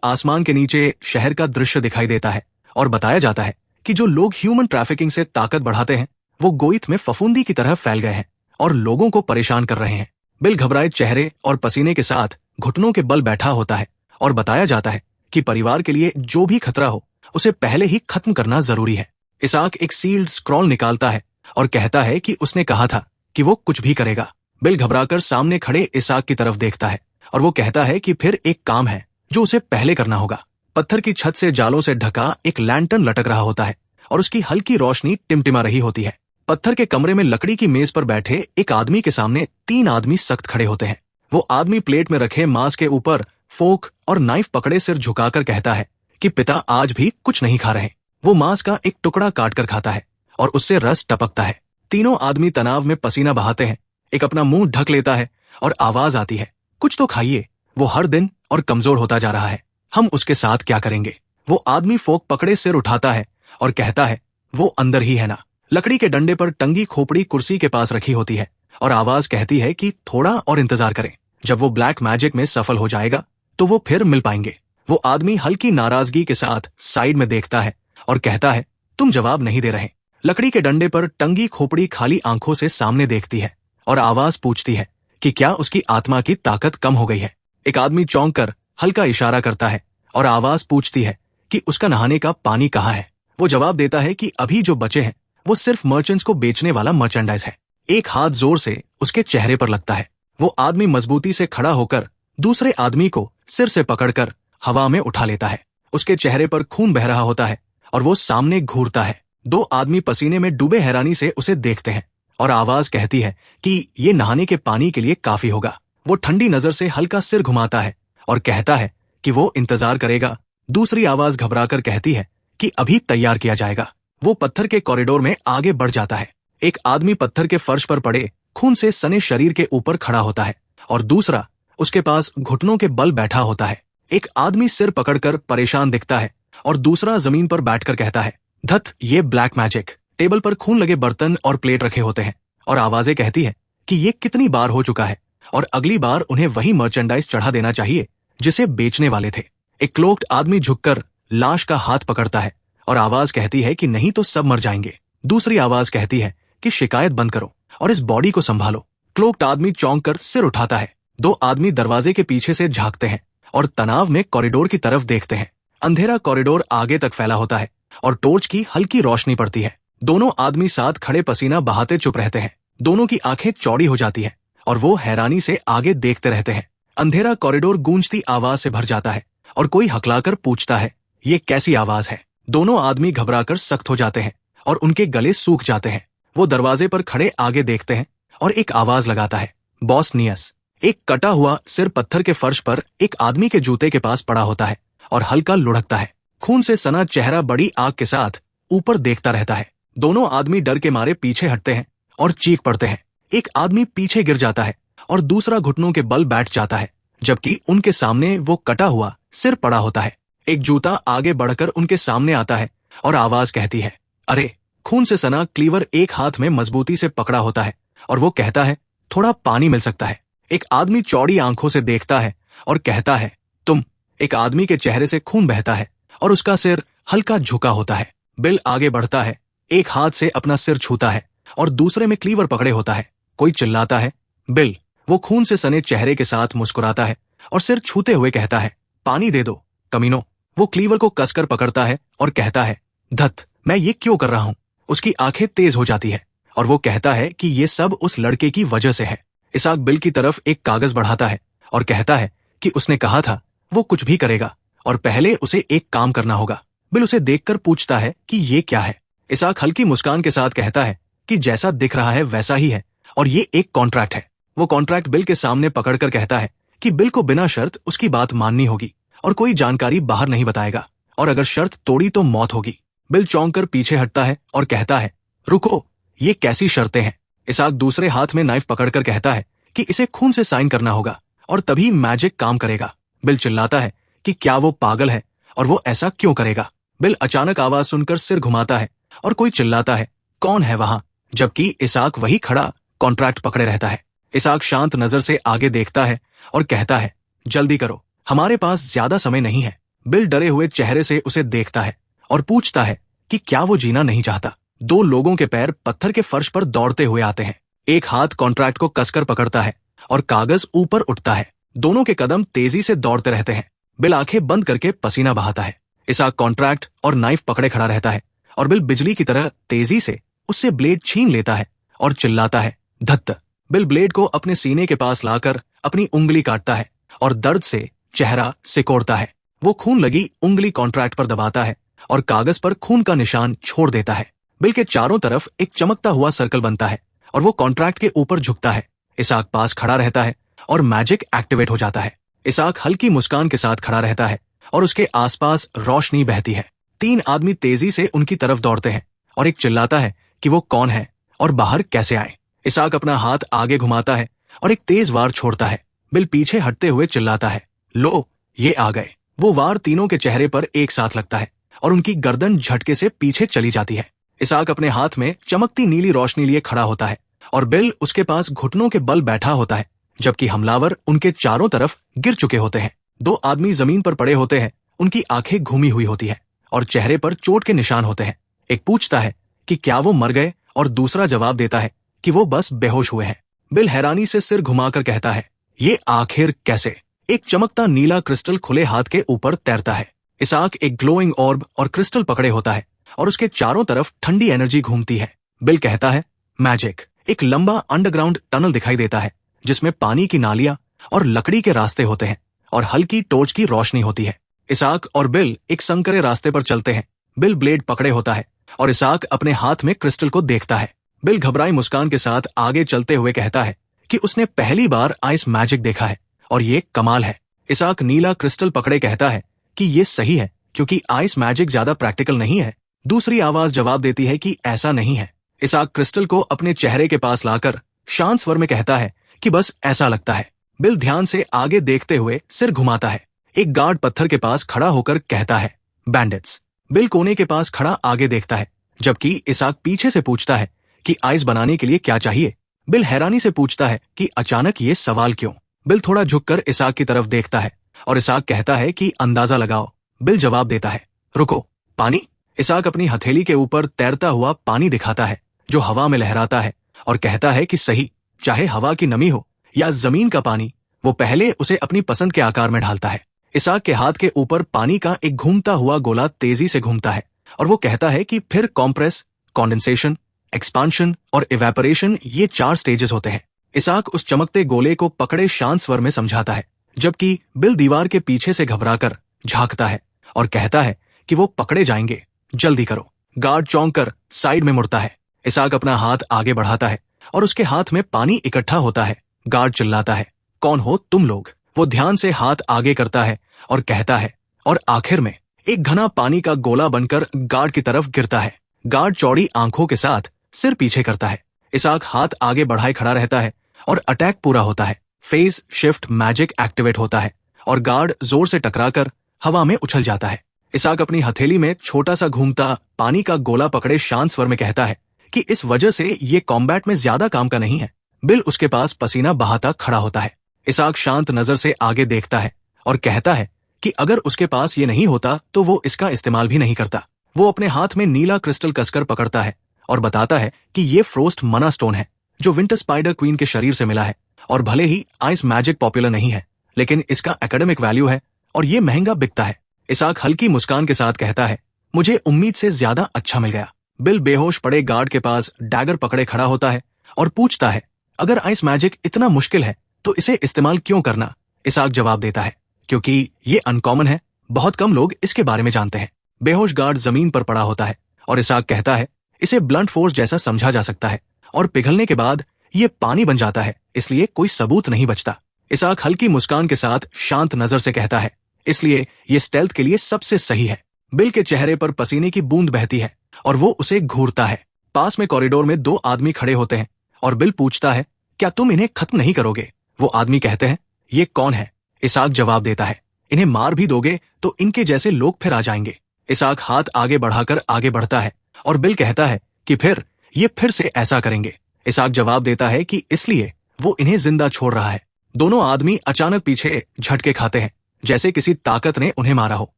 आसमान के नीचे शहर का दृश्य दिखाई देता है और बताया जाता है कि जो लोग ह्यूमन ट्रैफिकिंग से ताकत बढ़ाते हैं, वो गोइथ में फफूंदी की तरह फैल गए हैं और लोगों को परेशान कर रहे हैं। बिल घबराए चेहरे और पसीने के साथ घुटनों के बल बैठा होता है और बताया जाता है कि परिवार के लिए जो भी खतरा हो, उसे पहले ही खत्म करना जरूरी है। इसाक एक सील्ड स्क्रॉल निकालता है और कहता है कि उसने कहा था कि वो कुछ भी करेगा। बिल घबराकर सामने खड़े इसाक की तरफ देखता है और वो कहता है कि फिर एक काम है जो उसे पहले करना होगा। पत्थर की छत से जालों से ढका एक लैंटर्न लटक रहा होता है और उसकी हल्की रोशनी टिमटिमा रही होती है। पत्थर के कमरे में लकड़ी की मेज पर बैठे एक आदमी के सामने 3 आदमी सख्त खड़े होते हैं। वो आदमी प्लेट में रखे मांस के ऊपर फोक और नाइफ पकड़े सिर झुकाकर कहता है कि पिता आज भी कुछ नहीं खा रहे। वो मांस का एक टुकड़ा काटकर खाता है और उससे रस टपकता है। तीनों आदमी तनाव में पसीना बहाते हैं। एक अपना मुंह ढक लेता है और आवाज आती है, कुछ तो खाइए, वो हर दिन और कमजोर होता जा रहा है, हम उसके साथ क्या करेंगे। वो आदमी फोक पकड़े सिर उठाता है और कहता है, वो अंदर ही है ना। लकड़ी के डंडे पर टंगी खोपड़ी कुर्सी के पास रखी होती है और आवाज कहती है कि थोड़ा और इंतजार करें, जब वो ब्लैक मैजिक में सफल हो जाएगा तो वो फिर मिल पाएंगे। वो आदमी हल्की नाराजगी के साथ साइड में देखता है और कहता है, तुम जवाब नहीं दे रहे। लकड़ी के डंडे पर टंगी खोपड़ी खाली आंखों से सामने देखती है और आवाज पूछती है कि क्या उसकी आत्मा की ताकत कम हो गई है। एक आदमी चौंक कर हल्का इशारा करता है और आवाज पूछती है कि उसका नहाने का पानी कहाँ है। वो जवाब देता है कि अभी जो बचे हैं वो सिर्फ मर्चेंट्स को बेचने वाला मर्चेंडाइज है। एक हाथ जोर से उसके चेहरे पर लगता है। वो आदमी मजबूती से खड़ा होकर दूसरे आदमी को सिर से पकड़कर हवा में उठा लेता है। उसके चेहरे पर खून बह रहा होता है और वो सामने घूरता है। 2 आदमी पसीने में डूबे हैरानी से उसे देखते हैं और आवाज कहती है कि ये नहाने के पानी के लिए काफी होगा। वो ठंडी नजर से हल्का सिर घुमाता है और कहता है कि वो इंतजार करेगा। दूसरी आवाज घबराकर कहती है कि अभी तैयार किया जाएगा। वो पत्थर के कॉरिडोर में आगे बढ़ जाता है। एक आदमी पत्थर के फर्श पर पड़े खून से सने शरीर के ऊपर खड़ा होता है और दूसरा उसके पास घुटनों के बल बैठा होता है। एक आदमी सिर पकड़कर परेशान दिखता है और दूसरा जमीन पर बैठकर कहता है, धत, ये ब्लैक मैजिक। टेबल पर खून लगे बर्तन और प्लेट रखे होते हैं और आवाजें कहती है कि ये कितनी बार हो चुका है और अगली बार उन्हें वही मर्चेंडाइज चढ़ा देना चाहिए जिसे बेचने वाले थे। एक क्लोक्ड आदमी झुककर लाश का हाथ पकड़ता है और आवाज कहती है कि नहीं तो सब मर जाएंगे। दूसरी आवाज कहती है कि शिकायत बंद करो और इस बॉडी को संभालो। क्लोक्ड आदमी चौंक कर सिर उठाता है। 2 आदमी दरवाजे के पीछे से झांकते हैं और तनाव में कॉरिडोर की तरफ देखते हैं। अंधेरा कॉरिडोर आगे तक फैला होता है और टॉर्च की हल्की रोशनी पड़ती है। दोनों आदमी साथ खड़े पसीना बहाते चुप रहते हैं। दोनों की आंखें चौड़ी हो जाती हैं और वो हैरानी से आगे देखते रहते हैं। अंधेरा कॉरिडोर गूंजती आवाज से भर जाता है और कोई हकलाकर पूछता है, ये कैसी आवाज है। दोनों आदमी घबराकर सख्त हो जाते हैं और उनके गले सूख जाते हैं। वो दरवाजे पर खड़े आगे देखते हैं और एक आवाज लगाता है, बॉस नियस। एक कटा हुआ सिर पत्थर के फर्श पर एक आदमी के जूते के पास पड़ा होता है और हल्का लुढ़कता है। खून से सना चेहरा बड़ी आग के साथ ऊपर देखता रहता है। दोनों आदमी डर के मारे पीछे हटते हैं और चीख पड़ते हैं। एक आदमी पीछे गिर जाता है और दूसरा घुटनों के बल बैठ जाता है, जबकि उनके सामने वो कटा हुआ सिर पड़ा होता है। एक जूता आगे बढ़कर उनके सामने आता है और आवाज कहती है, अरे। खून से सना क्लीवर एक हाथ में मजबूती से पकड़ा होता है और वो कहता है, थोड़ा पानी मिल सकता है। एक आदमी चौड़ी आंखों से देखता है और कहता है, तुम। एक आदमी के चेहरे से खून बहता है और उसका सिर हल्का झुका होता है। बिल आगे बढ़ता है, एक हाथ से अपना सिर छूता है और दूसरे में क्लीवर पकड़े होता है। कोई चिल्लाता है, बिल। वो खून से सने चेहरे के साथ मुस्कुराता है और सिर छूते हुए कहता है, पानी दे दो, कमीनो। वो क्लीवर को कसकर पकड़ता है और कहता है, धत, मैं ये क्यों कर रहा हूं। उसकी आंखें तेज हो जाती है और वो कहता है कि ये सब उस लड़के की वजह से है। इसाक बिल की तरफ एक कागज बढ़ाता है और कहता है कि उसने कहा था वो कुछ भी करेगा और पहले उसे एक काम करना होगा। बिल उसे देखकर पूछता है कि ये क्या है। इसाक हल्की मुस्कान के साथ कहता है कि जैसा दिख रहा है वैसा ही है और ये एक कॉन्ट्रैक्ट है। वो कॉन्ट्रैक्ट बिल के सामने पकड़कर कहता है कि बिल को बिना शर्त उसकी बात माननी होगी और कोई जानकारी बाहर नहीं बताएगा और अगर शर्त तोड़ी तो मौत होगी। बिल चौंक कर पीछे हटता है और कहता है, रुको, ये कैसी शर्तें हैं। इसाक दूसरे हाथ में नाइफ पकड़कर कहता है कि इसे खून से साइन करना होगा और तभी मैजिक काम करेगा। बिल चिल्लाता है कि क्या वो पागल है और वो ऐसा क्यों करेगा। बिल अचानक आवाज सुनकर सिर घुमाता है और कोई चिल्लाता है, कौन है वहां, जबकि इसाक वही खड़ा कॉन्ट्रैक्ट पकड़े रहता है। इसाक शांत नजर से आगे देखता है और कहता है, जल्दी करो, हमारे पास ज्यादा समय नहीं है। बिल डरे हुए चेहरे से उसे देखता है और पूछता है कि क्या वो जीना नहीं चाहता। 2 लोगों के पैर पत्थर के फर्श पर दौड़ते हुए आते हैं। एक हाथ कॉन्ट्रैक्ट को कसकर पकड़ता है और कागज ऊपर उठता है। दोनों के कदम तेजी से दौड़ते रहते हैं। बिल आंखें बंद करके पसीना बहाता है। इसाक कॉन्ट्रैक्ट और नाइफ पकड़े खड़ा रहता है और बिल बिजली की तरह तेजी से उससे ब्लेड छीन लेता है और चिल्लाता है, धत्त। बिल ब्लेड को अपने सीने के पास लाकर अपनी उंगली काटता है और दर्द से चेहरा सिकोड़ता है। वो खून लगी उंगली कॉन्ट्रैक्ट पर दबाता है और कागज पर खून का निशान छोड़ देता है। बिल के चारों तरफ एक चमकता हुआ सर्कल बनता है और वो कॉन्ट्रैक्ट के ऊपर झुकता है। इसाक पास खड़ा रहता है और मैजिक एक्टिवेट हो जाता है। इसाक हल्की मुस्कान के साथ खड़ा रहता है और उसके आसपास रोशनी बहती है। 3 आदमी तेजी से उनकी तरफ दौड़ते हैं और एक चिल्लाता है कि वो कौन है और बाहर कैसे आए। इसाक अपना हाथ आगे घुमाता है और एक तेज वार छोड़ता है। बिल पीछे हटते हुए चिल्लाता है, लो, ये आ गए। वो वार तीनों के चेहरे पर एक साथ लगता है और उनकी गर्दन झटके से पीछे चली जाती है। इसाक अपने हाथ में चमकती नीली रोशनी लिए खड़ा होता है और बिल उसके पास घुटनों के बल बैठा होता है, जबकि हमलावर उनके चारों तरफ गिर चुके होते हैं। 2 आदमी जमीन पर पड़े होते हैं। उनकी आंखें घूमी हुई होती है और चेहरे पर चोट के निशान होते हैं। एक पूछता है कि क्या वो मर गए और दूसरा जवाब देता है कि वो बस बेहोश हुए हैं। बिल हैरानी से सिर घुमाकर कहता है, ये आखिर कैसे। एक चमकता नीला क्रिस्टल खुले हाथ के ऊपर तैरता है। इसाक एक ग्लोइंग ऑर्ब और क्रिस्टल पकड़े होता है और उसके चारों तरफ ठंडी एनर्जी घूमती है। बिल कहता है, मैजिक। एक लंबा अंडरग्राउंड टनल दिखाई देता है जिसमें पानी की नालियां और लकड़ी के रास्ते होते हैं और हल्की टॉर्च की रोशनी होती है। इसाक और बिल एक संकरे रास्ते पर चलते हैं। बिल ब्लेड पकड़े होता है और इसाक अपने हाथ में क्रिस्टल को देखता है। बिल घबराई मुस्कान के साथ आगे चलते हुए कहता है कि उसने पहली बार आइस मैजिक देखा है और ये कमाल है। इसाक नीला क्रिस्टल पकड़े कहता है कि ये सही है क्योंकि आइस मैजिक ज्यादा प्रैक्टिकल नहीं है। दूसरी आवाज जवाब देती है कि ऐसा नहीं है। इसाक क्रिस्टल को अपने चेहरे के पास लाकर शांत स्वर में कहता है कि बस ऐसा लगता है। बिल ध्यान से आगे देखते हुए सिर घुमाता है। एक गार्ड पत्थर के पास खड़ा होकर कहता है, बैंडिट्स। बिल कोने के पास खड़ा आगे देखता है, जबकि इसाक पीछे से पूछता है कि आइस बनाने के लिए क्या चाहिए। बिल हैरानी से पूछता है कि अचानक ये सवाल क्यों। बिल थोड़ा झुककर इसाक की तरफ देखता है और इसाक कहता है कि अंदाजा लगाओ। बिल जवाब देता है, रुको, पानी। इसाक अपनी हथेली के ऊपर तैरता हुआ पानी दिखाता है जो हवा में लहराता है और कहता है कि सही, चाहे हवा की नमी हो या जमीन का पानी, वो पहले उसे अपनी पसंद के आकार में ढालता है। इसाक के हाथ के ऊपर पानी का एक घूमता हुआ गोला तेजी से घूमता है और वो कहता है कि फिर कॉम्प्रेस, कॉन्डेंसेशन, एक्सपांशन और इवेपोरेशन, ये 4 स्टेजेस होते हैं। इसाक उस चमकते गोले को पकड़े शांत स्वर में समझाता है, जबकि बिल दीवार के पीछे से घबराकर झांकता है और कहता है कि वो पकड़े जाएंगे, जल्दी करो। गार्ड चौंक कर साइड में मुड़ता है। इसाक अपना हाथ आगे बढ़ाता है और उसके हाथ में पानी इकट्ठा होता है। गार्ड चिल्लाता है, कौन हो तुम लोग। वो ध्यान से हाथ आगे करता है और कहता है, और आखिर में एक घना पानी का गोला बनकर गार्ड की तरफ गिरता है। गार्ड चौड़ी आंखों के साथ सिर पीछे करता है। इसाक हाथ आगे बढ़ाए खड़ा रहता है और अटैक पूरा होता है। फेज शिफ्ट मैजिक एक्टिवेट होता है और गार्ड जोर से टकराकर हवा में उछल जाता है। इसाक अपनी हथेली में छोटा सा घूमता पानी का गोला पकड़े शांत स्वर में कहता है कि इस वजह से ये कॉम्बैट में ज्यादा काम का नहीं है। बिल उसके पास पसीना बहाता खड़ा होता है। इसाक शांत नजर से आगे देखता है और कहता है कि अगर उसके पास ये नहीं होता तो वो इसका इस्तेमाल भी नहीं करता। वो अपने हाथ में नीला क्रिस्टल कसकर पकड़ता है और बताता है कि ये फ्रोस्ट मना स्टोन है जो विंटर स्पाइडर क्वीन के शरीर से मिला है, और भले ही आइस मैजिक पॉपुलर नहीं है, लेकिन इसका एकेडमिक वैल्यू है और ये महंगा बिकता है। इसाक हल्की मुस्कान के साथ कहता है, मुझे उम्मीद से ज्यादा अच्छा मिल गया। बिल बेहोश पड़े गार्ड के पास डैगर पकड़े खड़ा होता है और पूछता है, अगर आइस मैजिक इतना मुश्किल है तो इसे इस्तेमाल क्यों करना। इसाक जवाब देता है, क्योंकि ये अनकॉमन है, बहुत कम लोग इसके बारे में जानते हैं। बेहोश गार्ड जमीन पर पड़ा होता है और इसाक कहता है, इसे ब्लंट फोर्स जैसा समझा जा सकता है और पिघलने के बाद ये पानी बन जाता है, इसलिए कोई सबूत नहीं बचता। इसाक हल्की मुस्कान के साथ शांत नजर से कहता है, इसलिए ये स्टेल्थ के लिए सबसे सही है। बिल के चेहरे पर पसीने की बूंद बहती है और वो उसे घूरता है। पास में कॉरिडोर में 2 आदमी खड़े होते हैं और बिल पूछता है क्या तुम इन्हें खत्म नहीं करोगे? वो आदमी कहते हैं, ये कौन है? इसाक जवाब देता है, इन्हें मार भी दोगे तो इनके जैसे लोग फिर आ जाएंगे। इसाक हाथ आगे बढ़ाकर आगे बढ़ता है और बिल कहता है कि फिर ये फिर से ऐसा करेंगे। इसाक जवाब देता है कि इसलिए वो इन्हें जिंदा छोड़ रहा है। दोनों आदमी अचानक पीछे झटके खाते हैं, जैसे किसी ताकत ने उन्हें मारा हो।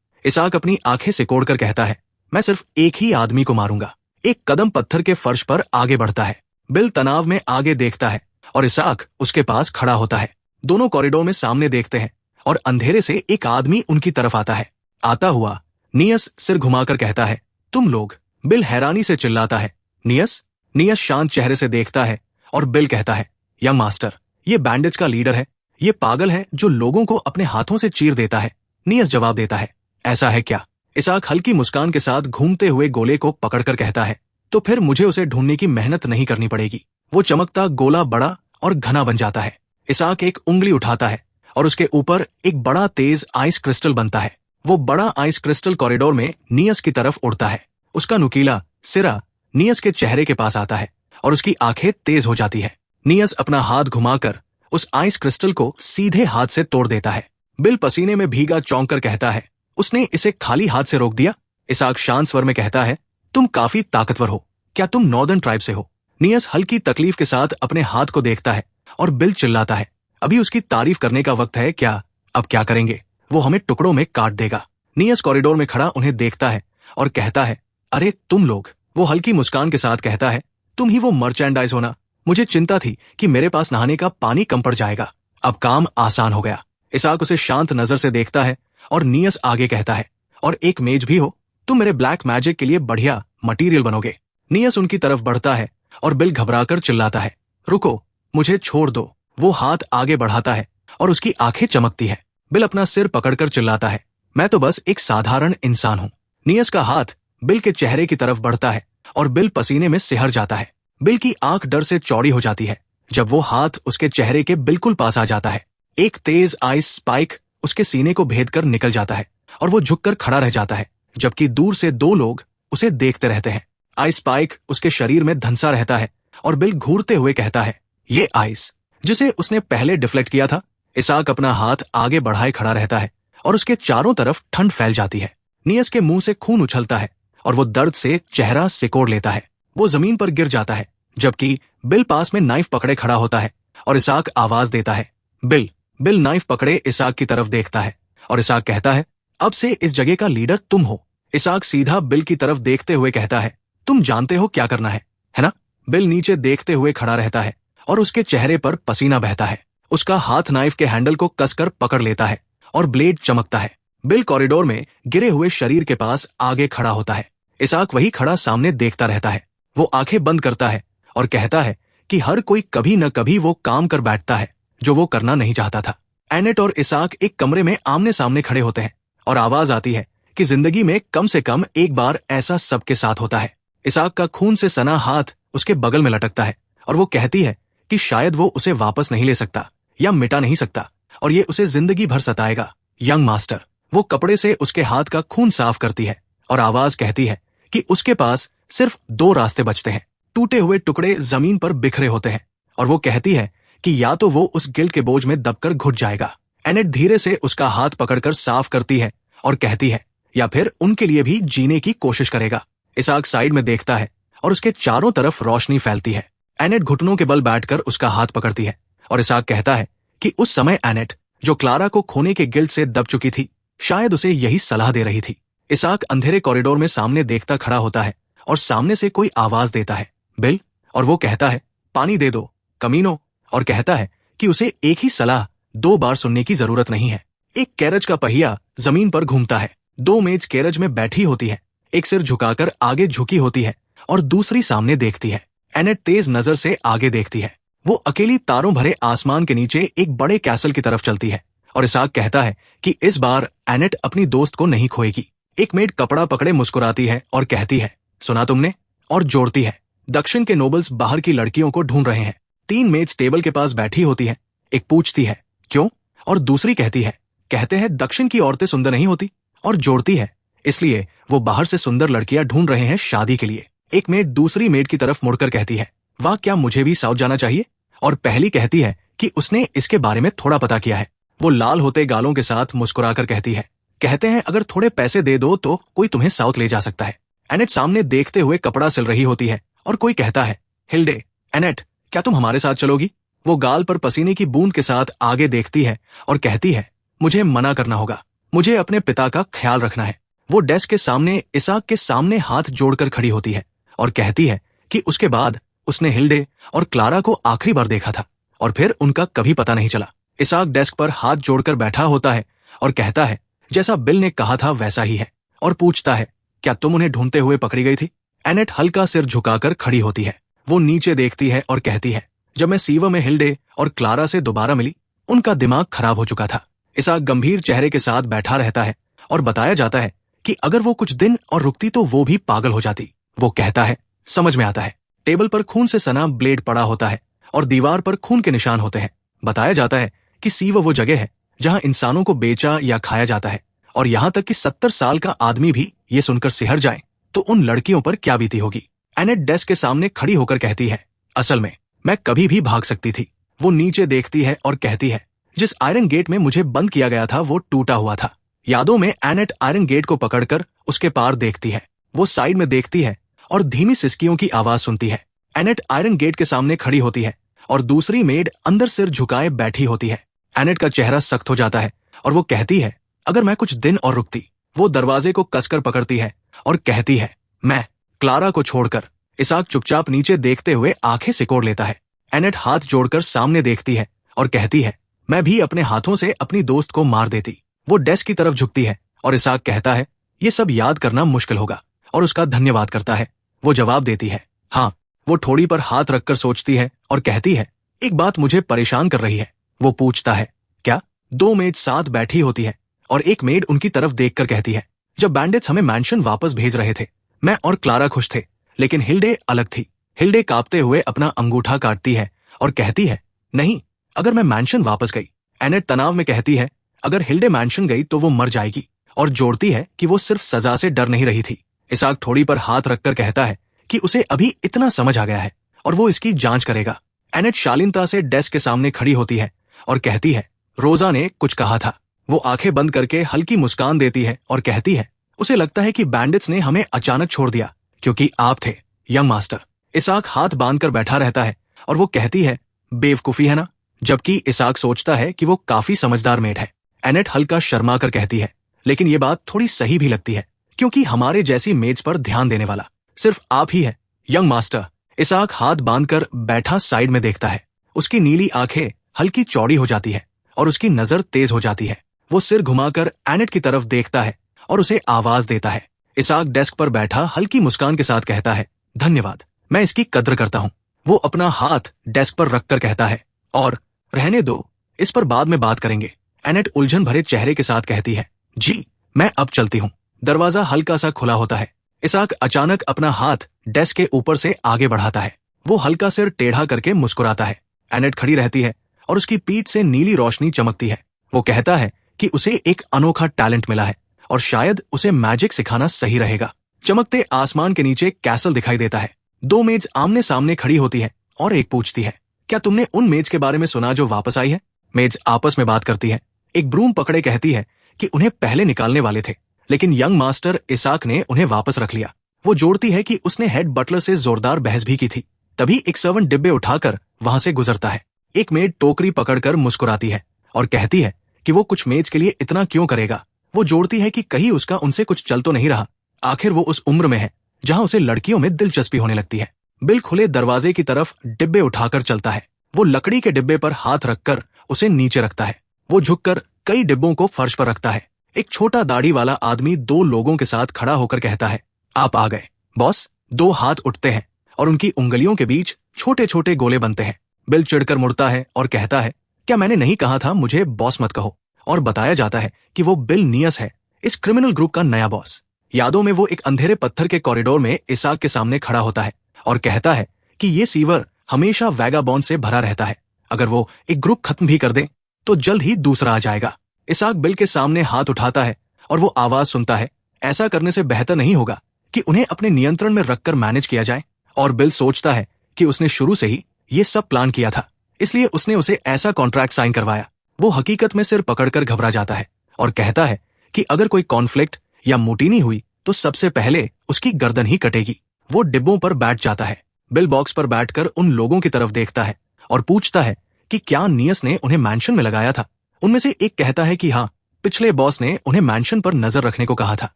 इसाक अपनी आंखें सिकोड़कर कहता है, मैं सिर्फ एक ही आदमी को मारूंगा। एक कदम पत्थर के फर्श पर आगे बढ़ता है। बिल तनाव में आगे देखता है और इसाक उसके पास खड़ा होता है। दोनों कॉरिडोर में सामने देखते हैं और अंधेरे से एक आदमी उनकी तरफ आता है। आता हुआ नियस सिर घुमाकर कहता है, तुम लोग। बिल हैरानी से चिल्लाता है, नियस? नियस शांत चेहरे से देखता है और बिल कहता है, यंग मास्टर, ये बैंडेज का लीडर है। ये पागल है जो लोगों को अपने हाथों से चीर देता है। नियस जवाब देता है, ऐसा है क्या? इसाक हल्की मुस्कान के साथ घूमते हुए गोले को पकड़कर कहता है, तो फिर मुझे उसे ढूंढने की मेहनत नहीं करनी पड़ेगी। वो चमकता गोला बड़ा और घना बन जाता है। इसाक एक उंगली उठाता है और उसके ऊपर एक बड़ा तेज आइस क्रिस्टल बनता है। वो बड़ा आइस क्रिस्टल कॉरिडोर में नियस की तरफ उड़ता है। उसका नुकीला सिरा नियस के चेहरे के पास आता है और उसकी आंखें तेज हो जाती है। नियस अपना हाथ घुमाकर उस आइस क्रिस्टल को सीधे हाथ से तोड़ देता है। बिल पसीने में भीगा चौंक कर कहता है, उसने इसे खाली हाथ से रोक दिया? इसाक शांत स्वर में कहता है, तुम काफी ताकतवर हो। क्या तुम नॉर्दर्न ट्राइब से हो? नियस हल्की तकलीफ के साथ अपने हाथ को देखता है और बिल चिल्लाता है, अभी उसकी तारीफ करने का वक्त है क्या? अब क्या करेंगे? वो हमें टुकड़ों में काट देगा। नियस कॉरिडोर में खड़ा उन्हें देखता है और कहता है, अरे तुम लोग। वो हल्की मुस्कान के साथ कहता है, तुम ही वो मर्चेंडाइज होना। मुझे चिंता थी कि मेरे पास नहाने का पानी कम पड़ जाएगा। अब काम आसान हो गया। इसाक उसे शांत नजर से देखता है और नियस आगे कहता है, और एक मेज भी हो, तुम मेरे ब्लैक मैजिक के लिए बढ़िया मटीरियल बनोगे। नियस उनकी तरफ बढ़ता है और बिल घबराकर चिल्लाता है, रुको, मुझे छोड़ दो। वो हाथ आगे बढ़ाता है और उसकी आंखें चमकती है। बिल अपना सिर पकड़कर चिल्लाता है, मैं तो बस एक साधारण इंसान हूं। नियस का हाथ बिल के चेहरे की तरफ बढ़ता है और बिल पसीने में सिहर जाता है। बिल की आंख डर से चौड़ी हो जाती है जब वो हाथ उसके चेहरे के बिल्कुल पास आ जाता है। एक तेज आइस स्पाइक उसके सीने को भेदकर निकल जाता है और वो झुककर खड़ा रह जाता है, जबकि दूर से दो लोग उसे देखते रहते हैं। आइस स्पाइक उसके शरीर में धंसा रहता है और बिल घूरते हुए कहता है, ये आइस जिसे उसने पहले डिफ्लेक्ट किया था। इसाक अपना हाथ आगे बढ़ाए खड़ा रहता है और उसके चारों तरफ ठंड फैल जाती है। नियस के मुंह से खून उछलता है और वो दर्द से चेहरा सिकोड़ लेता है। वो जमीन पर गिर जाता है, जबकि बिल पास में नाइफ पकड़े खड़ा होता है और इसाक आवाज देता है, बिल। बिल नाइफ पकड़े इसाक की तरफ देखता है और इसाक कहता है, अब से इस जगह का लीडर तुम हो। इसाक सीधा बिल की तरफ देखते हुए कहता है, तुम जानते हो क्या करना है ना? बिल नीचे देखते हुए खड़ा रहता है और उसके चेहरे पर पसीना बहता है। उसका हाथ नाइफ के हैंडल को कसकर पकड़ लेता है और ब्लेड चमकता है। बिल कॉरिडोर में गिरे हुए शरीर के पास आगे खड़ा होता है। इसाक वही खड़ा सामने देखता रहता है। वो आंखें बंद करता है और कहता है कि हर कोई कभी न कभी वो काम कर बैठता है जो वो करना नहीं चाहता था। एनेट और इसाक एक कमरे में आमने सामने खड़े होते हैं और आवाज आती है कि जिंदगी में कम से कम एक बार ऐसा सबके साथ होता है। इसाक का खून से सना हाथ उसके बगल में लटकता है और वो कहती है कि शायद वो उसे वापस नहीं ले सकता या मिटा नहीं सकता और ये उसे जिंदगी भर सताएगा। Young master. वो कपड़े से उसके हाथ का खून साफ करती है और आवाज कहती है कि उसके पास सिर्फ दो रास्ते बचते हैं। टूटे हुए टुकड़े जमीन पर बिखरे होते हैं और वो कहती है कि या तो वो उस गिल्ट के बोझ में दबकर घुट जाएगा। एनेट धीरे से उसका हाथ पकड़कर साफ करती है और कहती है, या फिर उनके लिए भी जीने की कोशिश करेगा। इसाक साइड में देखता है और उसके चारों तरफ रोशनी फैलती है। एनेट घुटनों के बल बैठकर उसका हाथ पकड़ती है और इसाक कहता है कि उस समय एनेट, जो क्लारा को खोने के गिल्ट से दब चुकी थी, शायद उसे यही सलाह दे रही थी। इसाक अंधेरे कॉरिडोर में सामने देखता खड़ा होता है और सामने से कोई आवाज देता है, बिल। और वो कहता है, पानी दे दो कमीनो। और कहता है कि उसे एक ही सलाह 2 बार सुनने की जरूरत नहीं है। एक कैरेज का पहिया जमीन पर घूमता है। 2 मेज कैरेज में बैठी होती है। एक सिर झुकाकर आगे झुकी होती है और दूसरी सामने देखती है। एनेट तेज नजर से आगे देखती है। वो अकेली तारों भरे आसमान के नीचे एक बड़े कैसल की तरफ चलती है और इसाक कहता है कि इस बार एनेट अपनी दोस्त को नहीं खोएगी। एक मेड कपड़ा पकड़े मुस्कुराती है और कहती है, सुना तुमने? और जोड़ती है, दक्षिण के नोबल्स बाहर की लड़कियों को ढूंढ रहे हैं। 3 मेज टेबल के पास बैठी होती है। एक पूछती है, क्यों? और दूसरी कहती है, कहते हैं दक्षिण की औरतें सुंदर नहीं होती। और जोड़ती है, इसलिए वो बाहर से सुंदर लड़कियां ढूंढ रहे हैं शादी के लिए। एक मेड दूसरी मेड की तरफ मुड़कर कहती है, वाह, क्या मुझे भी साउथ जाना चाहिए? और पहली कहती है कि उसने इसके बारे में थोड़ा पता किया है। वो लाल होते गालों के साथ मुस्कुराकर कहती है, कहते हैं अगर थोड़े पैसे दे दो तो कोई तुम्हें साउथ ले जा सकता है। एनेट सामने देखते हुए कपड़ा सिल रही होती है और कोई कहता है, हिल्डे, एनेट, क्या तुम हमारे साथ चलोगी? वो गाल पर पसीने की बूंद के साथ आगे देखती है और कहती है, मुझे मना करना होगा, मुझे अपने पिता का ख्याल रखना है। वो डेस्क के सामने इसाक के सामने हाथ जोड़कर खड़ी होती है और कहती है कि उसके बाद उसने हिल्डे और क्लारा को आखिरी बार देखा था और फिर उनका कभी पता नहीं चला। इसाक डेस्क पर हाथ जोड़कर बैठा होता है और कहता है, जैसा बिल ने कहा था वैसा ही है, और पूछता है, क्या तुम उन्हें ढूंढते हुए पकड़ी गई थी? एनेट हल्का सिर झुकाकर खड़ी होती है। वो नीचे देखती है और कहती है, जब मैं सीवर में हिल्डे और क्लारा से दोबारा मिली, उनका दिमाग खराब हो चुका था। इसाक गंभीर चेहरे के साथ बैठा रहता है और बताया जाता है कि अगर वो कुछ दिन और रुकती तो वो भी पागल हो जाती। वो कहता है, समझ में आता है। टेबल पर खून से सना ब्लेड पड़ा होता है और दीवार पर खून के निशान होते हैं। बताया जाता है कि सीवर वो जगह है जहां इंसानों को बेचा या खाया जाता है, और यहां तक कि 70 साल का आदमी भी ये सुनकर सिहर जाए तो उन लड़कियों पर क्या बीती होगी। एनेट डेस्क के सामने खड़ी होकर कहती है, असल में मैं कभी भी भाग सकती थी। वो नीचे देखती है और कहती है, जिस आयरन गेट में मुझे बंद किया गया था वो टूटा हुआ था। यादों में एनेट आयरन गेट को पकड़कर उसके पार देखती है। वो साइड में देखती है और धीमी सिसकियों की आवाज सुनती है। एनेट आयरन गेट के सामने खड़ी होती है और दूसरी मेड अंदर सिर झुकाए बैठी होती है। एनेट का चेहरा सख्त हो जाता है और वो कहती है, अगर मैं कुछ दिन और रुकती। वो दरवाजे को कसकर पकड़ती है और कहती है, मैं, क्लारा को छोड़कर। इसाक चुपचाप नीचे देखते हुए आंखें सिकोड़ लेता है। एनेट हाथ जोड़कर सामने देखती है और कहती है, मैं भी अपने हाथों से अपनी दोस्त को मार देती। वो डेस्क की तरफ झुकती है और इसाक कहता है, ये सब याद करना मुश्किल होगा, और उसका धन्यवाद करता है। वो जवाब देती है, हाँ। वो ठोड़ी पर हाथ रखकर सोचती है और कहती है, एक बात मुझे परेशान कर रही है। वो पूछता है, क्या? 2 मेड साथ बैठी होती है और एक मेड उनकी तरफ देखकर कहती है, जब बैंडिट्स हमें मैंशन वापस भेज रहे थे, मैं और क्लारा खुश थे, लेकिन हिल्डे अलग थी। हिल्डे कांपते हुए अपना अंगूठा काटती है और कहती है, नहीं, अगर मैं मैंशन वापस गई। एनेट तनाव में कहती है, अगर हिल्डे मैंशन गई तो वो मर जाएगी, और जोड़ती है कि वो सिर्फ सजा से डर नहीं रही थी। इसाक थोड़ी पर हाथ रखकर कहता है कि उसे अभी इतना समझ आ गया है और वो इसकी जांच करेगा। एनेट शालीनता से डेस्क के सामने खड़ी होती है और कहती है, रोजा ने कुछ कहा था। वो आंखें बंद करके हल्की मुस्कान देती है और कहती है, उसे लगता है कि बैंडिट्स ने हमें अचानक छोड़ दिया क्योंकि आप थे, यंग मास्टर। इसाक हाथ बांधकर बैठा रहता है और वो कहती है, बेवकूफी है ना? जबकि इसाक सोचता है कि वो काफी समझदार मेड है। एनेट हल्का शर्मा कर कहती है, लेकिन ये बात थोड़ी सही भी लगती है, क्योंकि हमारे जैसी मेज पर ध्यान देने वाला सिर्फ आप ही है, यंग मास्टर। इसाक हाथ बांधकर बैठा साइड में देखता है। उसकी नीली आंखें हल्की चौड़ी हो जाती है और उसकी नजर तेज हो जाती है। वो सिर घुमाकर एनेट की तरफ देखता है और उसे आवाज देता है। इसाक डेस्क पर बैठा हल्की मुस्कान के साथ कहता है, धन्यवाद, मैं इसकी कद्र करता हूँ। वो अपना हाथ डेस्क पर रखकर कहता है, और रहने दो, इस पर बाद में बात करेंगे। एनेट उलझन भरे चेहरे के साथ कहती है, जी, मैं अब चलती हूँ। दरवाजा हल्का सा खुला होता है। इसाक अचानक अपना हाथ डेस्क के ऊपर से आगे बढ़ाता है। वो हल्का सिर टेढ़ा करके मुस्कुराता है। एनेट खड़ी रहती है और उसकी पीठ से नीली रोशनी चमकती है। वो कहता है कि उसे एक अनोखा टैलेंट मिला है और शायद उसे मैजिक सिखाना सही रहेगा। चमकते आसमान के नीचे कैसल दिखाई देता है। 2 मेज आमने सामने खड़ी होती है और एक पूछती है, क्या तुमने उन मेज के बारे में सुना जो वापस आई है? मेज आपस में बात करती है। एक ब्रूम पकड़े कहती है कि उन्हें पहले निकालने वाले थे, लेकिन यंग मास्टर इसाक ने उन्हें वापस रख लिया। वो जोड़ती है कि उसने हेड बटलर से जोरदार बहस भी की थी। तभी एक सर्वेंट डिब्बे उठाकर वहां से गुजरता है। एक मेड टोकरी पकड़कर मुस्कुराती है और कहती है कि वो कुछ मेज के लिए इतना क्यों करेगा। वो जोड़ती है कि कहीं उसका उनसे कुछ चल तो नहीं रहा। आखिर वो उस उम्र में है जहां उसे लड़कियों में दिलचस्पी होने लगती है। बिल खुले दरवाजे की तरफ डिब्बे उठाकर चलता है। वो लकड़ी के डिब्बे पर हाथ रखकर उसे नीचे रखता है। वो झुककर कई डिब्बों को फर्श पर रखता है। एक छोटा दाढ़ी वाला आदमी 2 लोगों के साथ खड़ा होकर कहता है, आप आ गए बॉस। 2 हाथ उठते हैं और उनकी उंगलियों के बीच छोटे छोटे गोले बनते हैं। बिल चिढ़कर मुड़ता है और कहता है, क्या मैंने नहीं कहा था मुझे बॉस मत कहो? और बताया जाता है कि वो बिल नियस है, इस क्रिमिनल ग्रुप का नया बॉस। यादों में वो एक अंधेरे पत्थर के कॉरिडोर में इसाक के सामने खड़ा होता है और कहता है कि ये सीवर हमेशा वैगाबॉन्ड से भरा रहता है। अगर वो एक ग्रुप खत्म भी कर दे तो जल्द ही दूसरा आ जाएगा। इसाक बिल के सामने हाथ उठाता है और वो आवाज सुनता है, ऐसा करने से बेहतर नहीं होगा कि उन्हें अपने नियंत्रण में रखकर मैनेज किया जाए। और बिल सोचता है कि उसने शुरू से ही ये सब प्लान किया था। इसलिए उसने उसे ऐसा कॉन्ट्रैक्ट साइन करवाया। वो हकीकत में सिर पकड़कर घबरा जाता है और कहता है कि अगर कोई कॉन्फ्लिक्ट या मुटीनी हुई तो सबसे पहले उसकी गर्दन ही कटेगी। वो डिब्बों पर बैठ जाता है। बिल बॉक्स पर बैठकर उन लोगों की तरफ देखता है और पूछता है कि क्या नियस ने उन्हें मैंशन में लगाया था। उनमें से एक कहता है कि हाँ, पिछले बॉस ने उन्हें मैंशन पर नजर रखने को कहा था।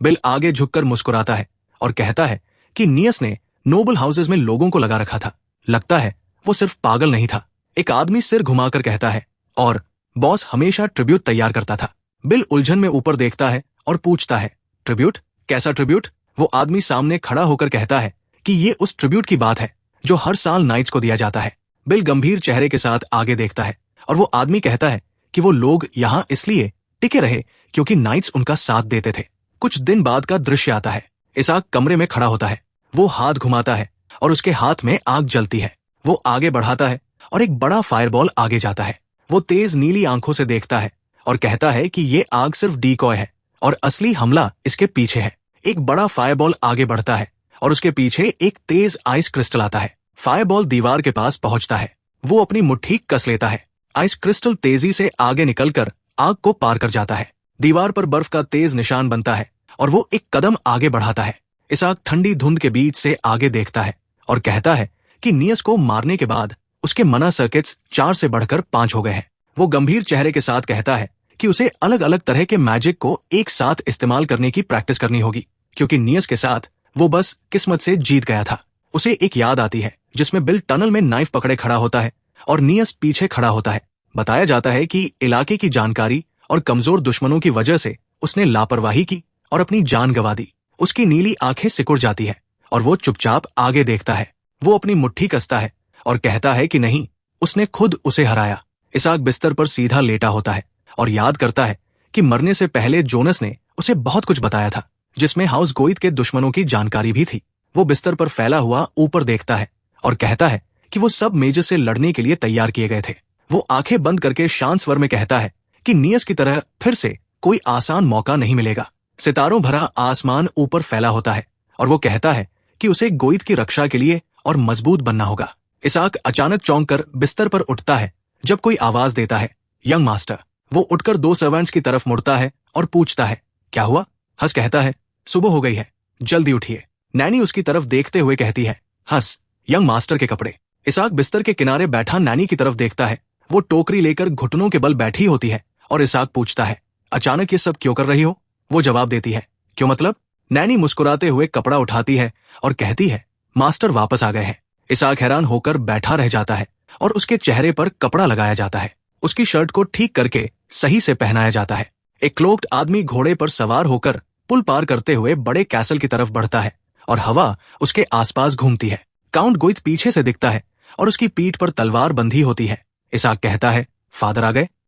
बिल आगे झुककर मुस्कुराता है और कहता है कि नियस ने नोबल हाउसेज में लोगों को लगा रखा था। लगता है वो सिर्फ पागल नहीं था। एक आदमी सिर घुमाकर कहता है, और बॉस हमेशा ट्रिब्यूट तैयार करता था। बिल उलझन में ऊपर देखता है और पूछता है, ट्रिब्यूट? कैसा ट्रिब्यूट? वो आदमी सामने खड़ा होकर कहता है कि ये उस ट्रिब्यूट की बात है जो हर साल नाइट्स को दिया जाता है। बिल गंभीर चेहरे के साथ आगे देखता है और वो आदमी कहता है कि वो लोग यहाँ इसलिए टिके रहे क्योंकि नाइट्स उनका साथ देते थे। कुछ दिन बाद का दृश्य आता है। इसाक कमरे में खड़ा होता है। वो हाथ घुमाता है और उसके हाथ में आग जलती है। वो आगे बढ़ाता है और एक बड़ा फायरबॉल आगे जाता है। वो तेज नीली आंखों से देखता है और कहता है कि ये आग सिर्फ डीकॉय है और असली हमला इसके पीछे है। एक बड़ा फायरबॉल आगे बढ़ता है और उसके पीछे एक तेज आइस क्रिस्टल आता है। फायरबॉल दीवार के पास पहुंचता है। वो अपनी मुट्ठी कस लेता है। आइस क्रिस्टल तेजी से आगे निकलकर आग को पार कर जाता है। दीवार पर बर्फ का तेज निशान बनता है और वो एक कदम आगे बढ़ाता है। इसाक ठंडी धुंध के बीच से आगे देखता है और कहता है कि नियस को मारने के बाद उसके मना सर्किट्स 4 से बढ़कर 5 हो गए हैं। वो गंभीर चेहरे के साथ कहता है कि उसे अलग अलग तरह के मैजिक को एक साथ इस्तेमाल करने की प्रैक्टिस करनी होगी, क्योंकि नियस के साथ वो बस किस्मत से जीत गया था। उसे एक याद आती है जिसमें बिल टनल में नाइफ पकड़े खड़ा होता है और नियस पीछे खड़ा होता है। बताया जाता है कि इलाके की जानकारी और कमजोर दुश्मनों की वजह से उसने लापरवाही की और अपनी जान गंवा दी। उसकी नीली आंखें सिकुड़ जाती है और वो चुपचाप आगे देखता है। वो अपनी मुट्ठी कसता है और कहता है कि नहीं, उसने खुद उसे हराया। इसाक बिस्तर पर सीधा लेटा होता है और याद करता है कि मरने से पहले जोनस ने उसे बहुत कुछ बताया था, जिसमें हाउस गोइद के दुश्मनों की जानकारी भी थी। वो बिस्तर पर फैला हुआ ऊपर देखता है और कहता है कि वो सब मेजर से लड़ने के लिए तैयार किए गए थे। वो आंखें बंद करके शांत स्वर में कहता है कि नियस की तरह फिर से कोई आसान मौका नहीं मिलेगा। सितारों भरा आसमान ऊपर फैला होता है और वो कहता है कि उसे गोइद की रक्षा के लिए और मजबूत बनना होगा। इसाक अचानक चौंक कर बिस्तर पर उठता है जब कोई आवाज देता है, यंग मास्टर। वो उठकर 2 सर्वेंट्स की तरफ मुड़ता है और पूछता है, क्या हुआ? हंस कहता है, सुबह हो गई है, जल्दी उठिए। नैनी उसकी तरफ देखते हुए कहती है, हंस, यंग मास्टर के कपड़े। इसाक बिस्तर के किनारे बैठा नैनी की तरफ देखता है। वो टोकरी लेकर घुटनों के बल बैठी होती है और इसाक पूछता है, अचानक ये सब क्यों कर रही हो? वो जवाब देती है, क्यों मतलब? नैनी मुस्कुराते हुए कपड़ा उठाती है और कहती है, मास्टर वापस आ गए हैं। इसाक हैरान होकर बैठा रह जाता है और उसके चेहरे पर कपड़ा लगाया जाता है। उसकी शर्ट को ठीक करके सही से पहनाया जाता है। एक क्लोक्ड आदमी घोड़े पर सवार होकर पुल पार करते हुए बड़े कैसल की तरफ बढ़ता है और हवा उसके आसपास घूमती है। काउंट गोइद पीछे से दिखता है और उसकी पीठ पर तलवार बंधी होती है। इसाक कहता है, फादर आ गए?